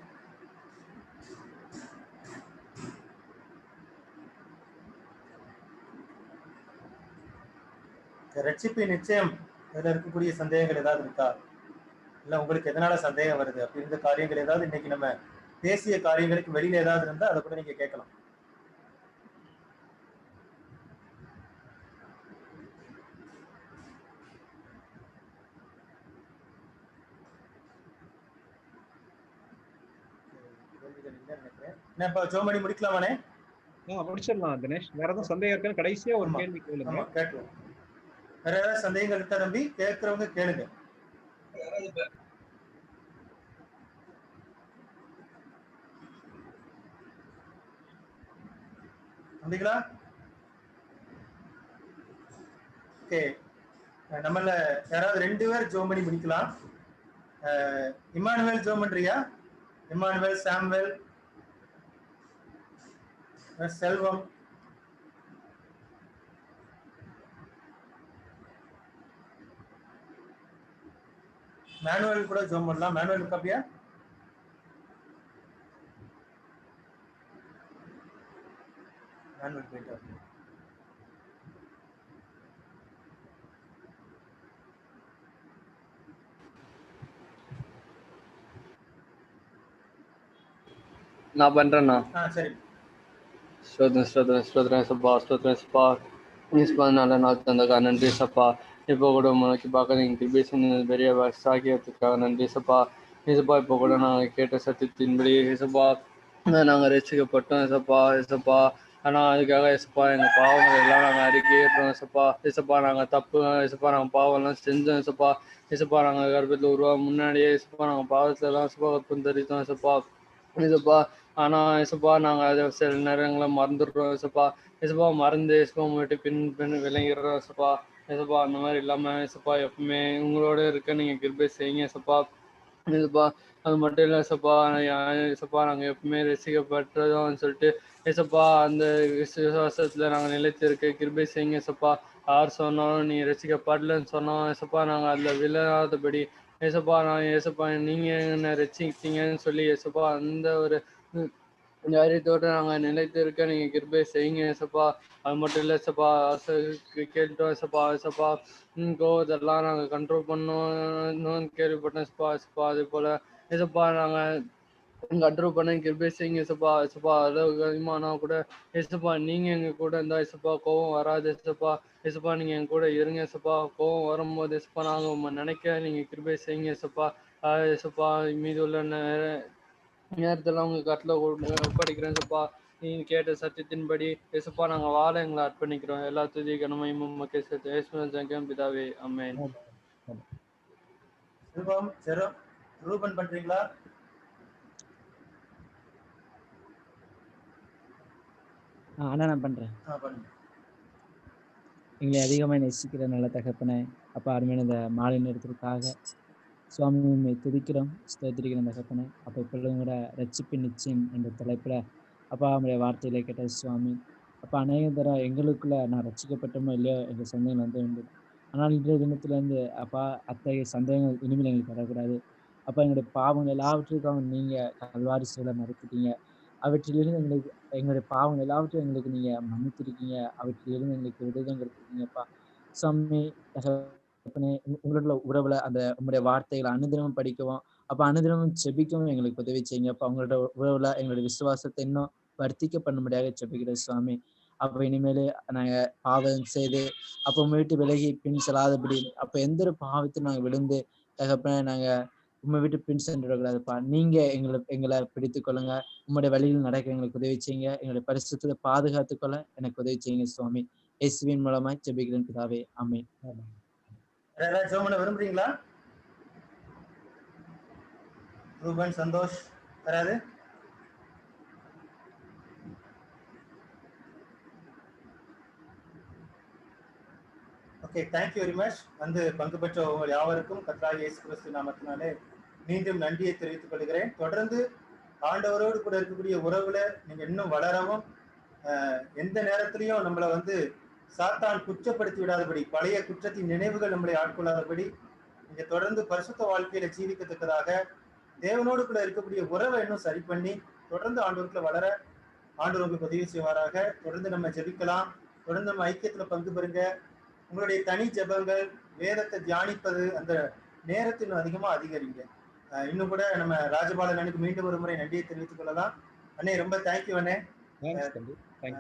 ரட்சிப்பு நிச்சயம் அதுல இருக்கக்கூடிய சந்தேகங்கள் ஏதாவது இருக்கா? இல்ல உங்களுக்கு எதனால சந்தேகம் வருது அப்படின்ற காரியங்கள் ஏதாவது இன்னைக்கு நம்ம பேசிய காரியங்களுக்கு வெளியில ஏதாவது இருந்தா அதை கூட நீங்க கேட்கலாம். இப்ப ஜோமணி முடிக்கலாமானே? முடிச்சிடலாம் தினேஷ். வேற ஏதாவது சந்தேகம் இருக்குன்னு கடைசியா ஒரு கேள்வி கேளுங்க. கேட்கலாம். வேற ஏதாவது சந்தேகங்கள் இருக்கா தம்பி? கேட்கறவங்க கேளுங்க. தம்பிங்களா? ஓகே, நம்மள யாராவது 2 பேர் ஜோம் பண்ணி முடிக்கலாம். இமானுவேல் ஜோம் பண்றியா? இமானுவேல், சாம்வேல், செல்வம். மேனுவல் கூட ஜோம் பண்ணலாம். மேனுவல் காப்பியா? மேனுவல் போயிட்டு நான் பண்றேண்ணா. சரி. ஸ்தோத்திரம் ஸ்தோத்திரம் ஸ்தோத்திரம் சப்பா, ஸ்தோத்திரம் சப்பா. நல்ல நாள் தந்தக்கா நன்றி சப்பா. இப்போ கூட உனக்கு பார்க்க நீங்கள் கிருபேசன் பெரிய சாக்கியத்துக்காக நன்றி சப்பா. இசப்பா இப்போ கூட நாங்கள் கேட்ட சத்தியத்தின்படி இசப்பா நாங்கள் ரசிக்கப்பட்டோம் இசப்பா. இசப்பா ஆனால் அதுக்காக இசப்பா எங்கள் பாவங்கள் எல்லாம் நாங்கள் அறிக்கையிட்டோம் இசப்பா. இசப்பா நாங்கள் தப்பு இசப்பா நாங்கள் பாவம்லாம் செஞ்சோம் இசப்பா. இசப்பா நாங்கள் கர்ப்பத்தில் உருவா முன்னாடியே இசப்பா நாங்கள் பாவத்திலலாம் இசப்பா புந்தரித்தோம் இசப்பா. இசப்பா ஆனால் இசப்பா நாங்கள் அதை சில நேரங்களில் மறந்துடுறோம் இசப்பா. இசப்பா மறந்து இசப்பா உங்கள்கிட்ட பின் விளங்கிடுறோம் இசப்பா. இசப்பா அந்த மாதிரி இல்லாமல் இசப்பா எப்பவுமே உங்களோட இருக்க நீங்கள் கிருபை செய்யுங்க இசப்பா. இசப்பா அது மட்டும் இல்லை இசப்பா. இசப்பா நாங்கள் எப்பவுமே ரசிக்கப்பட்டதும் சொல்லிட்டு இசப்பா அந்த விசுவாசத்தில் நாங்கள் நிலைத்து இருக்க கிருபை செய்யுங்க இசப்பா. யார் சொன்னாலும் நீ ரசிக்கப்படலன்னு சொன்னோம் இசப்பா நாங்கள் அதில் விழாதபடி ஏசப்பா நான் ஏசப்பா நீங்கள் என்ன ரசிச்சிங்கன்னு சொல்லி ஏசப்பா அந்த ஒரு தைரியத்தோடு நாங்கள் நிலைத்து இருக்க நீங்கள் கிருபை செய்யுங்க ஏசப்பா. அது மட்டும் இல்லை ஏசப்பா கேட்டோம் ஏசப்பா. ஏசப்பா கோவத்தெல்லாம் நாங்கள் கண்ட்ரோல் பண்ணோன்னு கேள்விப்பட்டோம் ஏசப்பா. ஏசப்பா அதே போல் ஏசப்பா நாங்கள் கண்ட்ரோல் பண்ண கிருபை செய்யுங்க ஏசப்பா. ஏசப்பா அளவுக்கு அதிகமானா கூட ஏசப்பா நீங்கள் எங்கள் கூட இருந்தால் ஏசப்பா கோவம் வராது ஏசப்பா. ஏசப்பா நீங்கள் எங்கள் கூட இருங்க ஏசப்பா. கோவம் வரும்போது ஏசப்பா நாங்கள் நினைக்க நீங்கள் கிருபை செய்யுங்க ஏசப்பா. ஏசப்பா மீது உள்ள நேரத்தில் உங்கள் கட்டில் ஒப்படைக்கிறேன் ஏசப்பா. நீங்கள் கேட்ட சத்தியத்தின்படி ஏசப்பா நாங்கள் வாழ எங்களை அர்ப்பணிக்கிறோம். எல்லா துதி கனமையும் உமக்கு ஜெகம் பிதாவே ஆமென். செல்வம் ரூபன் பண்றீங்களா? அண்ணா நான் பண்றேன். எங்களை அதிகமாக நேசிக்கிற நல்ல தகப்பனே, அப்பா அருமையான இந்த மாலை நேரத்திற்காக சுவாமி உண்மை துதிக்கிறோம், ஸ்தோத்திரிக்கிற தகப்பனே. அப்போ பிள்ளைங்களோட ரட்சிப்பு நிச்சயம் என்ற தலைப்பில் அப்பா அவங்களுடைய வார்த்தையில கேட்ட சுவாமி. அப்போ அநேக தர எங்களுக்குள்ள நான் ரட்சிக்கப்பட்டோமோ இல்லையோ எங்கள் சந்தேகம் வந்து உண்டு. ஆனால் இன்றைய தினத்துலேருந்து அப்பா அத்தகைய சந்தேகங்கள் இனிமேல் எங்களுக்கு வரக்கூடாது. அப்போ எங்களுடைய பாவங்கள் எல்லாவற்றுக்கும் நீங்கள் கல்வாரி சிலுவையில மறுத்துட்டீங்க. அவற்றிலிருந்து எங்களுடைய பாவங்கள் எல்லாவற்றையும் எங்களுக்கு நீங்க மன்னித்திருக்கீங்க. அவற்றிலிருந்து எங்களுக்கு விடுதலை கொடுத்திருக்கீங்கப்பா. சாமி தகப்பனே, உங்களோட உறவுல அந்த உங்களுடைய வார்த்தைகளை அனுதினமும் படிக்கவும், அப்ப அனுதினமும் ஜெபிக்கவும் எங்களுக்கு உதவி செய்யுங்கப்பா. உங்களோட உறவுல எங்களுடைய விசுவாசத்தை இன்னும் வர்த்திக்க பண்ணும்படியாக ஜெபிக்கிறேன் சுவாமி. அப்ப இனிமேலு நாங்க பாவம் செய்து அப்ப உங்க விட்டு விலகி பின் செல்லாதபடி, அப்ப எந்த ஒரு பாவத்தையும் நாங்க விழுந்து தகப்பனே நாங்க உம்மை விட்டு பின் சென்று விடக்கூடாதுப்பா. நீங்க எங்களை பிடித்துக் கொள்ளுங்க. உம்முடைய வழியில் நடக்க எங்களுக்கு உதவி செய்யுங்க. எங்களுடைய பரிசுத்தத்தை பாதுகாத்துக் கொள்ள எனக்கு உதவி செய்யுங்க சுவாமி. இயேசுவின் மூலமாய் ஜெபிக்கிறேன் பிதாவே. ஆமென். யாராவது ஜெபம் பண்ண விரும்புறீங்களா? ரூபன், சந்தோஷ், யாராவது? Okay, thank you very much. வந்து பங்கு பெற்ற உங்கள் யாவருக்கும் கர்த்தராகிய இயேசு கிறிஸ்து நாமத்தினாலே மீண்டும் நன்றியை தெரிவித்துக் கொள்கிறேன். தொடர்ந்து ஆண்டவரோடு கூட இருக்கக்கூடிய உறவுல நீங்க இன்னும் வளரவும், எந்த நேரத்திலையும் நம்மளை வந்து சாத்தான் குற்றப்படுத்தி விடாதபடி, பழைய குற்றத்தின் நினைவுகள் நம்மளை ஆட்கொள்ளாதபடி நீங்க தொடர்ந்து பரிசுத்த வாழ்க்கையில ஜீவிக்கத்தக்கதாக தேவனோடு கூட இருக்கக்கூடிய உறவை இன்னும் சரி பண்ணி தொடர்ந்து ஆண்டவருக்குள்ள வளர ஆண்டவர் உங்களுக்கு உதவி செய்வாராக. தொடர்ந்து நம்ம ஜெபிக்கலாம். தொடர்ந்து நம்ம ஐக்கியத்துல பங்கு பெறுங்க. உங்களுடைய தனி ஜெபங்கள், வேதத்தை தியானிப்பது, அந்த நேரத்தை இன்னும் அதிகமா அதிகரிங்க. இன்னும் கூட நம்ம ராஜபாலன் அண்ணனுக்கு மீண்டும் ஒரு முறை நன்றியை தெரிவித்துக் கொள்ளலாம். அண்ணே, ரொம்ப தேங்க்யூ அண்ணே.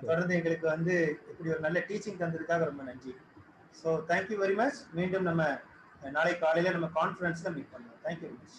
தொடர்ந்து எங்களுக்கு வந்து இப்படி ஒரு நல்ல டீச்சிங் தந்ததுக்காக ரொம்ப நன்றி. So thank you very much. மீண்டும் நம்ம நாளை காலையில நம்ம கான்ஃபரன்ஸ்ல மீட் பண்ணலாம். Thank you very much.